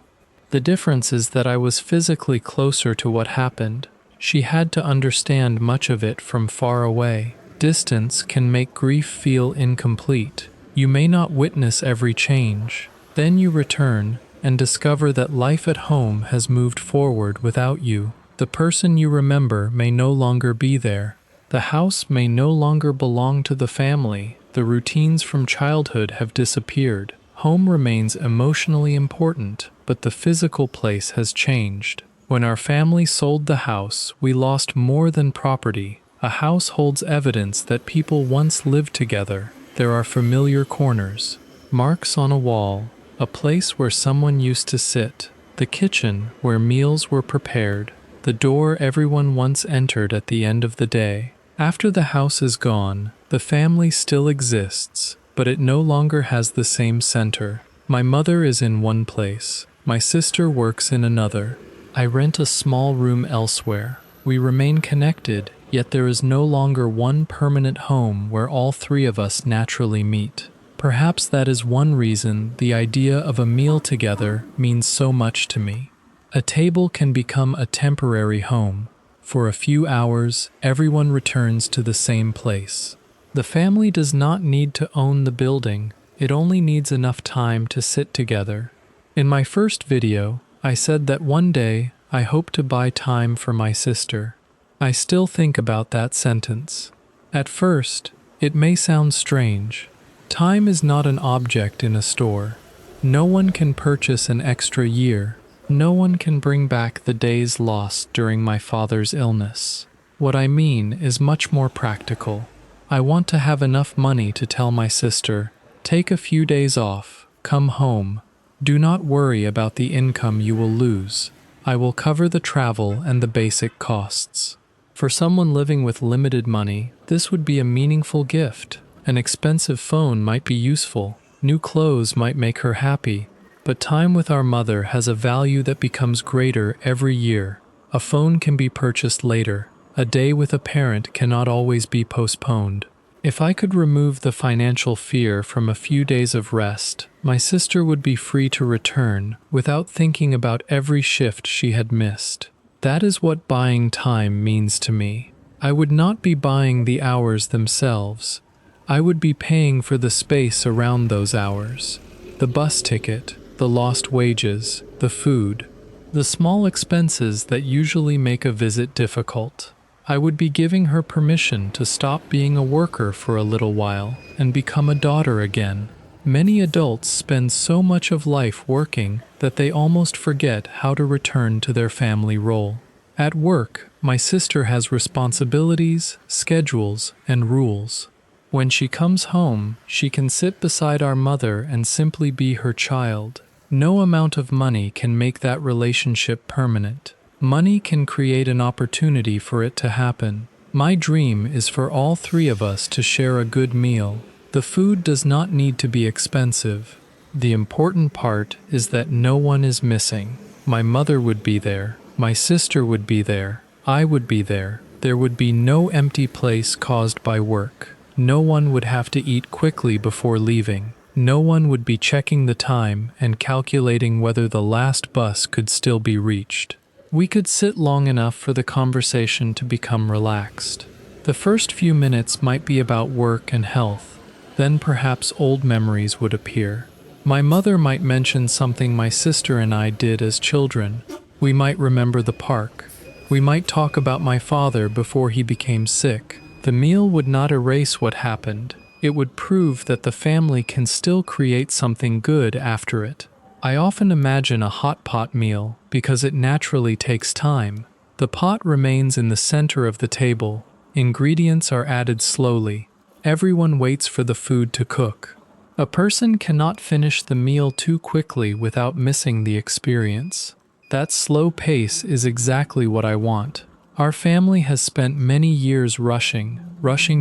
The difference is that I was physically closer to what happened. She had to understand much of it from far away. Distance can make grief feel incomplete. You may not witness every change. Then you return and discover that life at home has moved forward without you. The person you remember may no longer be there. The house may no longer belong to the family. The routines from childhood have disappeared. Home remains emotionally important, but the physical place has changed. When our family sold the house, we lost more than property. A house holds evidence that people once lived together. There are familiar corners, marks on a wall, a place where someone used to sit, the kitchen where meals were prepared, the door everyone once entered at the end of the day. After the house is gone, the family still exists, but it no longer has the same center. My mother is in one place. My sister works in another. I rent a small room elsewhere. We remain connected, yet there is no longer one permanent home where all three of us naturally meet. Perhaps that is one reason the idea of a meal together means so much to me. A table can become a temporary home. For a few hours, everyone returns to the same place. The family does not need to own the building. It only needs enough time to sit together. In my first video, I said that one day I hope to buy time for my sister. I still think about that sentence. At first, it may sound strange. Time is not an object in a store. No one can purchase an extra year. No one can bring back the days lost during my father's illness. What I mean is much more practical. I want to have enough money to tell my sister, take a few days off, come home. Do not worry about the income you will lose. I will cover the travel and the basic costs. For someone living with limited money, this would be a meaningful gift. An expensive phone might be useful, new clothes might make her happy, but time with our mother has a value that becomes greater every year. A phone can be purchased later. A day with a parent cannot always be postponed. If I could remove the financial fear from a few days of rest, my sister would be free to return without thinking about every shift she had missed. That is what buying time means to me. I would not be buying the hours themselves. I would be paying for the space around those hours. The bus ticket, the lost wages, the food, the small expenses that usually make a visit difficult. I would be giving her permission to stop being a worker for a little while and become a daughter again. Many adults spend so much of life working that they almost forget how to return to their family role. At work, my sister has responsibilities, schedules, and rules. When she comes home, she can sit beside our mother and simply be her child. No amount of money can make that relationship permanent. Money can create an opportunity for it to happen. My dream is for all three of us to share a good meal. The food does not need to be expensive. The important part is that no one is missing. My mother would be there. My sister would be there. I would be there. There would be no empty place caused by work. No one would have to eat quickly before leaving. No one would be checking the time and calculating whether the last bus could still be reached. We could sit long enough for the conversation to become relaxed. The first few minutes might be about work and health. Then perhaps old memories would appear. My mother might mention something my sister and I did as children. We might remember the park. We might talk about my father before he became sick. The meal would not erase what happened. It would prove that the family can still create something good after it. I often imagine a hot pot meal because it naturally takes time. The pot remains in the center of the table. Ingredients are added slowly. Everyone waits for the food to cook. A person cannot finish the meal too quickly without missing the experience. That slow pace is exactly what I want. Our family has spent many years rushing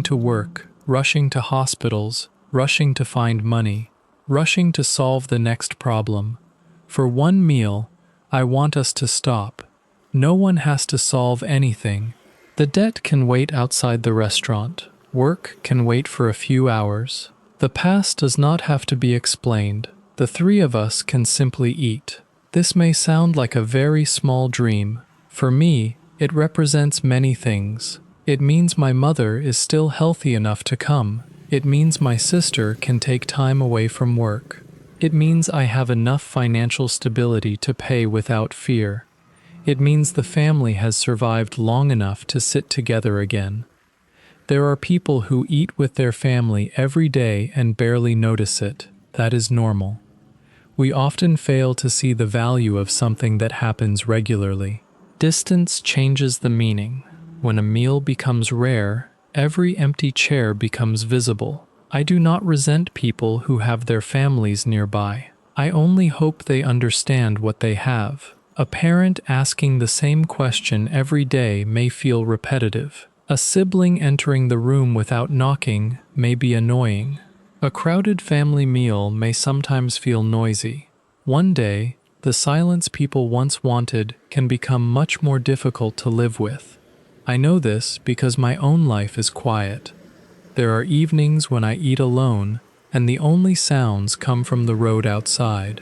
to work, rushing to hospitals, rushing to find money, rushing to solve the next problem. For one meal, I want us to stop. No one has to solve anything. The debt can wait outside the restaurant. Work can wait for a few hours. The past does not have to be explained. The three of us can simply eat. This may sound like a very small dream. For me, it represents many things. It means my mother is still healthy enough to come. It means my sister can take time away from work. It means I have enough financial stability to pay without fear. It means the family has survived long enough to sit together again. There are people who eat with their family every day and barely notice it. That is normal. We often fail to see the value of something that happens regularly. Distance changes the meaning. When a meal becomes rare, every empty chair becomes visible. I do not resent people who have their families nearby. I only hope they understand what they have. A parent asking the same question every day may feel repetitive. A sibling entering the room without knocking may be annoying. A crowded family meal may sometimes feel noisy. One day, the silence people once wanted can become much more difficult to live with. I know this because my own life is quiet. There are evenings when I eat alone, and the only sounds come from the road outside.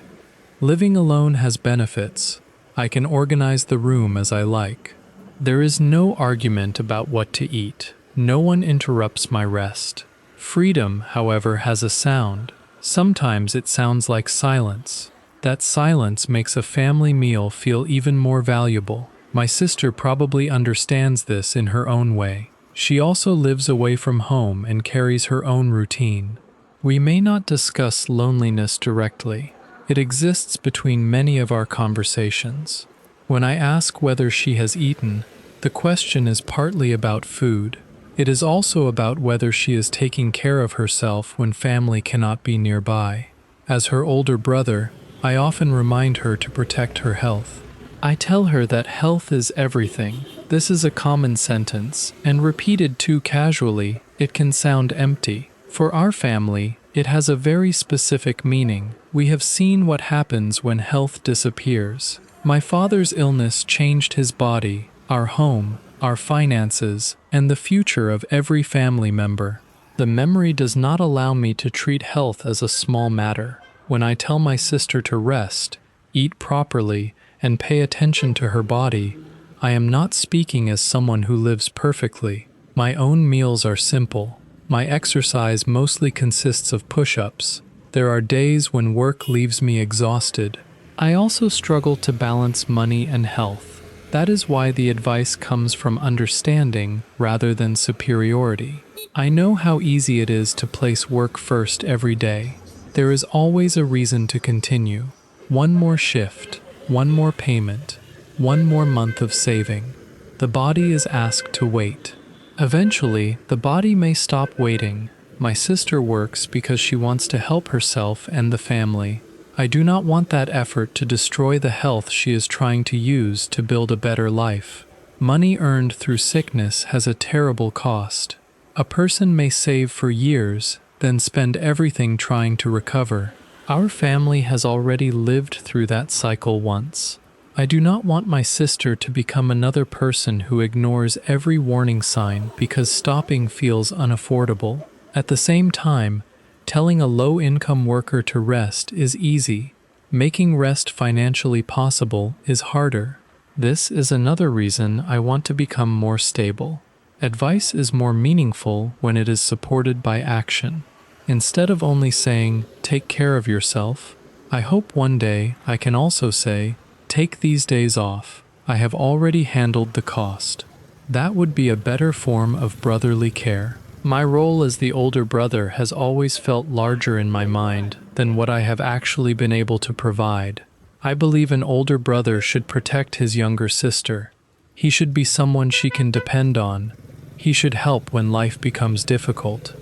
Living alone has benefits. I can organize the room as I like. There is no argument about what to eat. No one interrupts my rest. Freedom, however, has a sound. Sometimes it sounds like silence. That silence makes a family meal feel even more valuable. My sister probably understands this in her own way. She also lives away from home and carries her own routine. We may not discuss loneliness directly. It exists between many of our conversations. When I ask whether she has eaten, the question is partly about food. It is also about whether she is taking care of herself when family cannot be nearby. As her older brother, I often remind her to protect her health. I tell her that health is everything. This is a common sentence, and repeated too casually, it can sound empty. For our family, it has a very specific meaning. We have seen what happens when health disappears. My father's illness changed his body, our home, our finances, and the future of every family member. The memory does not allow me to treat health as a small matter. When I tell my sister to rest, eat properly, and pay attention to her body, I am not speaking as someone who lives perfectly. My own meals are simple. My exercise mostly consists of push-ups. There are days when work leaves me exhausted. I also struggle to balance money and health. That is why the advice comes from understanding rather than superiority. I know how easy it is to place work first every day. There is always a reason to continue. One more shift, one more payment, one more month of saving. The body is asked to wait. Eventually, the body may stop waiting. My sister works because she wants to help herself and the family. I do not want that effort to destroy the health she is trying to use to build a better life. Money earned through sickness has a terrible cost. A person may save for years, then spend everything trying to recover. Our family has already lived through that cycle once. I do not want my sister to become another person who ignores every warning sign because stopping feels unaffordable. At the same time, telling a low-income worker to rest is easy. Making rest financially possible is harder. This is another reason I want to become more stable. Advice is more meaningful when it is supported by action. Instead of only saying, "Take care of yourself," I hope one day I can also say, "Take these days off. I have already handled the cost." That would be a better form of brotherly care. My role as the older brother has always felt larger in my mind than what I have actually been able to provide. I believe an older brother should protect his younger sister. He should be someone she can depend on. He should help when life becomes difficult.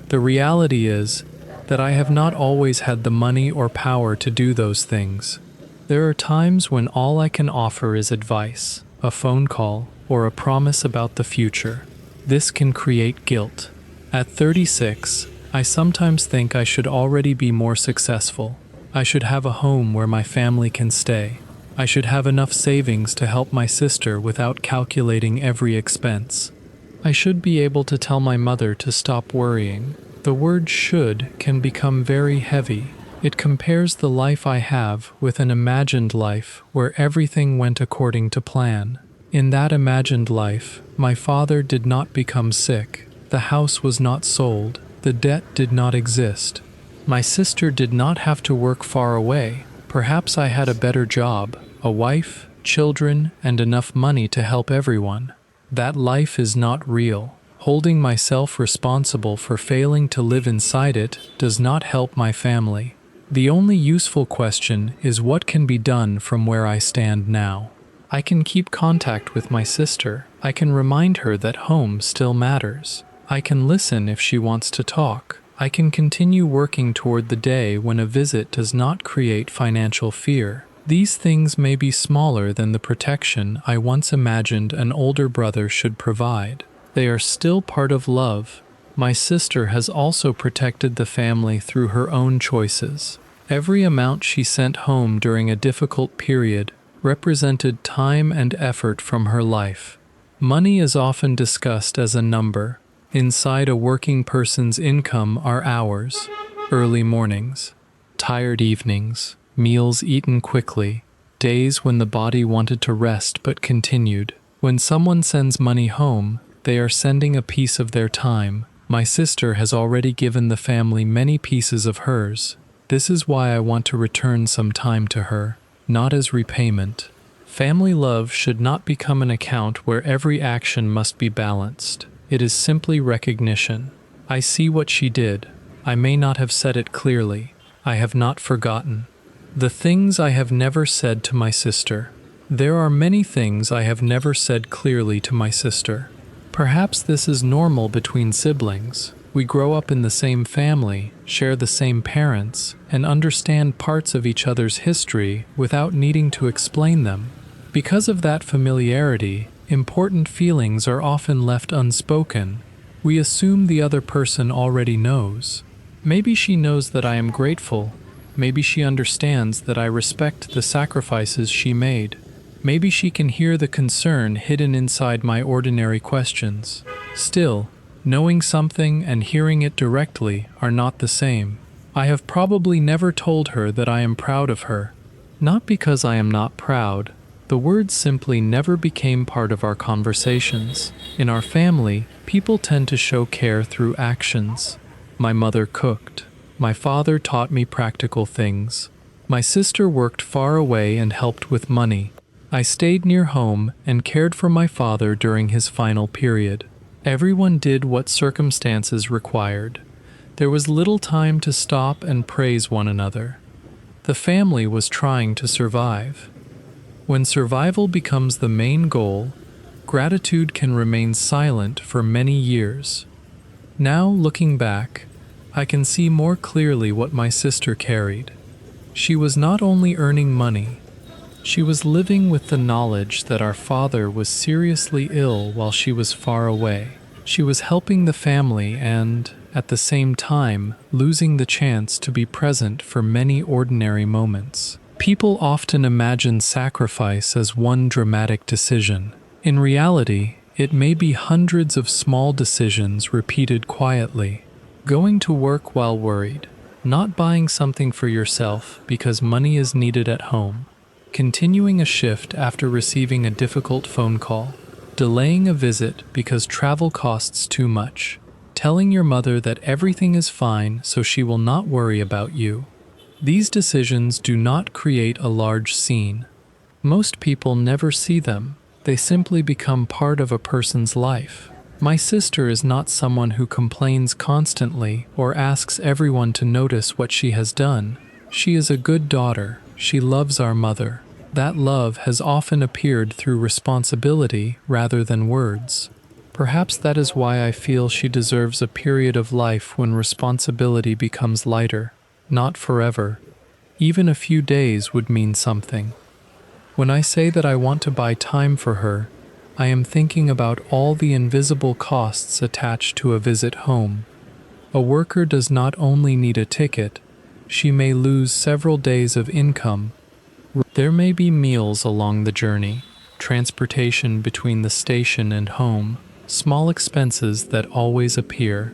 The reality is that I have not always had the money or power to do those things. There are times when all I can offer is advice, a phone call, or a promise about the future. This can create guilt. At 36, I sometimes think I should already be more successful. I should have a home where my family can stay. I should have enough savings to help my sister without calculating every expense. I should be able to tell my mother to stop worrying. The word "should" can become very heavy. It compares the life I have with an imagined life where everything went according to plan. In that imagined life, my father did not become sick. The house was not sold. The debt did not exist. My sister did not have to work far away. Perhaps I had a better job, a wife, children, and enough money to help everyone. That life is not real. Holding myself responsible for failing to live inside it does not help my family. The only useful question is what can be done from where I stand now. I can keep contact with my sister. I can remind her that home still matters. I can listen if she wants to talk. I can continue working toward the day when a visit does not create financial fear. These things may be smaller than the protection I once imagined an older brother should provide. They are still part of love. My sister has also protected the family through her own choices. Every amount she sent home during a difficult period represented time and effort from her life. Money is often discussed as a number. Inside a working person's income are hours, early mornings, tired evenings, meals eaten quickly, days when the body wanted to rest but continued. When someone sends money home, they are sending a piece of their time. My sister has already given the family many pieces of hers. This is why I want to return some time to her, not as repayment. Family love should not become an account where every action must be balanced. It is simply recognition. I see what she did. I may not have said it clearly. I have not forgotten. The things I have never said to my sister. There are many things I have never said clearly to my sister. Perhaps this is normal between siblings. We grow up in the same family, share the same parents, and understand parts of each other's history without needing to explain them. Because of that familiarity, important feelings are often left unspoken. We assume the other person already knows. Maybe she knows that I am grateful. Maybe she understands that I respect the sacrifices she made. Maybe she can hear the concern hidden inside my ordinary questions. Still, knowing something and hearing it directly are not the same. I have probably never told her that I am proud of her. Not because I am not proud. The words simply never became part of our conversations. In our family, people tend to show care through actions. My mother cooked. My father taught me practical things. My sister worked far away and helped with money. I stayed near home and cared for my father during his final period. Everyone did what circumstances required. There was little time to stop and praise one another. The family was trying to survive. When survival becomes the main goal, gratitude can remain silent for many years. Now, looking back, I can see more clearly what my sister carried. She was not only earning money, she was living with the knowledge that our father was seriously ill while she was far away. She was helping the family and, at the same time, losing the chance to be present for many ordinary moments. People often imagine sacrifice as one dramatic decision. In reality, it may be hundreds of small decisions repeated quietly. Going to work while worried, not buying something for yourself because money is needed at home, continuing a shift after receiving a difficult phone call, delaying a visit because travel costs too much, telling your mother that everything is fine so she will not worry about you. These decisions do not create a large scene. Most people never see them. They simply become part of a person's life. My sister is not someone who complains constantly or asks everyone to notice what she has done. She is a good daughter. She loves our mother. That love has often appeared through responsibility rather than words. Perhaps that is why I feel she deserves a period of life when responsibility becomes lighter. Not forever. Even a few days would mean something. When I say that I want to buy time for her, I am thinking about all the invisible costs attached to a visit home. A worker does not only need a ticket, she may lose several days of income. There may be meals along the journey, transportation between the station and home, small expenses that always appear.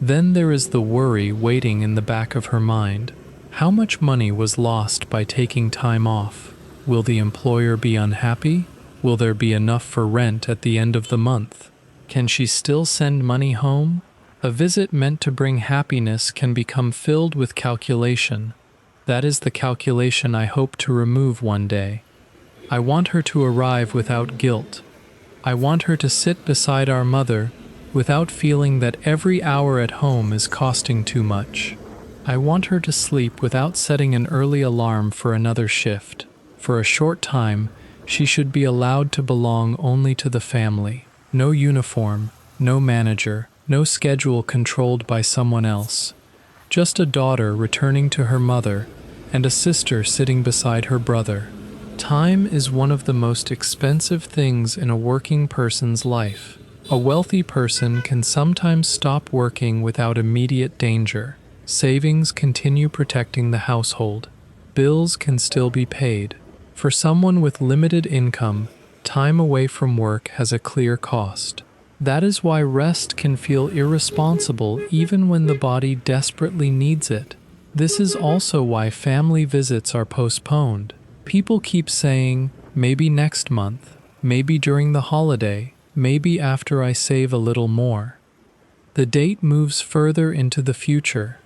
Then there is the worry waiting in the back of her mind. How much money was lost by taking time off? Will the employer be unhappy? Will there be enough for rent at the end of the month? Can she still send money home? A visit meant to bring happiness can become filled with calculation. That is the calculation I hope to remove one day. I want her to arrive without guilt. I want her to sit beside our mother without feeling that every hour at home is costing too much. I want her to sleep without setting an early alarm for another shift. For a short time, she should be allowed to belong only to the family. No uniform, no manager, no schedule controlled by someone else. Just a daughter returning to her mother and a sister sitting beside her brother. Time is one of the most expensive things in a working person's life. A wealthy person can sometimes stop working without immediate danger. Savings continue protecting the household. Bills can still be paid. For someone with limited income, time away from work has a clear cost. That is why rest can feel irresponsible even when the body desperately needs it. This is also why family visits are postponed. People keep saying, maybe next month, maybe during the holiday, maybe after I save a little more. The date moves further into the future.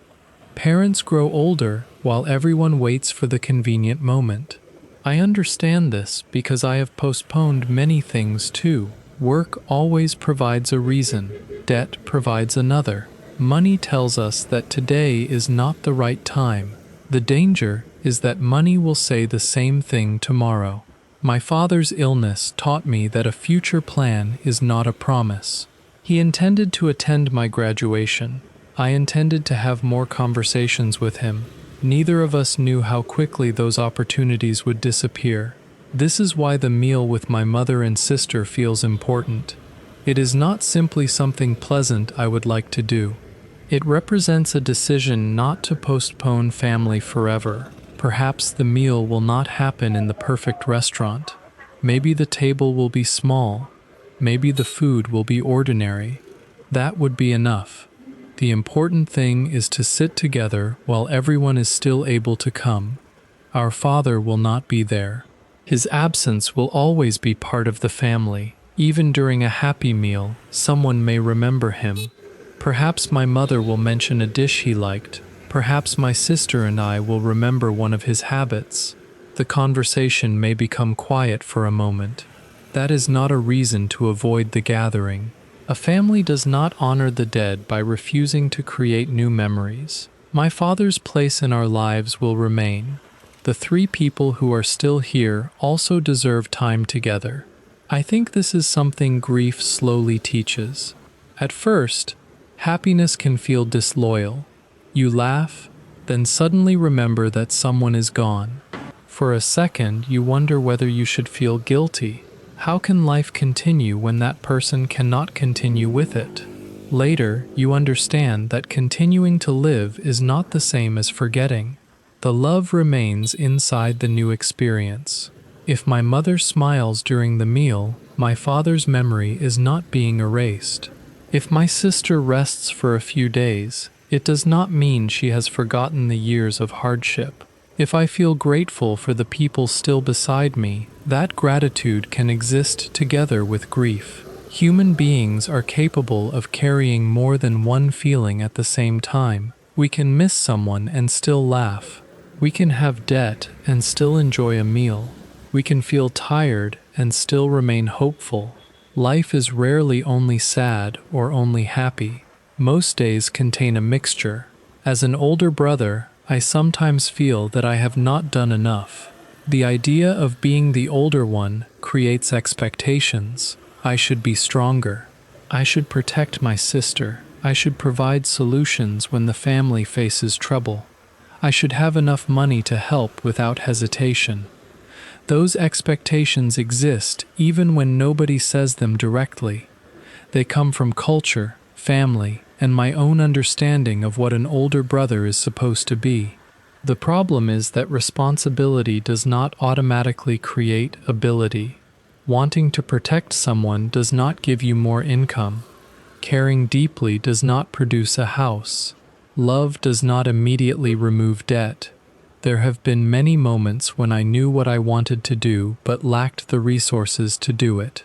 Parents grow older while everyone waits for the convenient moment. I understand this because I have postponed many things too. Work always provides a reason. Debt provides another. Money tells us that today is not the right time. The danger is that money will say the same thing tomorrow. My father's illness taught me that a future plan is not a promise. He intended to attend my graduation. I intended to have more conversations with him. Neither of us knew how quickly those opportunities would disappear. This is why the meal with my mother and sister feels important. It is not simply something pleasant I would like to do. It represents a decision not to postpone family forever. Perhaps the meal will not happen in the perfect restaurant. Maybe the table will be small. Maybe the food will be ordinary. That would be enough. The important thing is to sit together while everyone is still able to come. Our father will not be there. His absence will always be part of the family. Even during a happy meal, someone may remember him. Perhaps my mother will mention a dish he liked. Perhaps my sister and I will remember one of his habits. The conversation may become quiet for a moment. That is not a reason to avoid the gathering. A family does not honor the dead by refusing to create new memories. My father's place in our lives will remain. The 3 people who are still here also deserve time together. I think this is something grief slowly teaches. At first, happiness can feel disloyal. You laugh, then suddenly remember that someone is gone. For a second, you wonder whether you should feel guilty. How can life continue when that person cannot continue with it? Later, you understand that continuing to live is not the same as forgetting. The love remains inside the new experience. If my mother smiles during the meal, my father's memory is not being erased. If my sister rests for a few days, it does not mean she has forgotten the years of hardship. If I feel grateful for the people still beside me, that gratitude can exist together with grief. Human beings are capable of carrying more than one feeling at the same time. We can miss someone and still laugh. We can have debt and still enjoy a meal. We can feel tired and still remain hopeful. Life is rarely only sad or only happy. Most days contain a mixture. As an older brother, I sometimes feel that I have not done enough. The idea of being the older one creates expectations. I should be stronger. I should protect my sister. I should provide solutions when the family faces trouble. I should have enough money to help without hesitation. Those expectations exist even when nobody says them directly. They come from culture, family, and my own understanding of what an older brother is supposed to be. The problem is that responsibility does not automatically create ability. Wanting to protect someone does not give you more income. Caring deeply does not produce a house. Love does not immediately remove debt. There have been many moments when I knew what I wanted to do but lacked the resources to do it.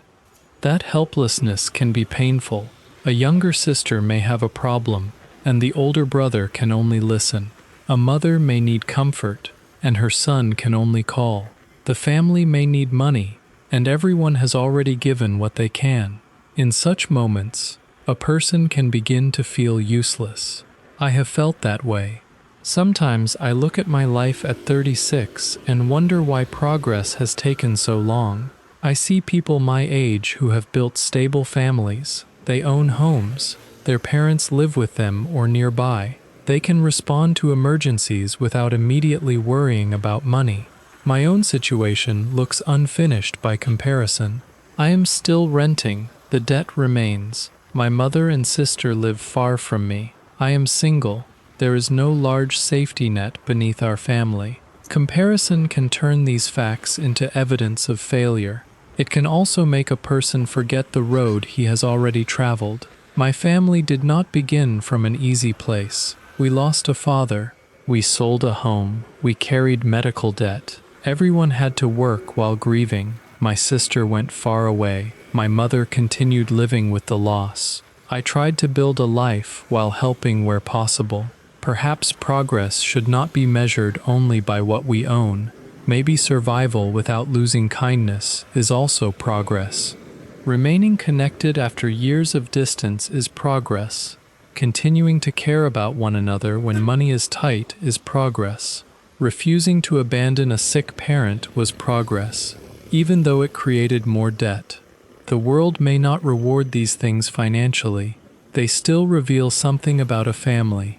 That helplessness can be painful. A younger sister may have a problem, and the older brother can only listen. A mother may need comfort, and her son can only call. The family may need money, and everyone has already given what they can. In such moments, a person can begin to feel useless. I have felt that way. Sometimes I look at my life at 36 and wonder why progress has taken so long. I see people my age who have built stable families. They own homes. Their parents live with them or nearby. They can respond to emergencies without immediately worrying about money. My own situation looks unfinished by comparison. I am still renting. The debt remains. My mother and sister live far from me. I am single. There is no large safety net beneath our family. Comparison can turn these facts into evidence of failure. It can also make a person forget the road he has already traveled. My family did not begin from an easy place. We lost a father. We sold a home. We carried medical debt. Everyone had to work while grieving. My sister went far away. My mother continued living with the loss. I tried to build a life while helping where possible. Perhaps progress should not be measured only by what we own. Maybe survival without losing kindness is also progress. Remaining connected after years of distance is progress. Continuing to care about one another when money is tight is progress. Refusing to abandon a sick parent was progress, even though it created more debt. The world may not reward these things financially. They still reveal something about a family.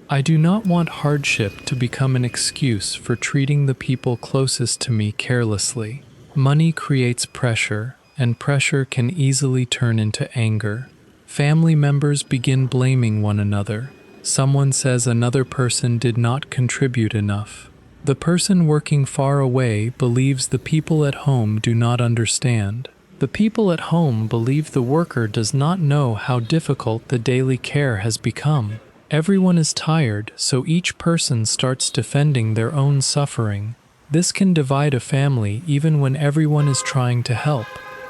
I do not want hardship to become an excuse for treating the people closest to me carelessly. Money creates pressure, and pressure can easily turn into anger. Family members begin blaming one another. Someone says another person did not contribute enough. The person working far away believes the people at home do not understand. The people at home believe the worker does not know how difficult the daily care has become. Everyone is tired, so each person starts defending their own suffering. This can divide a family even when everyone is trying to help.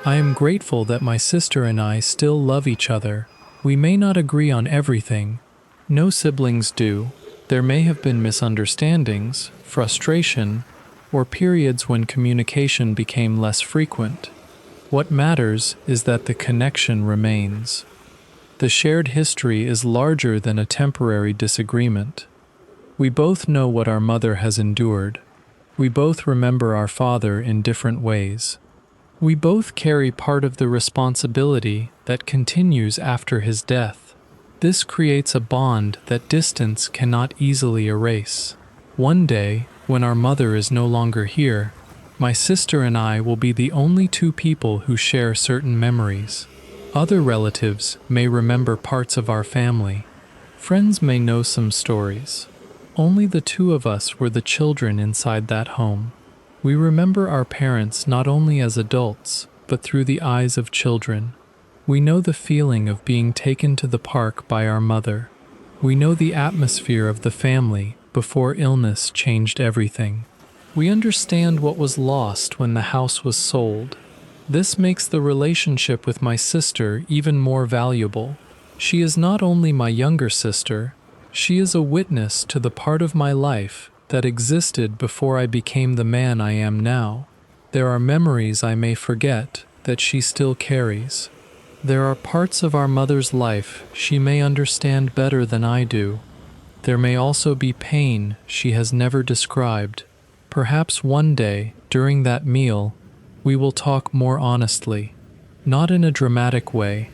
I am grateful that my sister and I still love each other. We may not agree on everything. No siblings do. There may have been misunderstandings, frustration, or periods when communication became less frequent. What matters is that the connection remains. The shared history is larger than a temporary disagreement. We both know what our mother has endured. We both remember our father in different ways. We both carry part of the responsibility that continues after his death. This creates a bond that distance cannot easily erase. One day, when our mother is no longer here, my sister and I will be the only two people who share certain memories. Other relatives may remember parts of our family. Friends may know some stories. Only the two of us were the children inside that home. We remember our parents not only as adults, but through the eyes of children. We know the feeling of being taken to the park by our mother. We know the atmosphere of the family before illness changed everything. We understand what was lost when the house was sold. This makes the relationship with my sister even more valuable. She is not only my younger sister, she is a witness to the part of my life that existed before I became the man I am now. There are memories I may forget that she still carries. There are parts of our mother's life she may understand better than I do. There may also be pain she has never described. Perhaps one day, during that meal, we will talk more honestly. Not in a dramatic way.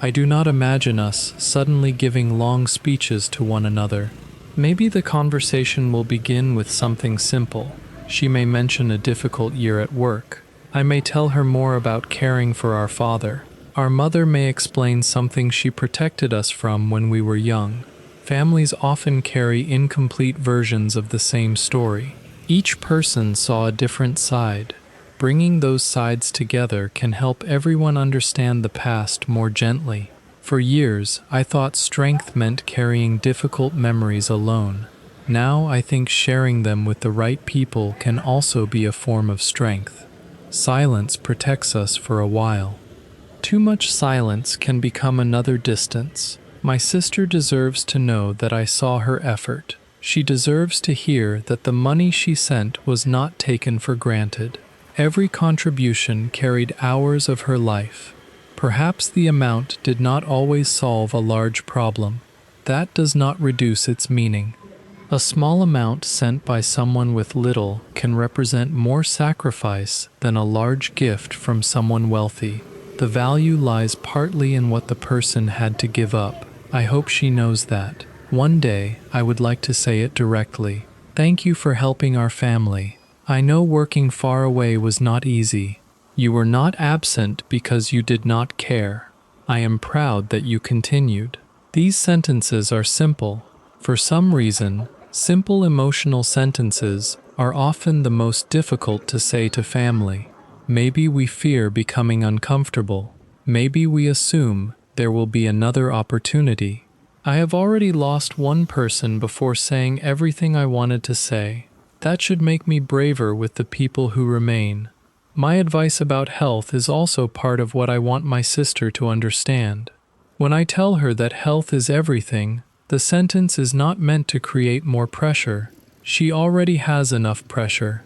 I do not imagine us suddenly giving long speeches to one another. Maybe the conversation will begin with something simple. She may mention a difficult year at work. I may tell her more about caring for our father. Our mother may explain something she protected us from when we were young. Families often carry incomplete versions of the same story. Each person saw a different side. Bringing those sides together can help everyone understand the past more gently. For years, I thought strength meant carrying difficult memories alone. Now I think sharing them with the right people can also be a form of strength. Silence protects us for a while. Too much silence can become another distance. My sister deserves to know that I saw her effort. She deserves to hear that the money she sent was not taken for granted. Every contribution carried hours of her life. Perhaps the amount did not always solve a large problem. That does not reduce its meaning. A small amount sent by someone with little can represent more sacrifice than a large gift from someone wealthy. The value lies partly in what the person had to give up. I hope she knows that. One day, I would like to say it directly. Thank you for helping our family. I know working far away was not easy. You were not absent because you did not care. I am proud that you continued. These sentences are simple. For some reason, simple emotional sentences are often the most difficult to say to family. Maybe we fear becoming uncomfortable. Maybe we assume there will be another opportunity. I have already lost one person before saying everything I wanted to say. That should make me braver with the people who remain. My advice about health is also part of what I want my sister to understand. When I tell her that health is everything, the sentence is not meant to create more pressure. She already has enough pressure.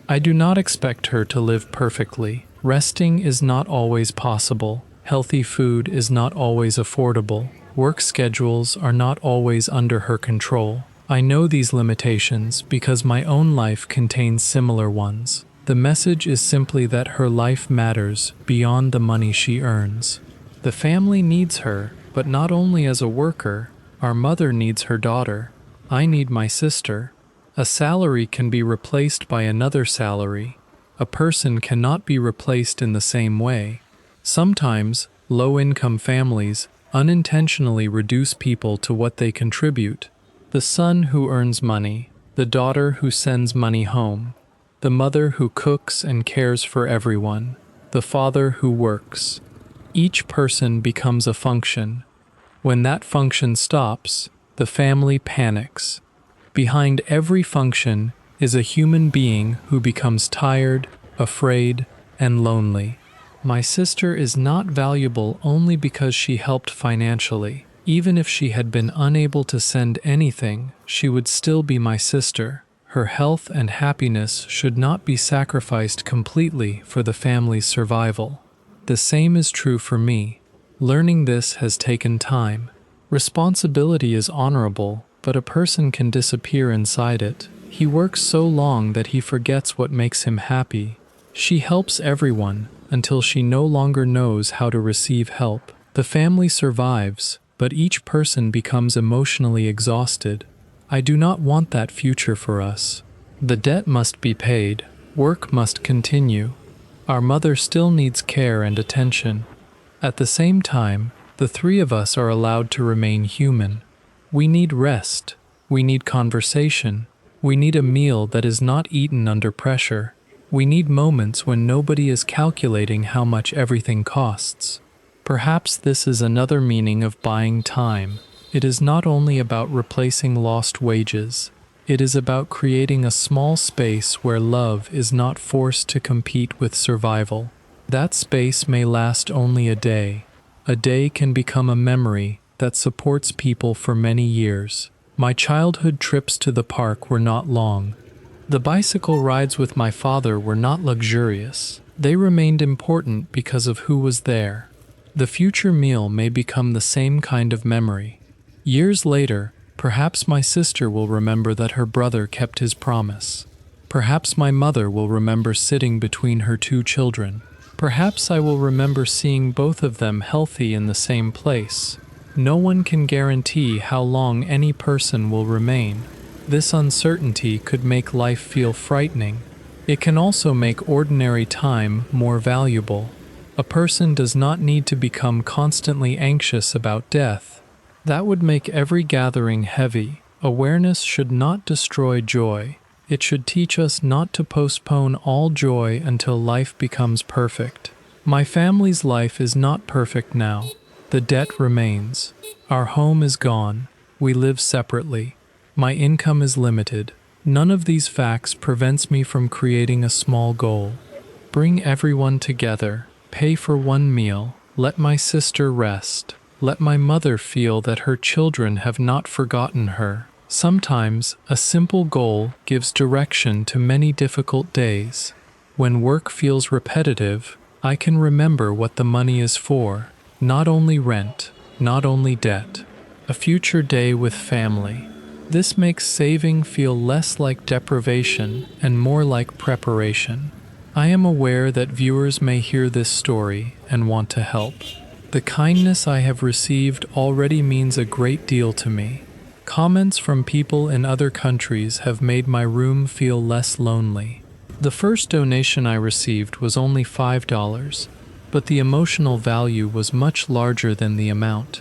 I do not expect her to live perfectly. Resting is not always possible. Healthy food is not always affordable. Work schedules are not always under her control. I know these limitations because my own life contains similar ones. The message is simply that her life matters beyond the money she earns. The family needs her, but not only as a worker. Our mother needs her daughter. I need my sister. A salary can be replaced by another salary. A person cannot be replaced in the same way. Sometimes, low-income families unintentionally reduce people to what they contribute. The son who earns money, the daughter who sends money home, the mother who cooks and cares for everyone, the father who works. Each person becomes a function. When that function stops, the family panics. Behind every function is a human being who becomes tired, afraid, and lonely. My sister is not valuable only because she helped financially. Even if she had been unable to send anything, she would still be my sister. Her health and happiness should not be sacrificed completely for the family's survival. The same is true for me. Learning this has taken time. Responsibility is honorable, but a person can disappear inside it. He works so long that he forgets what makes him happy. She helps everyone until she no longer knows how to receive help. The family survives, but each person becomes emotionally exhausted. I do not want that future for us. The debt must be paid. Work must continue. Our mother still needs care and attention. At the same time, the three of us are allowed to remain human. We need rest. We need conversation. We need a meal that is not eaten under pressure. We need moments when nobody is calculating how much everything costs. Perhaps this is another meaning of buying time. It is not only about replacing lost wages. It is about creating a small space where love is not forced to compete with survival. That space may last only a day. A day can become a memory that supports people for many years. My childhood trips to the park were not long. The bicycle rides with my father were not luxurious. They remained important because of who was there. The future meal may become the same kind of memory. Years later, perhaps my sister will remember that her brother kept his promise. Perhaps my mother will remember sitting between her two children. Perhaps I will remember seeing both of them healthy in the same place. No one can guarantee how long any person will remain. This uncertainty could make life feel frightening. It can also make ordinary time more valuable. A person does not need to become constantly anxious about death. That would make every gathering heavy. Awareness should not destroy joy. It should teach us not to postpone all joy until life becomes perfect. My family's life is not perfect now. The debt remains. Our home is gone. We live separately. My income is limited. None of these facts prevents me from creating a small goal. Bring everyone together. Pay for one meal. Let my sister rest. Let my mother feel that her children have not forgotten her. Sometimes, a simple goal gives direction to many difficult days. When work feels repetitive, I can remember what the money is for. Not only rent, not only debt. A future day with family. This makes saving feel less like deprivation and more like preparation. I am aware that viewers may hear this story and want to help. The kindness I have received already means a great deal to me. Comments from people in other countries have made my room feel less lonely. The first donation I received was only $5, but the emotional value was much larger than the amount.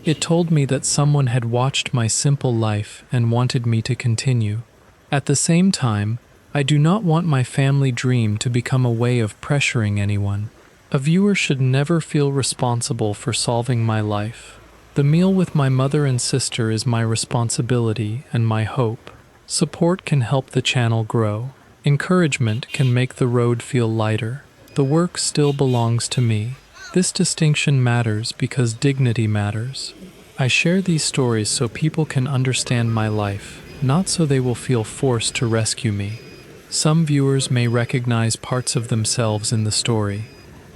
It told me that someone had watched my simple life and wanted me to continue. At the same time, I do not want my family dream to become a way of pressuring anyone. A viewer should never feel responsible for solving my life. The meal with my mother and sister is my responsibility and my hope. Support can help the channel grow. Encouragement can make the road feel lighter. The work still belongs to me. This distinction matters because dignity matters. I share these stories so people can understand my life, not so they will feel forced to rescue me. Some viewers may recognize parts of themselves in the story.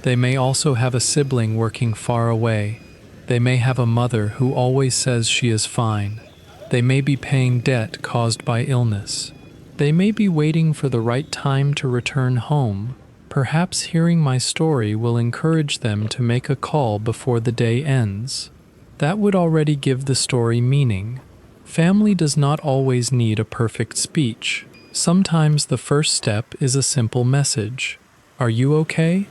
They may also have a sibling working far away. They may have a mother who always says she is fine. They may be paying debt caused by illness. They may be waiting for the right time to return home. Perhaps hearing my story will encourage them to make a call before the day ends. That would already give the story meaning. Family does not always need a perfect speech. Sometimes the first step is a simple message. Are you okay?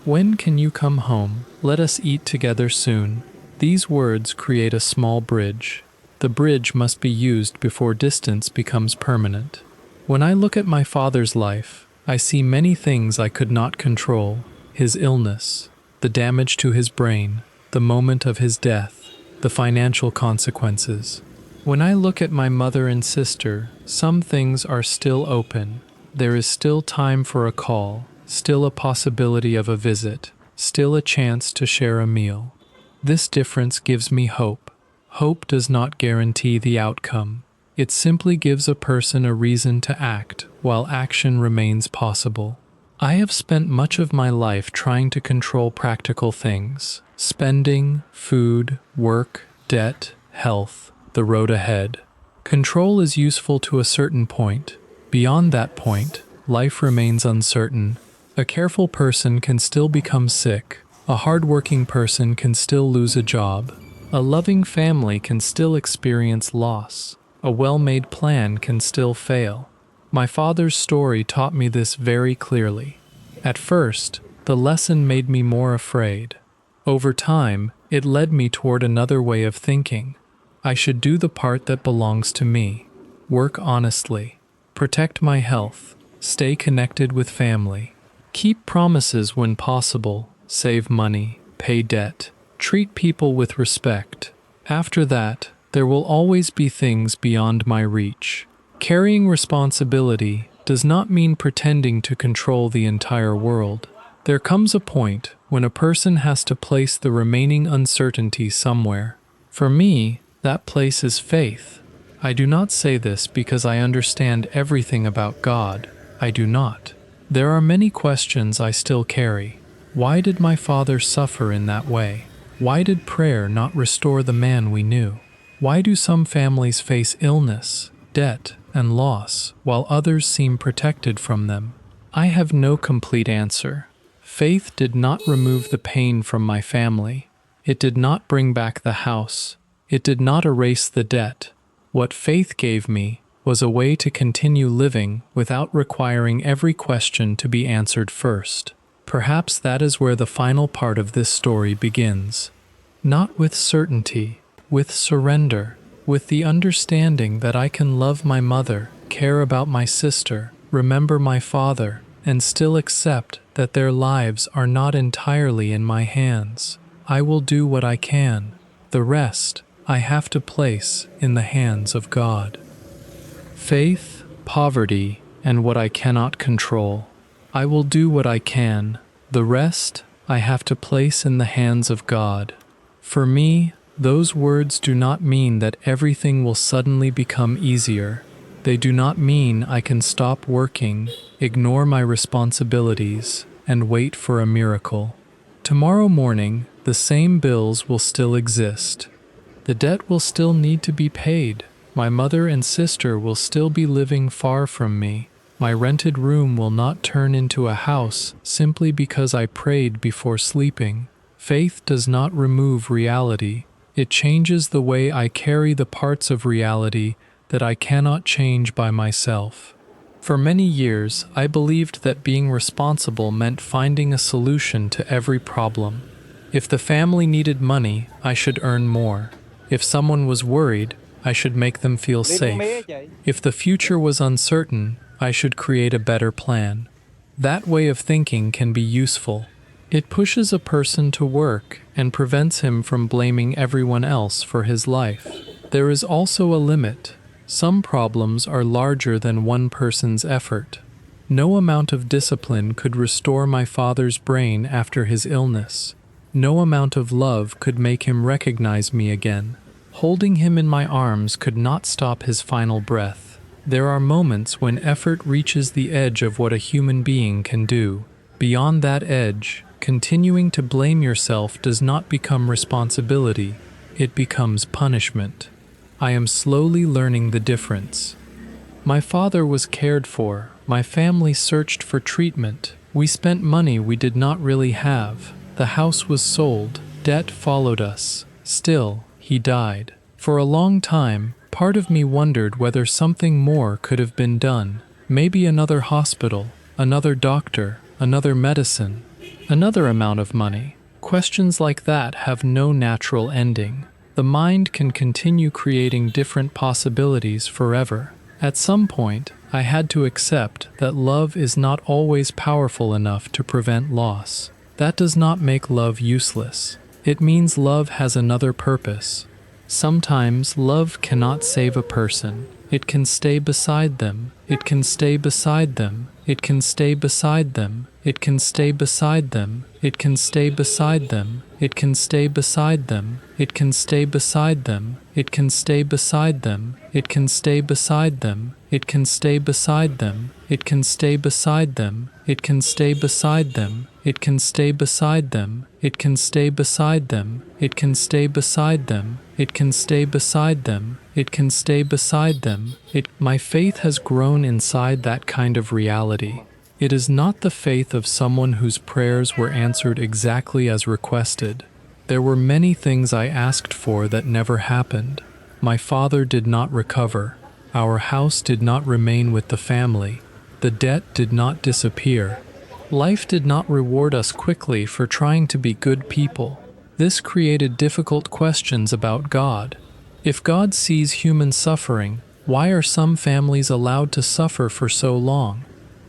When can you come home? Let us eat together soon. These words create a small bridge. The bridge must be used before distance becomes permanent. When I look at my father's life, I see many things I could not control. His illness, the damage to his brain, the moment of his death, the financial consequences. When I look at my mother and sister, some things are still open. There is still time for a call, still a possibility of a visit, still a chance to share a meal. This difference gives me hope. Hope does not guarantee the outcome. It simply gives a person a reason to act while action remains possible. I have spent much of my life trying to control practical things: spending, food, work, debt, health, the road ahead. Control is useful to a certain point. Beyond that point, life remains uncertain. A careful person can still become sick. A hardworking person can still lose a job. A loving family can still experience loss. A well-made plan can still fail. My father's story taught me this very clearly. At first, the lesson made me more afraid. Over time, it led me toward another way of thinking. I should do the part that belongs to me. Work honestly. Protect my health. Stay connected with family. Keep promises when possible. Save money. Pay debt. Treat people with respect. After that, there will always be things beyond my reach. Carrying responsibility does not mean pretending to control the entire world. There comes a point when a person has to place the remaining uncertainty somewhere. For me, that place is faith. I do not say this because I understand everything about God. I do not. There are many questions I still carry. Why did my father suffer in that way? Why did prayer not restore the man we knew? Why do some families face illness, debt, and loss, while others seem protected from them? I have no complete answer. Faith did not remove the pain from my family. It did not bring back the house. It did not erase the debt. What faith gave me was a way to continue living without requiring every question to be answered first. Perhaps that is where the final part of this story begins. Not with certainty, with surrender, with the understanding that I can love my mother, care about my sister, remember my father, and still accept that their lives are not entirely in my hands. I will do what I can. The rest, I have to place in the hands of God. Faith, poverty, and what I cannot control. I will do what I can. The rest, I have to place in the hands of God. For me, those words do not mean that everything will suddenly become easier. They do not mean I can stop working, ignore my responsibilities, and wait for a miracle. Tomorrow morning, the same bills will still exist. The debt will still need to be paid. My mother and sister will still be living far from me. My rented room will not turn into a house simply because I prayed before sleeping. Faith does not remove reality. It changes the way I carry the parts of reality that I cannot change by myself. For many years, I believed that being responsible meant finding a solution to every problem. If the family needed money, I should earn more. If someone was worried, I should make them feel safe. If the future was uncertain, I should create a better plan. That way of thinking can be useful. It pushes a person to work and prevents him from blaming everyone else for his life. There is also a limit. Some problems are larger than one person's effort. No amount of discipline could restore my father's brain after his illness. No amount of love could make him recognize me again. Holding him in my arms could not stop his final breath. There are moments when effort reaches the edge of what a human being can do. Beyond that edge, continuing to blame yourself does not become responsibility. It becomes punishment. I am slowly learning the difference. My father was cared for. My family searched for treatment. We spent money we did not really have. The house was sold. Debt followed us. Still, he died. For a long time, part of me wondered whether something more could have been done. Maybe another hospital, another doctor, another medicine, another amount of money. Questions like that have no natural ending. The mind can continue creating different possibilities forever. At some point, I had to accept that love is not always powerful enough to prevent loss. That does not make love useless. It means love has another purpose. Sometimes love cannot save a person. It can stay beside them. It can stay beside them. It can stay beside them. It can stay beside them. It can stay beside them. It can stay beside them. It can stay beside them. It can stay beside them. It can stay beside them. It can stay beside them. It can stay beside them. It can stay beside them. It can stay beside them. It can stay beside them. It can stay beside them. It can stay beside them. It can stay beside them. My faith has grown inside that kind of reality. It is not the faith of someone whose prayers were answered exactly as requested. There were many things I asked for that never happened. My father did not recover. Our house did not remain with the family. The debt did not disappear. Life did not reward us quickly for trying to be good people. This created difficult questions about God. If God sees human suffering, why are some families allowed to suffer for so long?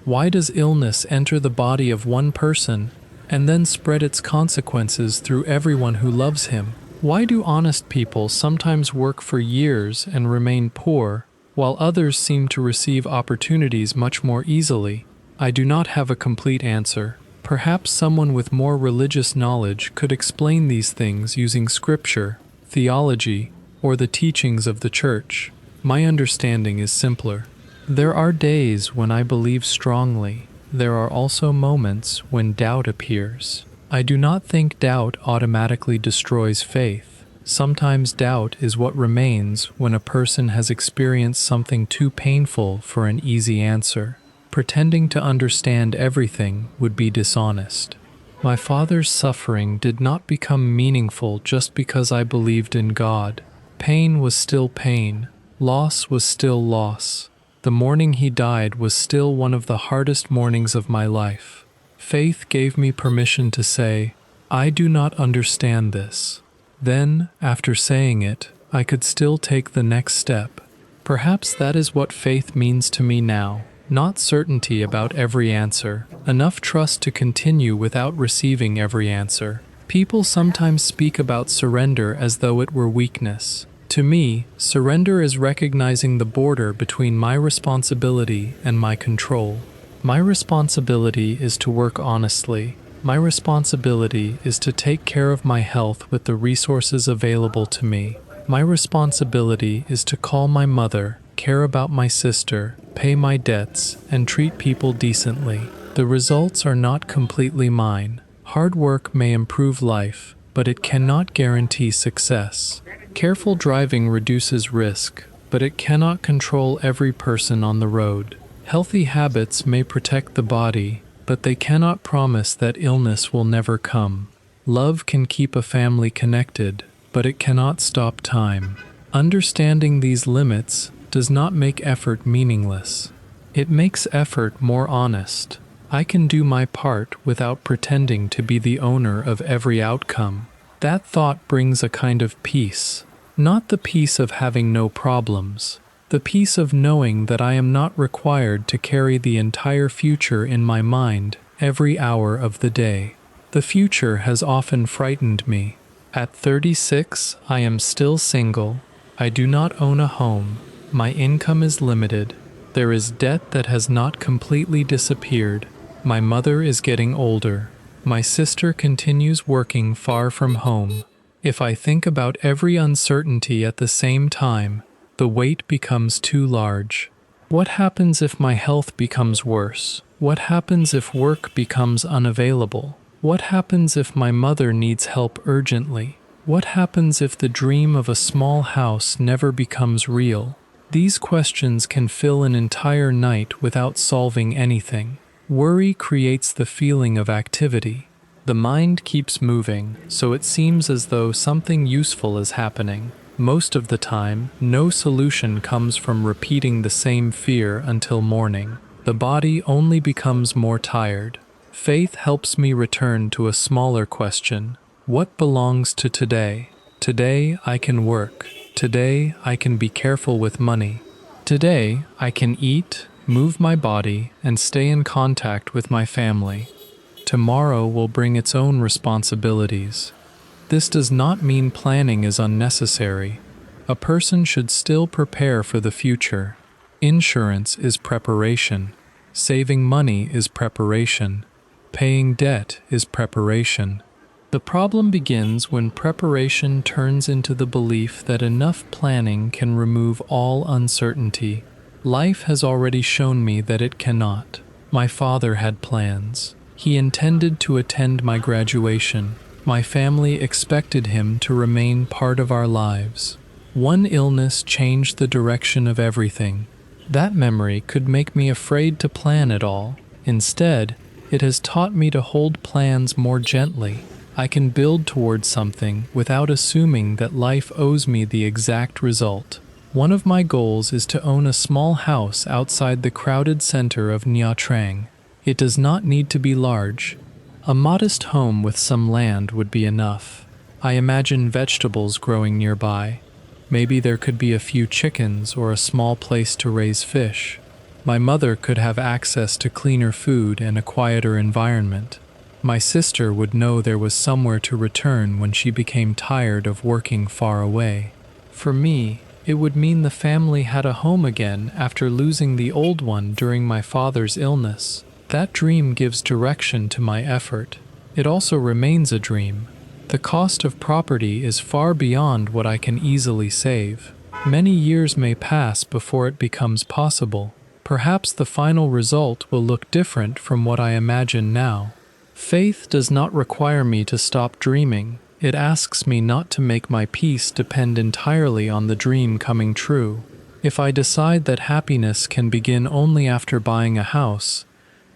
Why does illness enter the body of one person and then spread its consequences through everyone who loves him? Why do honest people sometimes work for years and remain poor, while others seem to receive opportunities much more easily? I do not have a complete answer. Perhaps someone with more religious knowledge could explain these things using scripture, theology, or the teachings of the church. My understanding is simpler. There are days when I believe strongly. There are also moments when doubt appears. I do not think doubt automatically destroys faith. Sometimes doubt is what remains when a person has experienced something too painful for an easy answer. Pretending to understand everything would be dishonest. My father's suffering did not become meaningful just because I believed in God. Pain was still pain. Loss was still loss. The morning he died was still one of the hardest mornings of my life. Faith gave me permission to say, I do not understand this. Then, after saying it, I could still take the next step. Perhaps that is what faith means to me now. Not certainty about every answer, enough trust to continue without receiving every answer. People sometimes speak about surrender as though it were weakness. To me, surrender is recognizing the border between my responsibility and my control. My responsibility is to work honestly. My responsibility is to take care of my health with the resources available to me. My responsibility is to call my mother, care about my sister, pay my debts, and treat people decently. The results are not completely mine. Hard work may improve life, but it cannot guarantee success. Careful driving reduces risk, but it cannot control every person on the road. Healthy habits may protect the body, but they cannot promise that illness will never come. Love can keep a family connected, but it cannot stop time. Understanding these limits does not make effort meaningless. It makes effort more honest. I can do my part without pretending to be the owner of every outcome. That thought brings a kind of peace. Not the peace of having no problems. The peace of knowing that I am not required to carry the entire future in my mind every hour of the day. The future has often frightened me. At 36, I am still single. I do not own a home. My income is limited. There is debt that has not completely disappeared. My mother is getting older. My sister continues working far from home. If I think about every uncertainty at the same time, the weight becomes too large. What happens if my health becomes worse? What happens if work becomes unavailable? What happens if my mother needs help urgently? What happens if the dream of a small house never becomes real? These questions can fill an entire night without solving anything. Worry creates the feeling of activity. The mind keeps moving, so it seems as though something useful is happening. Most of the time, no solution comes from repeating the same fear until morning. The body only becomes more tired. Faith helps me return to a smaller question. What belongs to today? Today I can work. Today I can be careful with money. Today I can eat, move my body, and stay in contact with my family. Tomorrow will bring its own responsibilities. This does not mean planning is unnecessary. A person should still prepare for the future. Insurance is preparation. Saving money is preparation. Paying debt is preparation. The problem begins when preparation turns into the belief that enough planning can remove all uncertainty. Life has already shown me that it cannot. My father had plans. He intended to attend my graduation. My family expected him to remain part of our lives. One illness changed the direction of everything. That memory could make me afraid to plan at all. Instead, it has taught me to hold plans more gently. I can build towards something without assuming that life owes me the exact result. One of my goals is to own a small house outside the crowded center of Nha Trang. It does not need to be large. A modest home with some land would be enough. I imagine vegetables growing nearby. Maybe there could be a few chickens or a small place to raise fish. My mother could have access to cleaner food and a quieter environment. My sister would know there was somewhere to return when she became tired of working far away. For me, it would mean the family had a home again after losing the old one during my father's illness. That dream gives direction to my effort. It also remains a dream. The cost of property is far beyond what I can easily save. Many years may pass before it becomes possible. Perhaps the final result will look different from what I imagine now. Faith does not require me to stop dreaming. It asks me not to make my peace depend entirely on the dream coming true. If I decide that happiness can begin only after buying a house,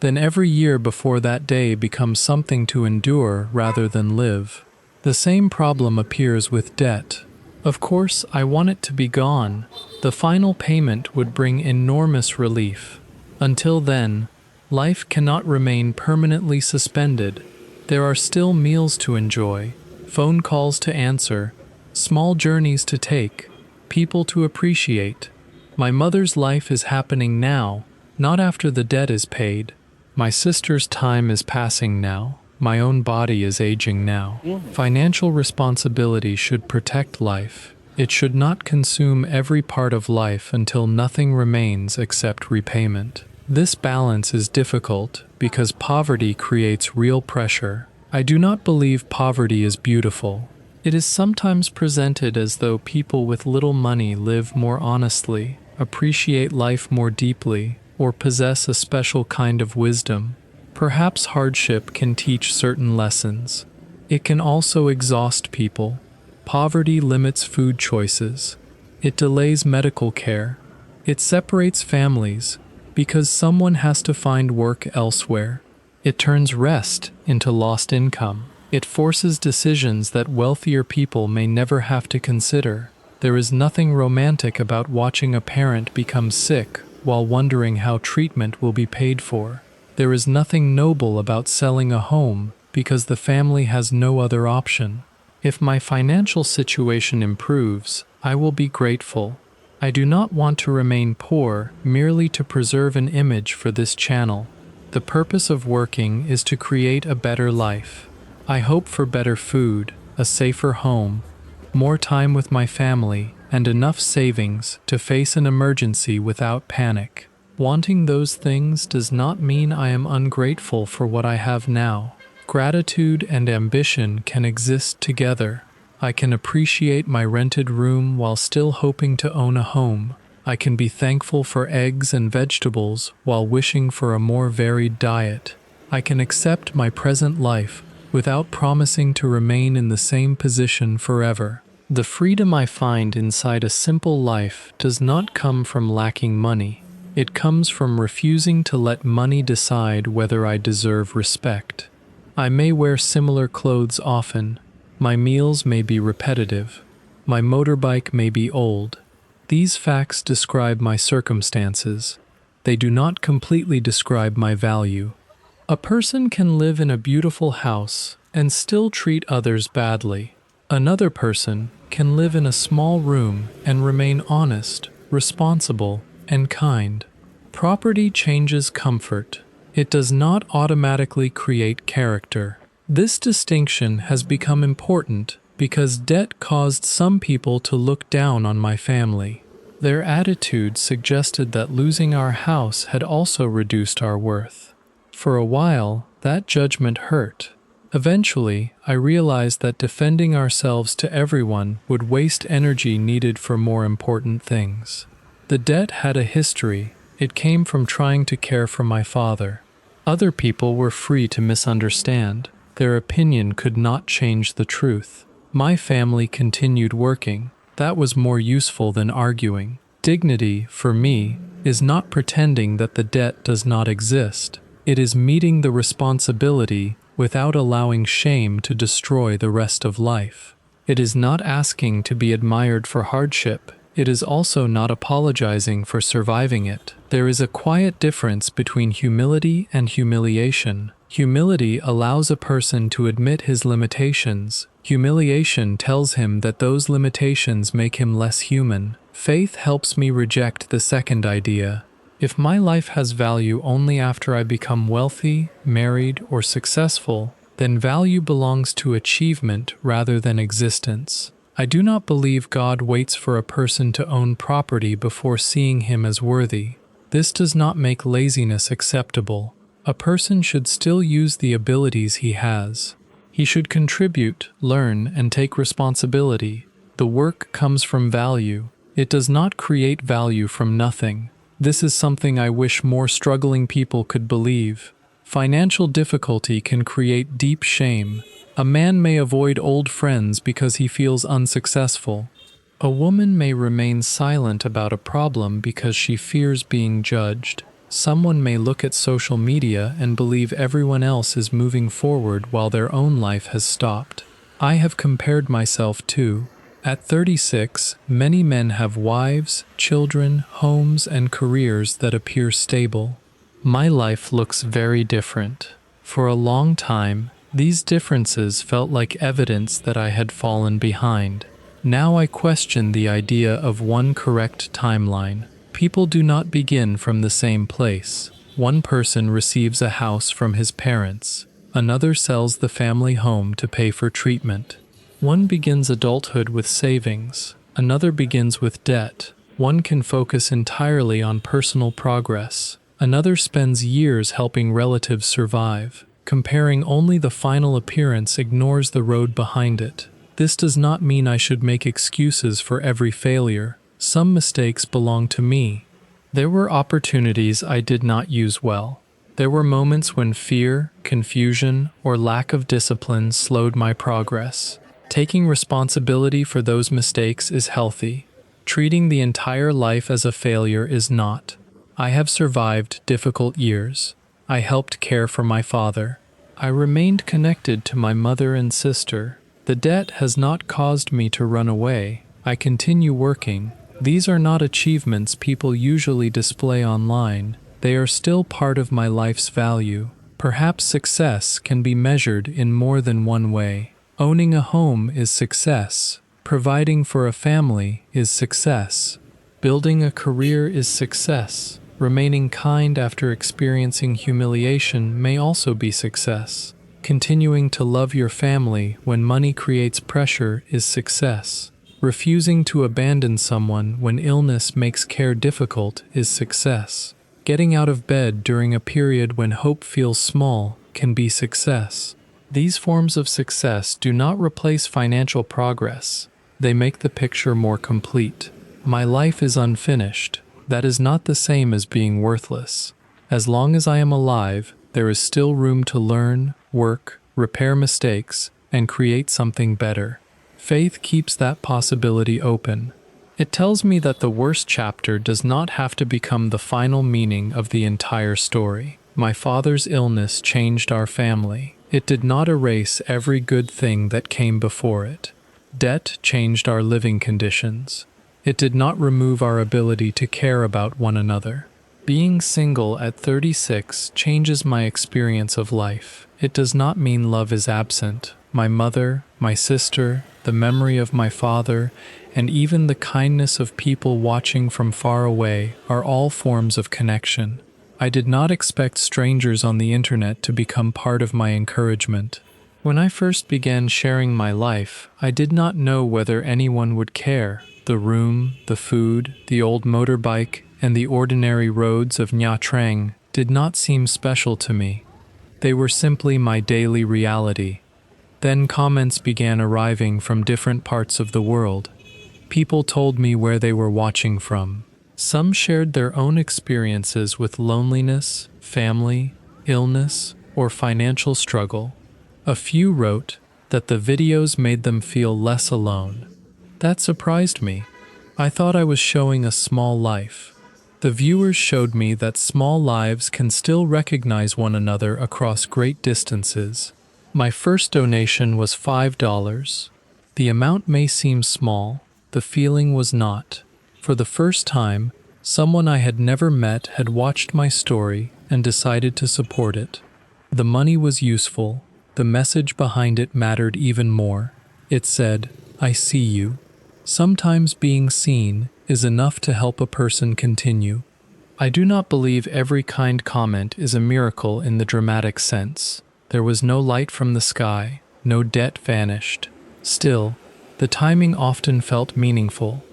then every year before that day becomes something to endure rather than live. The same problem appears with debt. Of course, I want it to be gone. The final payment would bring enormous relief. Until then, life cannot remain permanently suspended. There are still meals to enjoy, phone calls to answer, small journeys to take, people to appreciate. My mother's life is happening now, not after the debt is paid. My sister's time is passing now. My own body is aging now. Financial responsibility should protect life. It should not consume every part of life until nothing remains except repayment. This balance is difficult because poverty creates real pressure. I do not believe poverty is beautiful. It is sometimes presented as though people with little money live more honestly, appreciate life more deeply, or possess a special kind of wisdom. Perhaps hardship can teach certain lessons. It can also exhaust people. Poverty limits food choices. It delays medical care. It separates families because someone has to find work elsewhere. It turns rest into lost income. It forces decisions that wealthier people may never have to consider. There is nothing romantic about watching a parent become sick while wondering how treatment will be paid for. There is nothing noble about selling a home because the family has no other option. If my financial situation improves, I will be grateful. I do not want to remain poor merely to preserve an image for this channel. The purpose of working is to create a better life. I hope for better food, a safer home, more time with my family, and enough savings to face an emergency without panic. Wanting those things does not mean I am ungrateful for what I have now. Gratitude and ambition can exist together. I can appreciate my rented room while still hoping to own a home. I can be thankful for eggs and vegetables while wishing for a more varied diet. I can accept my present life without promising to remain in the same position forever. The freedom I find inside a simple life does not come from lacking money. It comes from refusing to let money decide whether I deserve respect. I may wear similar clothes often. My meals may be repetitive. My motorbike may be old. These facts describe my circumstances. They do not completely describe my value. A person can live in a beautiful house and still treat others badly. Another person can live in a small room and remain honest, responsible, and kind. Property changes comfort. It does not automatically create character. This distinction has become important because debt caused some people to look down on my family. Their attitude suggested that losing our house had also reduced our worth. For a while, that judgment hurt. Eventually, I realized that defending ourselves to everyone would waste energy needed for more important things. The debt had a history. It came from trying to care for my father. Other people were free to misunderstand. Their opinion could not change the truth. My family continued working. That was more useful than arguing. Dignity, for me, is not pretending that the debt does not exist. It is meeting the responsibility without allowing shame to destroy the rest of life. It is not asking to be admired for hardship. It is also not apologizing for surviving it. There is a quiet difference between humility and humiliation. Humility allows a person to admit his limitations. Humiliation tells him that those limitations make him less human. Faith helps me reject the second idea. If my life has value only after I become wealthy, married, or successful, then value belongs to achievement rather than existence. I do not believe God waits for a person to own property before seeing him as worthy. This does not make laziness acceptable. A person should still use the abilities he has. He should contribute, learn, and take responsibility. The work comes from value. It does not create value from nothing. This is something I wish more struggling people could believe. Financial difficulty can create deep shame. A man may avoid old friends because he feels unsuccessful. A woman may remain silent about a problem because she fears being judged. Someone may look at social media and believe everyone else is moving forward while their own life has stopped. I have compared myself too. At 36, many men have wives, children, homes, and careers that appear stable. My life looks very different. For a long time, these differences felt like evidence that I had fallen behind. Now I question the idea of one correct timeline. People do not begin from the same place. One person receives a house from his parents. Another sells the family home to pay for treatment. One begins adulthood with savings. Another begins with debt. One can focus entirely on personal progress. Another spends years helping relatives survive. Comparing only the final appearance ignores the road behind it. This does not mean I should make excuses for every failure. Some mistakes belong to me. There were opportunities I did not use well. There were moments when fear, confusion, or lack of discipline slowed my progress. Taking responsibility for those mistakes is healthy. Treating the entire life as a failure is not. I have survived difficult years. I helped care for my father. I remained connected to my mother and sister. The debt has not caused me to run away. I continue working. These are not achievements people usually display online. They are still part of my life's value. Perhaps success can be measured in more than one way. Owning a home is success. Providing for a family is success. Building a career is success. Remaining kind after experiencing humiliation may also be success. Continuing to love your family when money creates pressure is success. Refusing to abandon someone when illness makes care difficult is success. Getting out of bed during a period when hope feels small can be success. These forms of success do not replace financial progress. They make the picture more complete. My life is unfinished. That is not the same as being worthless. As long as I am alive, there is still room to learn, work, repair mistakes, and create something better. Faith keeps that possibility open. It tells me that the worst chapter does not have to become the final meaning of the entire story. My father's illness changed our family. It did not erase every good thing that came before it. Debt changed our living conditions. It did not remove our ability to care about one another. Being single at 36 changes my experience of life. It does not mean love is absent. My mother, my sister, the memory of my father, and even the kindness of people watching from far away are all forms of connection. I did not expect strangers on the internet to become part of my encouragement. When I first began sharing my life, I did not know whether anyone would care. The room, the food, the old motorbike, and the ordinary roads of Trang did not seem special to me. They were simply my daily reality. Then comments began arriving from different parts of the world. People told me where they were watching from. Some shared their own experiences with loneliness, family, illness, or financial struggle. A few wrote that the videos made them feel less alone. That surprised me. I thought I was showing a small life. The viewers showed me that small lives can still recognize one another across great distances. My first donation was $5. The amount may seem small, the feeling was not. For the first time, someone I had never met had watched my story and decided to support it. The money was useful. The message behind it mattered even more. It said, "I see you." Sometimes being seen is enough to help a person continue. I do not believe every kind comment is a miracle in the dramatic sense. There was no light from the sky, no debt vanished. Still, the timing often felt meaningful.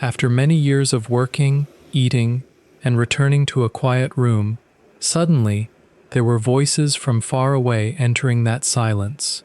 After many years of working, eating, and returning to a quiet room, suddenly, there were voices from far away entering that silence.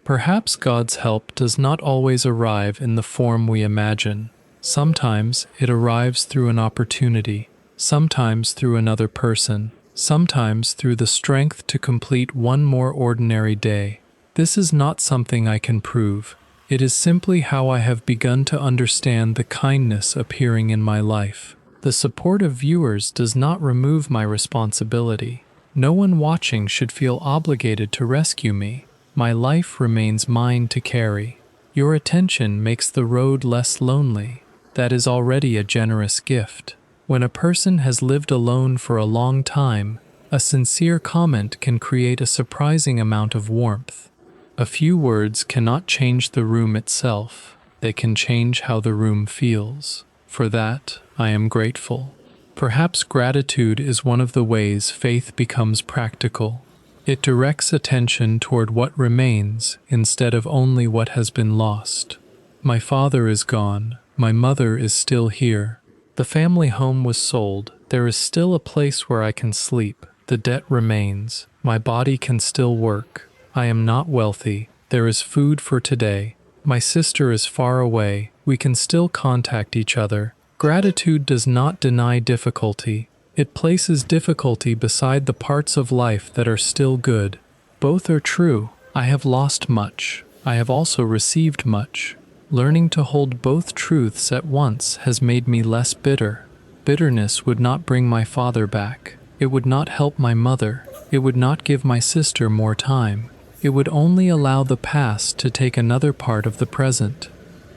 Perhaps God's help does not always arrive in the form we imagine. Sometimes it arrives through an opportunity, sometimes through another person, sometimes through the strength to complete one more ordinary day. This is not something I can prove. It is simply how I have begun to understand the kindness appearing in my life. The support of viewers does not remove my responsibility. No one watching should feel obligated to rescue me. My life remains mine to carry. Your attention makes the road less lonely. That is already a generous gift. When a person has lived alone for a long time, a sincere comment can create a surprising amount of warmth. A few words cannot change the room itself. They can change how the room feels. For that, I am grateful. Perhaps gratitude is one of the ways faith becomes practical. It directs attention toward what remains instead of only what has been lost. My father is gone. My mother is still here. The family home was sold. There is still a place where I can sleep. The debt remains. My body can still work. I am not wealthy. There is food for today. My sister is far away. We can still contact each other. Gratitude does not deny difficulty. It places difficulty beside the parts of life that are still good. Both are true. I have lost much. I have also received much. Learning to hold both truths at once has made me less bitter. Bitterness would not bring my father back. It would not help my mother. It would not give my sister more time. It would only allow the past to take another part of the present.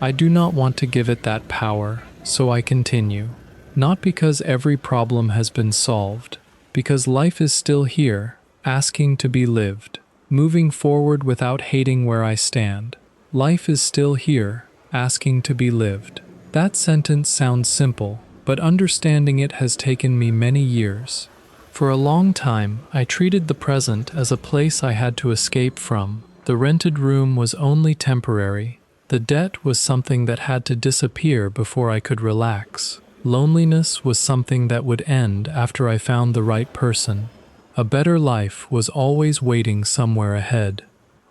I do not want to give it that power, so I continue. Not because every problem has been solved, because life is still here, asking to be lived, moving forward without hating where I stand. Life is still here, asking to be lived. That sentence sounds simple, but understanding it has taken me many years. For a long time, I treated the present as a place I had to escape from. The rented room was only temporary. The debt was something that had to disappear before I could relax. Loneliness was something that would end after I found the right person. A better life was always waiting somewhere ahead.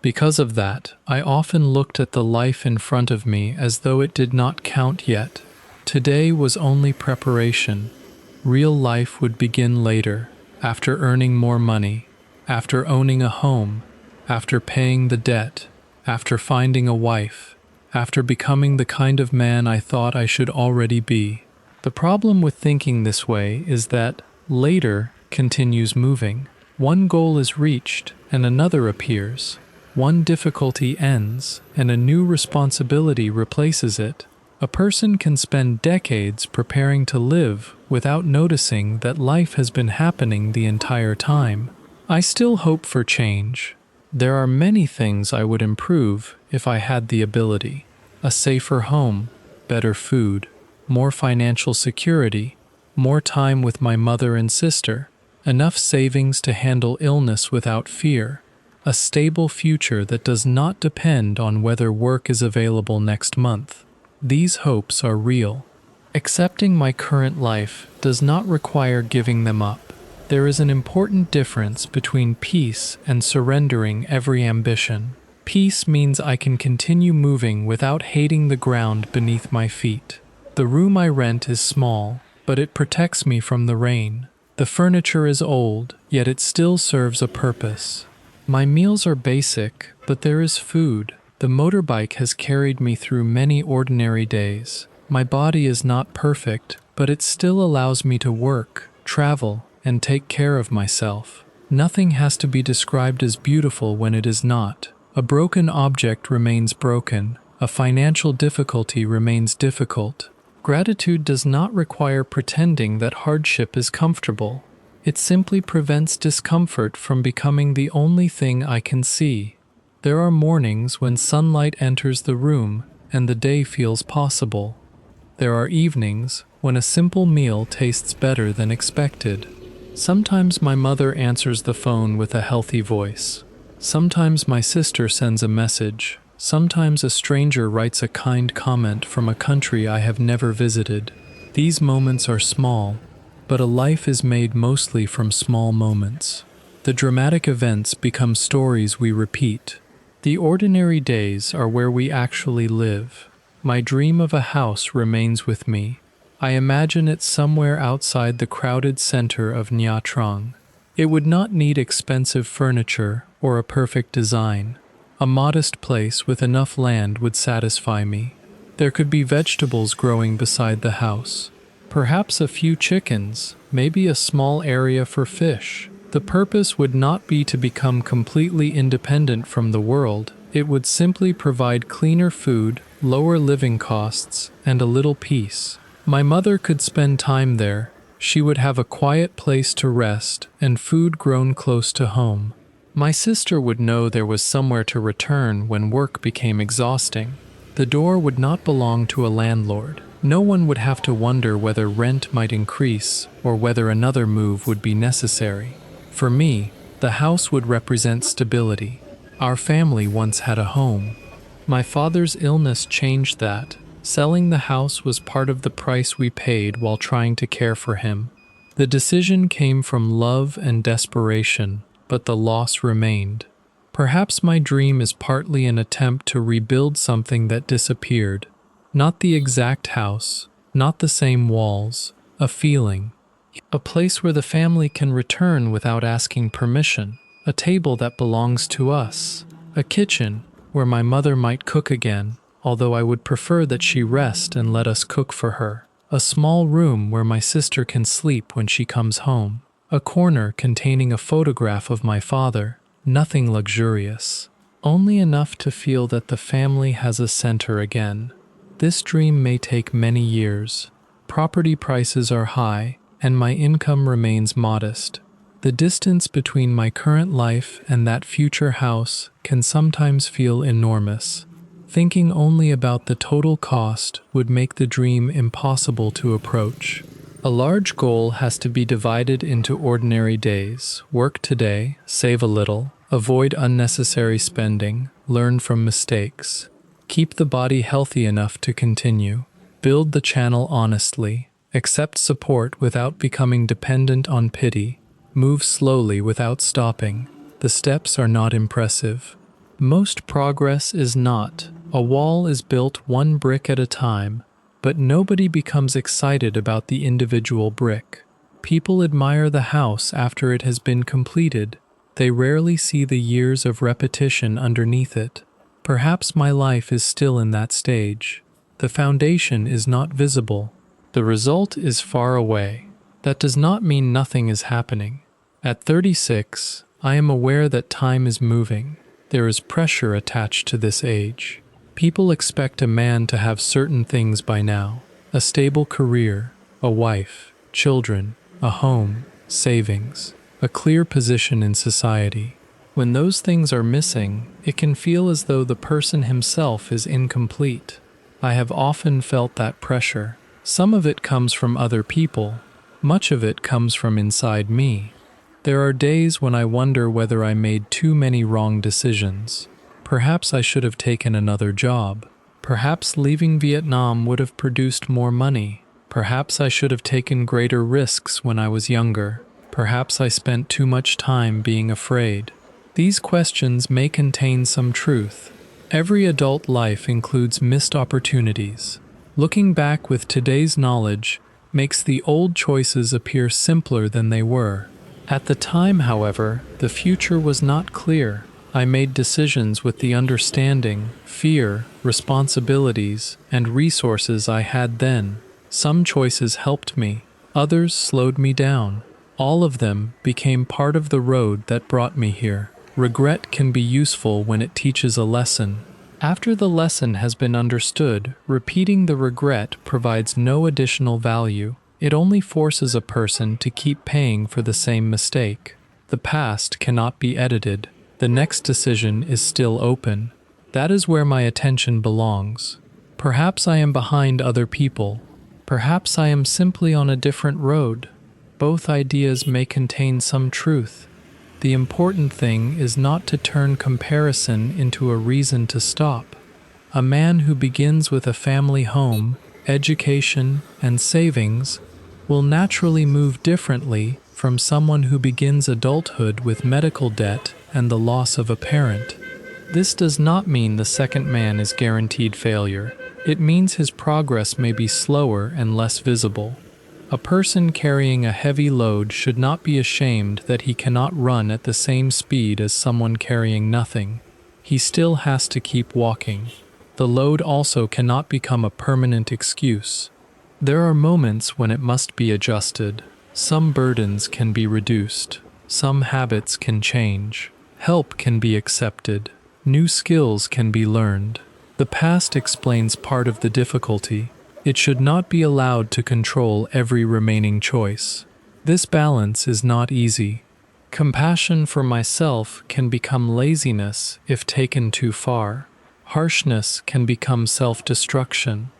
Because of that, I often looked at the life in front of me as though it did not count yet. Today was only preparation. Real life would begin later, after earning more money, after owning a home, after paying the debt, after finding a wife, after becoming the kind of man I thought I should already be. The problem with thinking this way is that later continues moving. One goal is reached and another appears. One difficulty ends and a new responsibility replaces it. A person can spend decades preparing to live without noticing that life has been happening the entire time. I still hope for change. There are many things I would improve if I had the ability. A safer home, better food, more financial security, more time with my mother and sister, enough savings to handle illness without fear, a stable future that does not depend on whether work is available next month. These hopes are real. Accepting my current life does not require giving them up. There is an important difference between peace and surrendering every ambition. Peace means I can continue moving without hating the ground beneath my feet. The room I rent is small, but it protects me from the rain. The furniture is old, yet it still serves a purpose. My meals are basic, but there is food. The motorbike has carried me through many ordinary days. My body is not perfect, but it still allows me to work, travel, and take care of myself. Nothing has to be described as beautiful when it is not. A broken object remains broken. A financial difficulty remains difficult. Gratitude does not require pretending that hardship is comfortable. It simply prevents discomfort from becoming the only thing I can see. There are mornings when sunlight enters the room and the day feels possible. There are evenings when a simple meal tastes better than expected. Sometimes my mother answers the phone with a healthy voice. Sometimes my sister sends a message. Sometimes a stranger writes a kind comment from a country I have never visited. These moments are small, but a life is made mostly from small moments. The dramatic events become stories we repeat. The ordinary days are where we actually live. My dream of a house remains with me. I imagine it somewhere outside the crowded center of Nha Trang. It would not need expensive furniture or a perfect design. A modest place with enough land would satisfy me. There could be vegetables growing beside the house. Perhaps a few chickens, maybe a small area for fish. The purpose would not be to become completely independent from the world. It would simply provide cleaner food, lower living costs, and a little peace. My mother could spend time there. She would have a quiet place to rest and food grown close to home. My sister would know there was somewhere to return when work became exhausting. The door would not belong to a landlord. No one would have to wonder whether rent might increase or whether another move would be necessary. For me, the house would represent stability. Our family once had a home. My father's illness changed that. Selling the house was part of the price we paid while trying to care for him. The decision came from love and desperation, but the loss remained. Perhaps my dream is partly an attempt to rebuild something that disappeared. Not the exact house, not the same walls, a feeling. A place where the family can return without asking permission. A table that belongs to us. A kitchen where my mother might cook again, although I would prefer that she rest and let us cook for her. A small room where my sister can sleep when she comes home. A corner containing a photograph of my father. Nothing luxurious. Only enough to feel that the family has a center again. This dream may take many years. Property prices are high, and my income remains modest. The distance between my current life and that future house can sometimes feel enormous. Thinking only about the total cost would make the dream impossible to approach. A large goal has to be divided into ordinary days. Work today, save a little, avoid unnecessary spending, learn from mistakes. Keep the body healthy enough to continue. Build the channel honestly. Accept support without becoming dependent on pity. Move slowly without stopping. The steps are not impressive. Most progress is not. A wall is built one brick at a time, but nobody becomes excited about the individual brick. People admire the house after it has been completed. They rarely see the years of repetition underneath it. Perhaps my life is still in that stage. The foundation is not visible. The result is far away. That does not mean nothing is happening. At 36, I am aware that time is moving. There is pressure attached to this age. People expect a man to have certain things by now: a stable career, a wife, children, a home, savings, a clear position in society. When those things are missing, it can feel as though the person himself is incomplete. I have often felt that pressure. Some of it comes from other people. Much of it comes from inside me. There are days when I wonder whether I made too many wrong decisions. Perhaps I should have taken another job. Perhaps leaving Vietnam would have produced more money. Perhaps I should have taken greater risks when I was younger. Perhaps I spent too much time being afraid. These questions may contain some truth. Every adult life includes missed opportunities. Looking back with today's knowledge makes the old choices appear simpler than they were. At the time, however, the future was not clear. I made decisions with the understanding, fear, responsibilities, and resources I had then. Some choices helped me, others slowed me down. All of them became part of the road that brought me here. Regret can be useful when it teaches a lesson. After the lesson has been understood, repeating the regret provides no additional value. It only forces a person to keep paying for the same mistake. The past cannot be edited. The next decision is still open. That is where my attention belongs. Perhaps I am behind other people. Perhaps I am simply on a different road. Both ideas may contain some truth. The important thing is not to turn comparison into a reason to stop. A man who begins with a family home, education, and savings will naturally move differently from someone who begins adulthood with medical debt and the loss of a parent. This does not mean the second man is guaranteed failure. It means his progress may be slower and less visible. A person carrying a heavy load should not be ashamed that he cannot run at the same speed as someone carrying nothing. He still has to keep walking. The load also cannot become a permanent excuse. There are moments when it must be adjusted. Some burdens can be reduced. Some habits can change. Help can be accepted. New skills can be learned. The past explains part of the difficulty. It should not be allowed to control every remaining choice. This balance is not easy. Compassion for myself can become laziness if taken too far. Harshness can become self-destruction.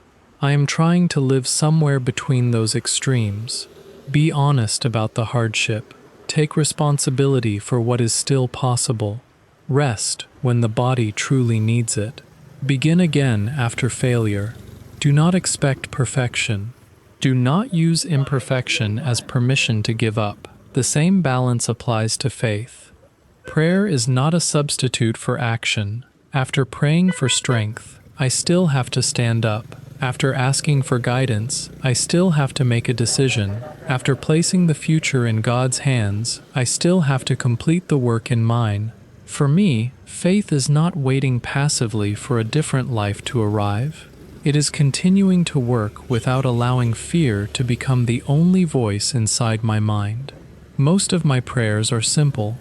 I am trying to live somewhere between those extremes. Be honest about the hardship. Take responsibility for what is still possible. Rest when the body truly needs it. Begin again after failure. Do not expect perfection. Do not use imperfection as permission to give up. The same balance applies to faith. Prayer is not a substitute for action. After praying for strength, I still have to stand up. After asking for guidance, I still have to make a decision. After placing the future in God's hands, I still have to complete the work in mine. For me, faith is not waiting passively for a different life to arrive. It is continuing to work without allowing fear to become the only voice inside my mind. Most of my prayers are simple.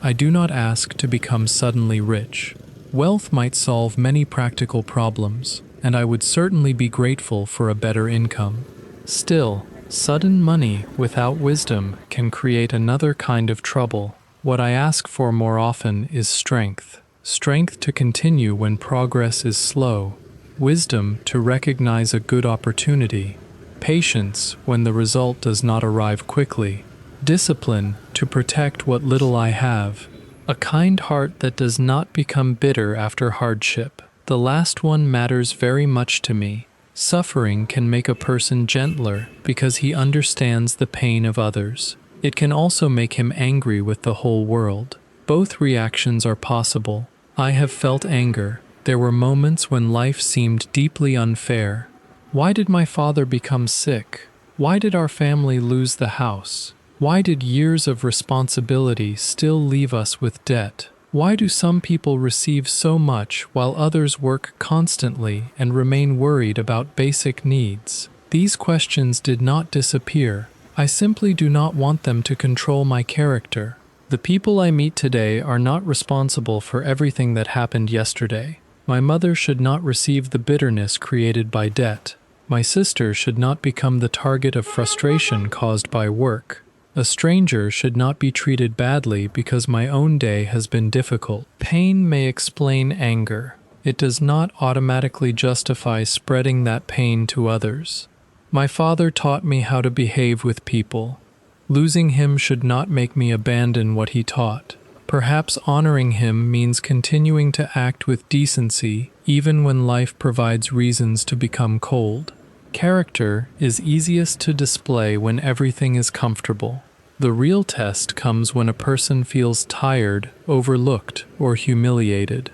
I do not ask to become suddenly rich. Wealth might solve many practical problems, and I would certainly be grateful for a better income. Still, sudden money without wisdom can create another kind of trouble. What I ask for more often is strength. Strength to continue when progress is slow. Wisdom to recognize a good opportunity. Patience when the result does not arrive quickly. Discipline to protect what little I have. A kind heart that does not become bitter after hardship. The last one matters very much to me. Suffering can make a person gentler because he understands the pain of others. It can also make him angry with the whole world. Both reactions are possible. I have felt anger. There were moments when life seemed deeply unfair. Why did my father become sick? Why did our family lose the house? Why did years of responsibility still leave us with debt? Why do some people receive so much while others work constantly and remain worried about basic needs? These questions did not disappear. I simply do not want them to control my character. The people I meet today are not responsible for everything that happened yesterday. My mother should not receive the bitterness created by debt. My sister should not become the target of frustration caused by work. A stranger should not be treated badly because my own day has been difficult. Pain may explain anger. It does not automatically justify spreading that pain to others. My father taught me how to behave with people. Losing him should not make me abandon what he taught. Perhaps honoring him means continuing to act with decency even when life provides reasons to become cold. Character is easiest to display when everything is comfortable. The real test comes when a person feels tired, overlooked, or humiliated.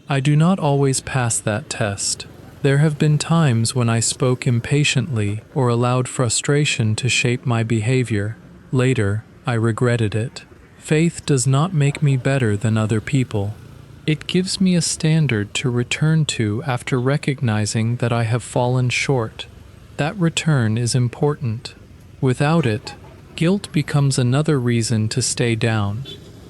I do not always pass that test. There have been times when I spoke impatiently or allowed frustration to shape my behavior. Later, I regretted it. Faith does not make me better than other people. It gives me a standard to return to after recognizing that I have fallen short. That return is important. Without it, guilt becomes another reason to stay down.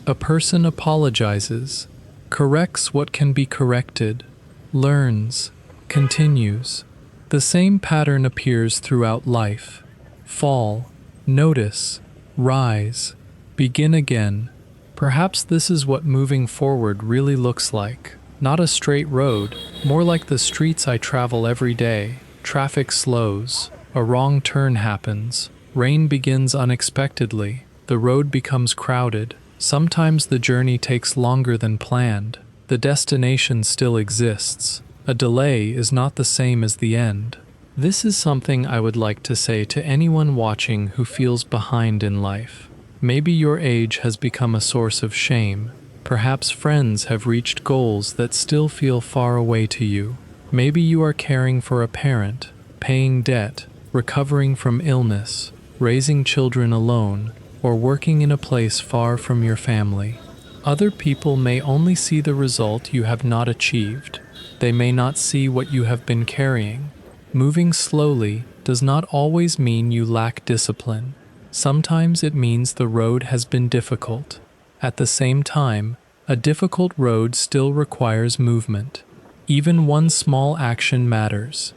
A person apologizes, corrects what can be corrected, learns, continues. The same pattern appears throughout life. Fall, notice, rise, begin again. Perhaps this is what moving forward really looks like. Not a straight road, more like the streets I travel every day. Traffic slows, a wrong turn happens, rain begins unexpectedly, the road becomes crowded. Sometimes the journey takes longer than planned. The destination still exists. A delay is not the same as the end. This is something I would like to say to anyone watching who feels behind in life. Maybe your age has become a source of shame. Perhaps friends have reached goals that still feel far away to you. Maybe you are caring for a parent, paying debt, recovering from illness, raising children alone, or working in a place far from your family. Other people may only see the result you have not achieved. They may not see what you have been carrying. Moving slowly does not always mean you lack discipline. Sometimes it means the road has been difficult. At the same time, a difficult road still requires movement. Even one small action matters.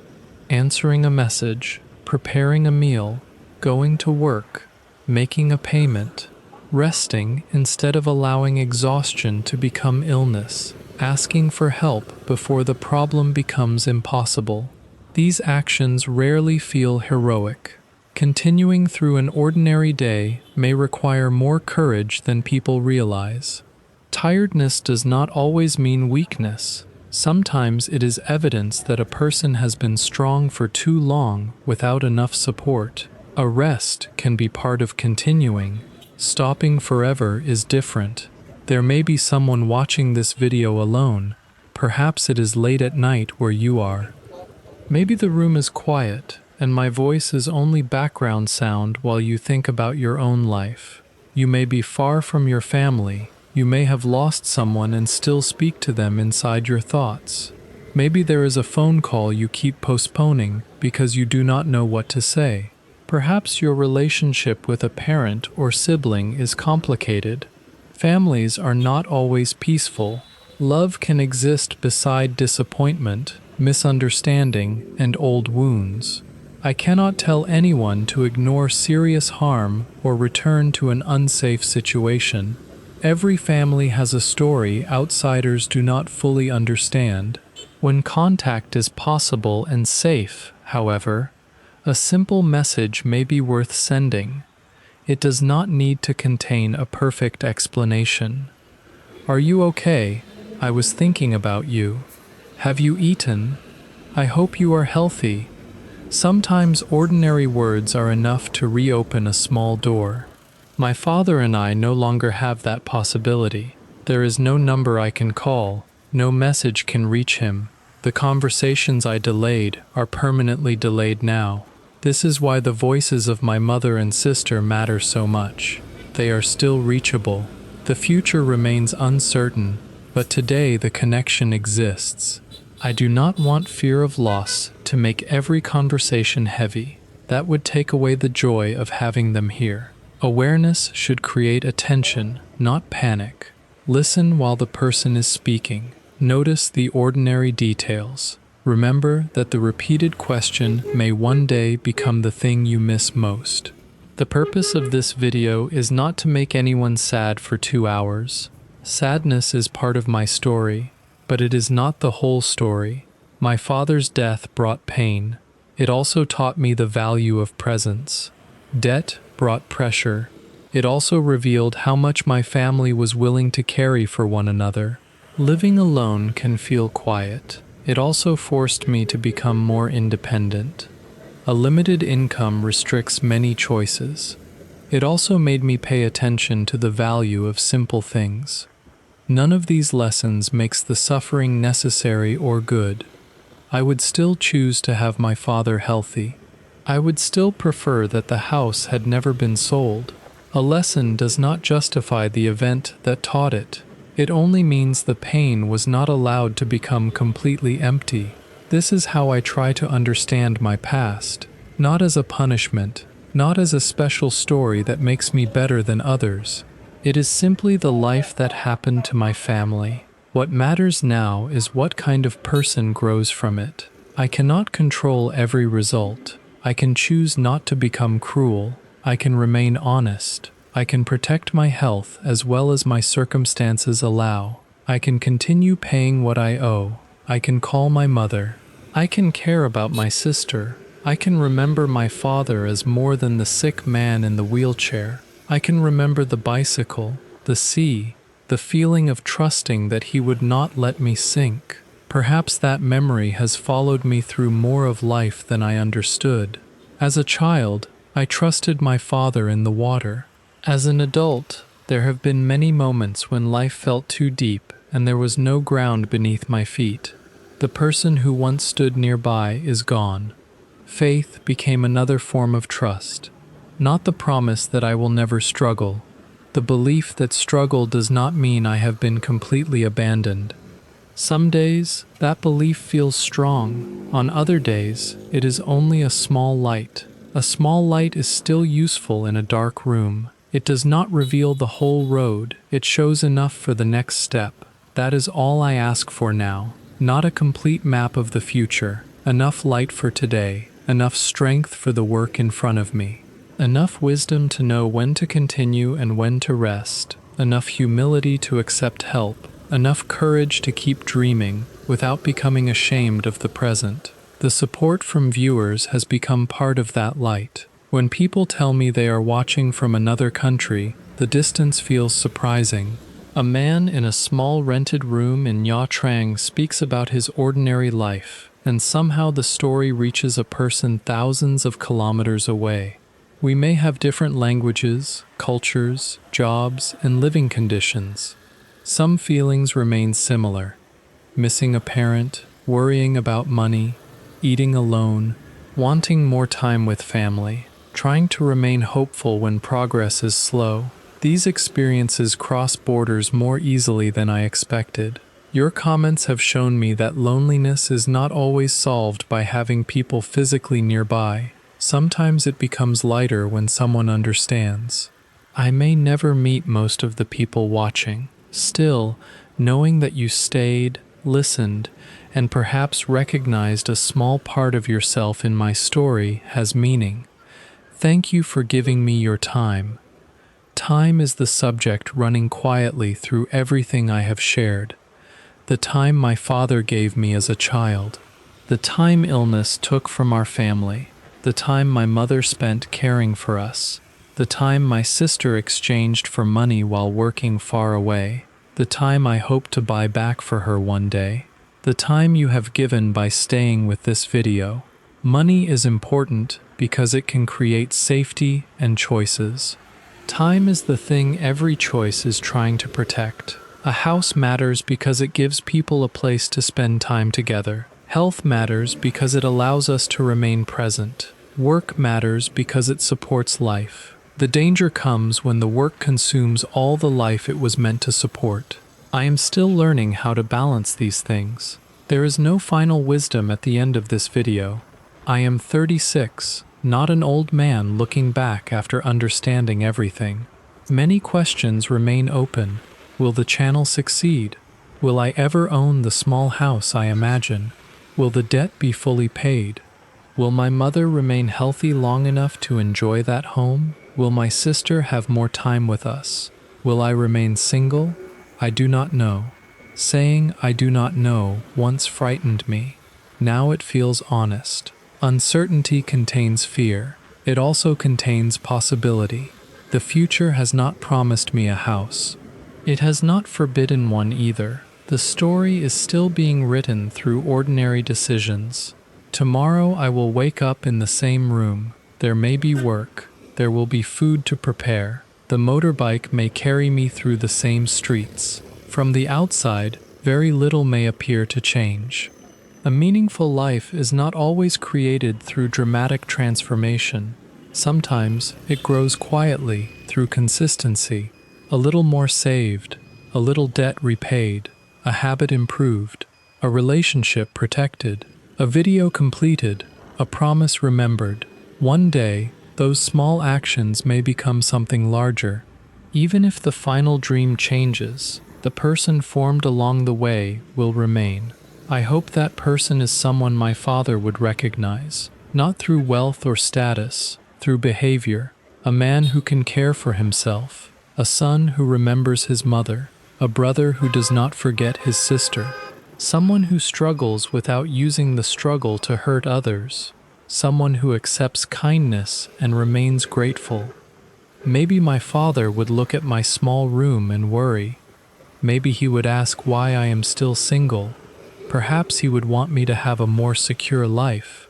Answering a message, preparing a meal, going to work, making a payment, resting instead of allowing exhaustion to become illness, asking for help before the problem becomes impossible. These actions rarely feel heroic. Continuing through an ordinary day may require more courage than people realize. Tiredness does not always mean weakness. Sometimes it is evidence that a person has been strong for too long without enough support. A rest can be part of continuing. Stopping forever is different. There may be someone watching this video alone. Perhaps it is late at night where you are. Maybe the room is quiet, and my voice is only background sound while you think about your own life. You may be far from your family. You may have lost someone and still speak to them inside your thoughts. Maybe there is a phone call you keep postponing because you do not know what to say. Perhaps your relationship with a parent or sibling is complicated. Families are not always peaceful. Love can exist beside disappointment, misunderstanding, and old wounds. I cannot tell anyone to ignore serious harm or return to an unsafe situation. Every family has a story outsiders do not fully understand. When contact is possible and safe, however, a simple message may be worth sending. It does not need to contain a perfect explanation. Are you okay? I was thinking about you. Have you eaten? I hope you are healthy. Sometimes ordinary words are enough to reopen a small door. My father and I no longer have that possibility. There is no number I can call, no message can reach him. The conversations I delayed are permanently delayed now. This is why the voices of my mother and sister matter so much. They are still reachable. The future remains uncertain, but today the connection exists. I do not want fear of loss to make every conversation heavy. That would take away the joy of having them here. Awareness should create attention, not panic. Listen while the person is speaking. Notice the ordinary details. Remember that the repeated question may one day become the thing you miss most. The purpose of this video is not to make anyone sad for 2 hours. Sadness is part of my story, but it is not the whole story. My father's death brought pain. It also taught me the value of presence. Debt brought pressure. It also revealed how much my family was willing to carry for one another. Living alone can feel quiet. It also forced me to become more independent. A limited income restricts many choices. It also made me pay attention to the value of simple things. None of these lessons makes the suffering necessary or good. I would still choose to have my father healthy. I would still prefer that the house had never been sold. A lesson does not justify the event that taught it. It only means the pain was not allowed to become completely empty. This is how I try to understand my past, not as a punishment, not as a special story that makes me better than others. It is simply the life that happened to my family. What matters now is what kind of person grows from it. I cannot control every result. I can choose not to become cruel. I can remain honest. I can protect my health as well as my circumstances allow. I can continue paying what I owe. I can call my mother. I can care about my sister. I can remember my father as more than the sick man in the wheelchair. I can remember the bicycle, the sea, the feeling of trusting that he would not let me sink. Perhaps that memory has followed me through more of life than I understood. As a child, I trusted my father in the water. As an adult, there have been many moments when life felt too deep and there was no ground beneath my feet. The person who once stood nearby is gone. Faith became another form of trust. Not the promise that I will never struggle. The belief that struggle does not mean I have been completely abandoned. Some days, that belief feels strong. On other days, it is only a small light. A small light is still useful in a dark room. It does not reveal the whole road. It shows enough for the next step. That is all I ask for now. Not a complete map of the future. Enough light for today. Enough strength for the work in front of me. Enough wisdom to know when to continue and when to rest. Enough humility to accept help. Enough courage to keep dreaming without becoming ashamed of the present. The support from viewers has become part of that light. When people tell me they are watching from another country, the distance feels surprising. A man in a small rented room in Trang speaks about his ordinary life, and somehow the story reaches a person thousands of kilometers away. We may have different languages, cultures, jobs, and living conditions. Some feelings remain similar. Missing a parent, worrying about money, eating alone, wanting more time with family, trying to remain hopeful when progress is slow. These experiences cross borders more easily than I expected. Your comments have shown me that loneliness is not always solved by having people physically nearby. Sometimes it becomes lighter when someone understands. I may never meet most of the people watching. Still, knowing that you stayed, listened, and perhaps recognized a small part of yourself in my story has meaning. Thank you for giving me your time. Time is the subject running quietly through everything I have shared. The time my father gave me as a child. The time illness took from our family. The time my mother spent caring for us. The time my sister exchanged for money while working far away. The time I hope to buy back for her one day. The time you have given by staying with this video. Money is important because it can create safety and choices. Time is the thing every choice is trying to protect. A house matters because it gives people a place to spend time together. Health matters because it allows us to remain present. Work matters because it supports life. The danger comes when the work consumes all the life it was meant to support. I am still learning how to balance these things. There is no final wisdom at the end of this video. I am 36, not an old man looking back after understanding everything. Many questions remain open. Will the channel succeed? Will I ever own the small house I imagine? Will the debt be fully paid? Will my mother remain healthy long enough to enjoy that home? Will my sister have more time with us? Will I remain single? I do not know. Saying I do not know once frightened me. Now it feels honest. Uncertainty contains fear. It also contains possibility. The future has not promised me a house. It has not forbidden one either. The story is still being written through ordinary decisions. Tomorrow I will wake up in the same room. There may be work. There will be food to prepare. The motorbike may carry me through the same streets. From the outside, very little may appear to change. A meaningful life is not always created through dramatic transformation. Sometimes it grows quietly through consistency. A little more saved, a little debt repaid, a habit improved, a relationship protected, a video completed, a promise remembered. One day, those small actions may become something larger. Even if the final dream changes, the person formed along the way will remain. I hope that person is someone my father would recognize, not through wealth or status, through behavior, a man who can care for himself, a son who remembers his mother, a brother who does not forget his sister, someone who struggles without using the struggle to hurt others, someone who accepts kindness and remains grateful. Maybe my father would look at my small room and worry. Maybe he would ask why I am still single. Perhaps he would want me to have a more secure life.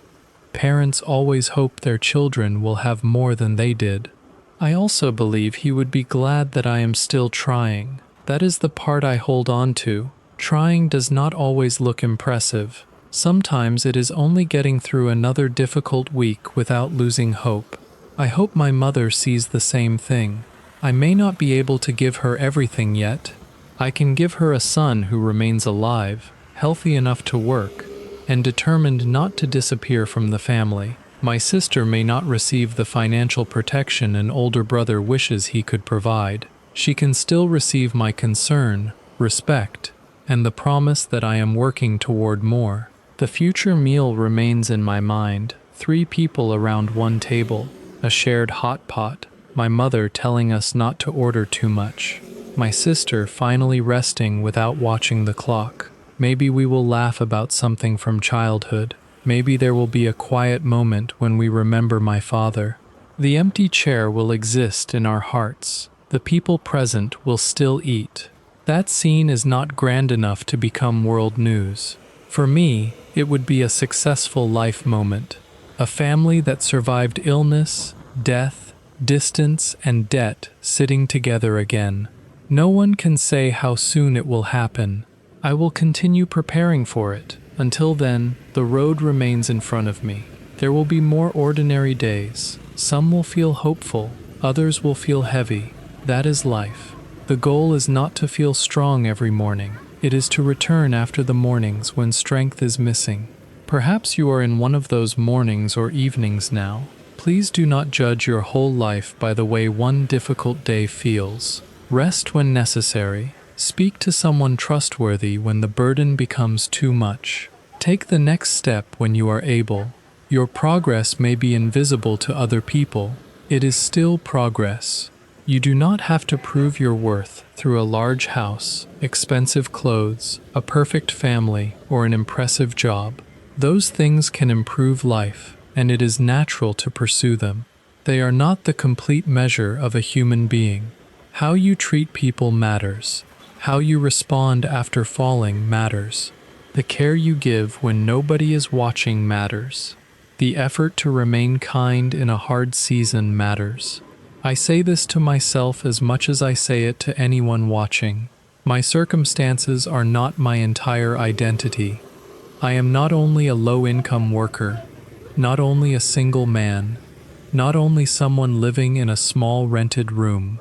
Parents always hope their children will have more than they did. I also believe he would be glad that I am still trying. That is the part I hold on to. Trying does not always look impressive. Sometimes it is only getting through another difficult week without losing hope. I hope my mother sees the same thing. I may not be able to give her everything yet. I can give her a son who remains alive, healthy enough to work, and determined not to disappear from the family. My sister may not receive the financial protection an older brother wishes he could provide. She can still receive my concern, respect, and the promise that I am working toward more. The future meal remains in my mind. 3 people around one table, a shared hot pot, my mother telling us not to order too much, my sister finally resting without watching the clock. Maybe we will laugh about something from childhood. Maybe there will be a quiet moment when we remember my father. The empty chair will exist in our hearts. The people present will still eat. That scene is not grand enough to become world news. For me, it would be a successful life moment. A family that survived illness, death, distance, and debt sitting together again. No one can say how soon it will happen. I will continue preparing for it. Until then, the road remains in front of me. There will be more ordinary days. Some will feel hopeful, others will feel heavy. That is life. The goal is not to feel strong every morning. It is to return after the mornings when strength is missing. Perhaps you are in one of those mornings or evenings now. Please do not judge your whole life by the way one difficult day feels. Rest when necessary. Speak to someone trustworthy when the burden becomes too much. Take the next step when you are able. Your progress may be invisible to other people. It is still progress. You do not have to prove your worth through a large house, expensive clothes, a perfect family, or an impressive job. Those things can improve life, and it is natural to pursue them. They are not the complete measure of a human being. How you treat people matters. How you respond after falling matters. The care you give when nobody is watching matters. The effort to remain kind in a hard season matters. I say this to myself as much as I say it to anyone watching. My circumstances are not my entire identity. I am not only a low-income worker, not only a single man, not only someone living in a small rented room,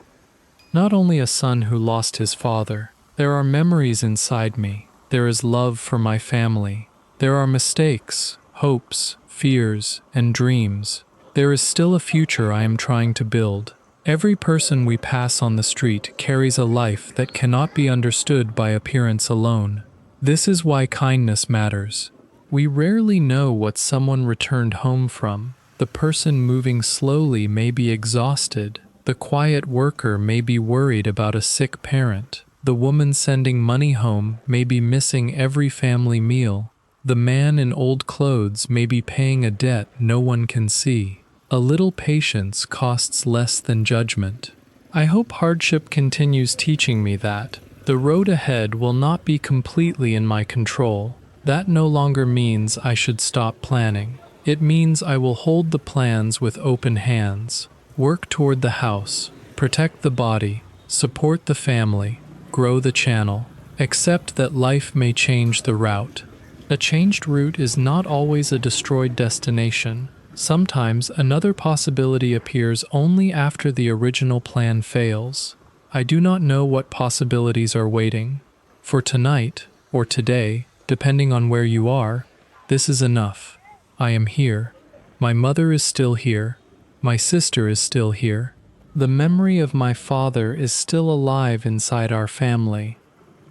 not only a son who lost his father. There are memories inside me. There is love for my family. There are mistakes, hopes, fears, and dreams. There is still a future I am trying to build. Every person we pass on the street carries a life that cannot be understood by appearance alone. This is why kindness matters. We rarely know what someone returned home from. The person moving slowly may be exhausted. The quiet worker may be worried about a sick parent. The woman sending money home may be missing every family meal. The man in old clothes may be paying a debt no one can see. A little patience costs less than judgment. I hope hardship continues teaching me that the road ahead will not be completely in my control. That no longer means I should stop planning. It means I will hold the plans with open hands, work toward the house, protect the body, support the family, grow the channel, accept that life may change the route. A changed route is not always a destroyed destination. Sometimes another possibility appears only after the original plan fails. I do not know what possibilities are waiting. For tonight, or today, depending on where you are, this is enough. I am here. My mother is still here. My sister is still here. The memory of my father is still alive inside our family.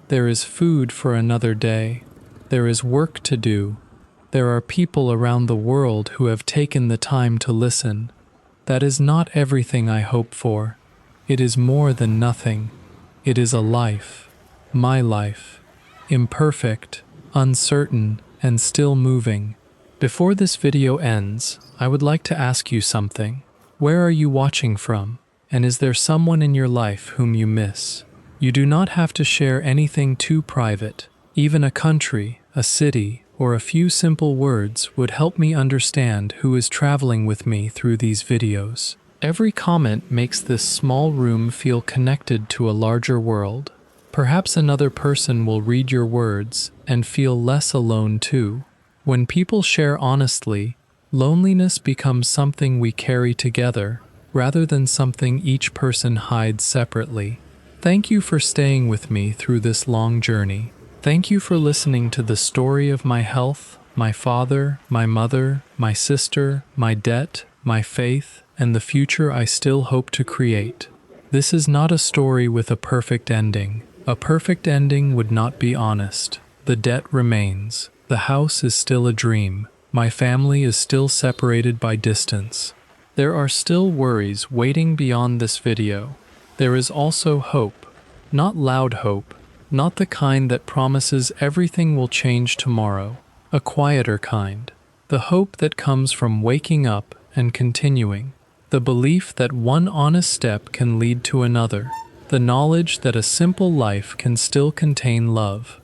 There is food for another day. There is work to do. There are people around the world who have taken the time to listen. That is not everything I hope for. It is more than nothing. It is a life. My life. Imperfect, uncertain, and still moving. Before this video ends, I would like to ask you something. Where are you watching from? And is there someone in your life whom you miss? You do not have to share anything too private. Even a country, a city, or a few simple words would help me understand who is traveling with me through these videos. Every comment makes this small room feel connected to a larger world. Perhaps another person will read your words and feel less alone too. When people share honestly, loneliness becomes something we carry together, rather than something each person hides separately. Thank you for staying with me through this long journey. Thank you for listening to the story of my health, my father, my mother, my sister, my debt, my faith, and the future I still hope to create. This is not a story with a perfect ending. A perfect ending would not be honest. The debt remains. The house is still a dream. My family is still separated by distance. There are still worries waiting beyond this video. There is also hope. Not loud hope. Not the kind that promises everything will change tomorrow. A quieter kind. The hope that comes from waking up and continuing. The belief that one honest step can lead to another. The knowledge that a simple life can still contain love.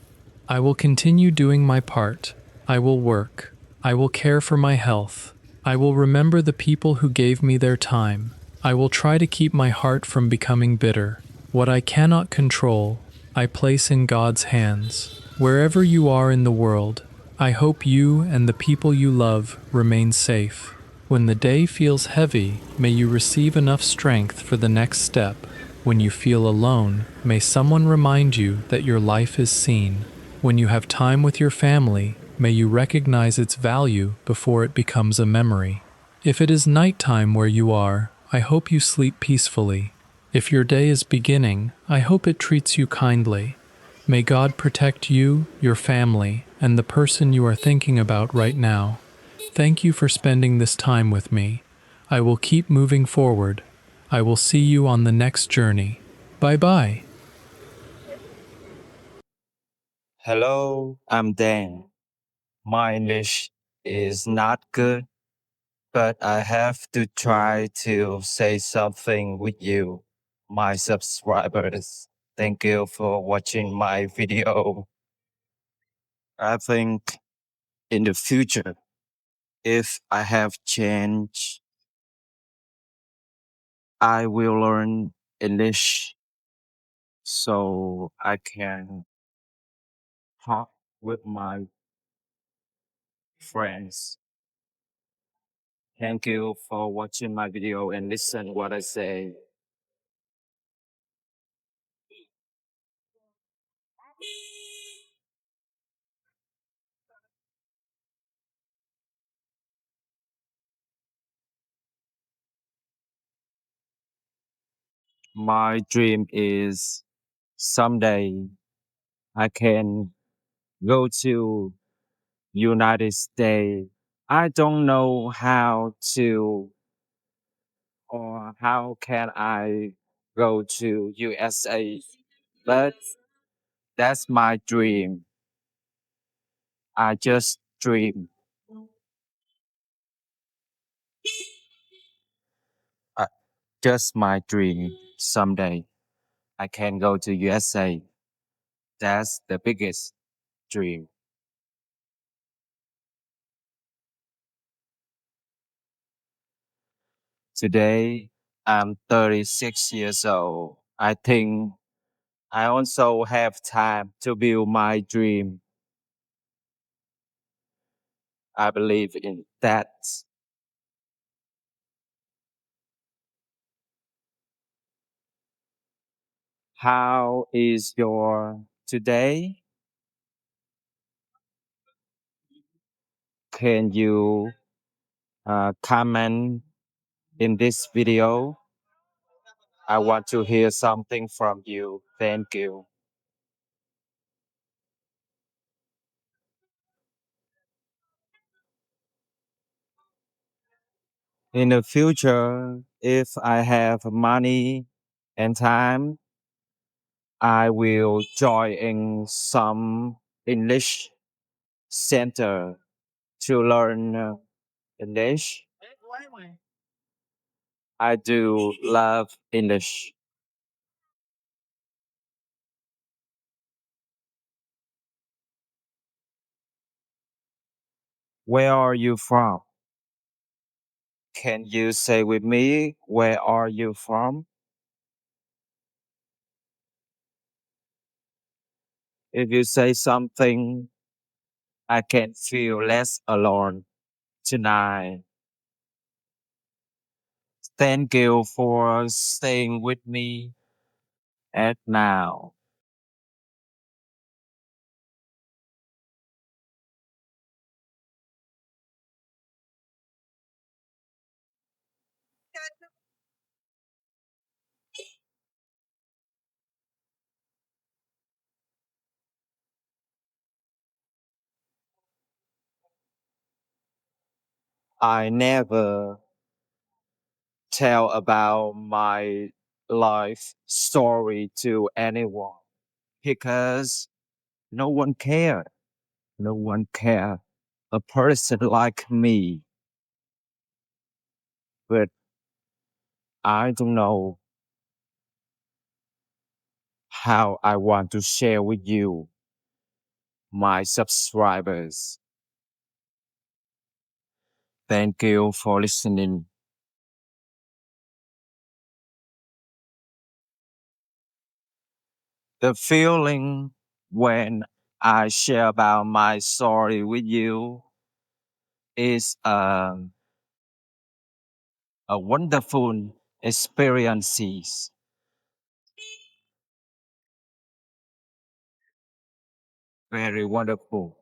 I will continue doing my part. I will work. I will care for my health. I will remember the people who gave me their time. I will try to keep my heart from becoming bitter. What I cannot control, I place in God's hands. Wherever you are in the world, I hope you and the people you love remain safe. When the day feels heavy, may you receive enough strength for the next step. When you feel alone, may someone remind you that your life is seen. When you have time with your family, may you recognize its value before it becomes a memory. If it is nighttime where you are, I hope you sleep peacefully. If your day is beginning, I hope it treats you kindly. May God protect you, your family, and the person you are thinking about right now. Thank you for spending this time with me. I will keep moving forward. I will see you on the next journey. Bye-bye. Hello, I'm Dan. My English is not good, but I have to try to say something with you, my subscribers. Thank you for watching my video. I think in the future, if I have change, I will learn English so I can talk with my friends. Thank you for watching my video and listen what I say. My dream is someday I can go to United States. I don't know how to or how can I go to USA, but that's my dream. I just dream. Uh, just my dream. Someday I can go to USA. That's the biggest dream. Today I'm 36 years old. I think I also have time to build my dream. I believe in that. How is your today? Can you comment in this video? I want to hear something from you. Thank you. In the future, if I have money and time, I will join in some English center to learn English. I do love English. Where are you from? Can you say with me, where are you from? If you say something, I can feel less alone tonight. Thank you for staying with me at now. I never tell about my life story to anyone because no one care. No one care. A person like me, but I don't know how I want to share with you, my subscribers. Thank you for listening. The feeling when I share about my story with you is a wonderful experiences. Very wonderful.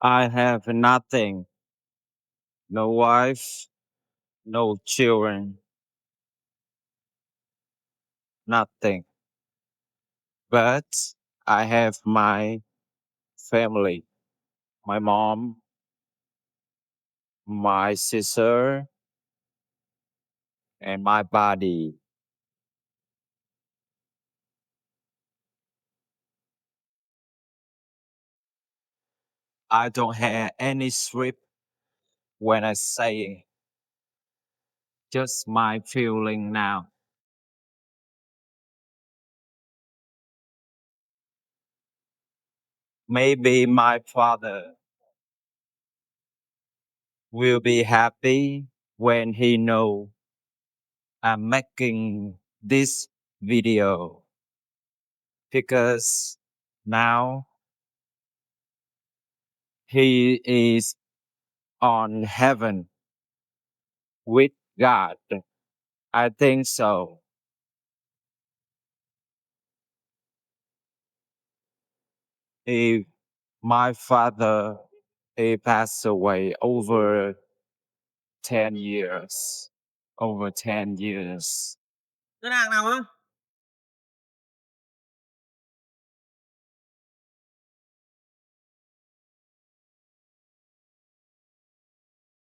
I have nothing, no wife, no children, nothing. But I have my family, my mom, my sister, and my body. I don't have any script when I say it, just my feeling now. Maybe my father will be happy when he know I'm making this video because now he is on heaven with God. I think so. He, my father, he passed away over 10 years. Over 10 years. Ngân hàng nào á?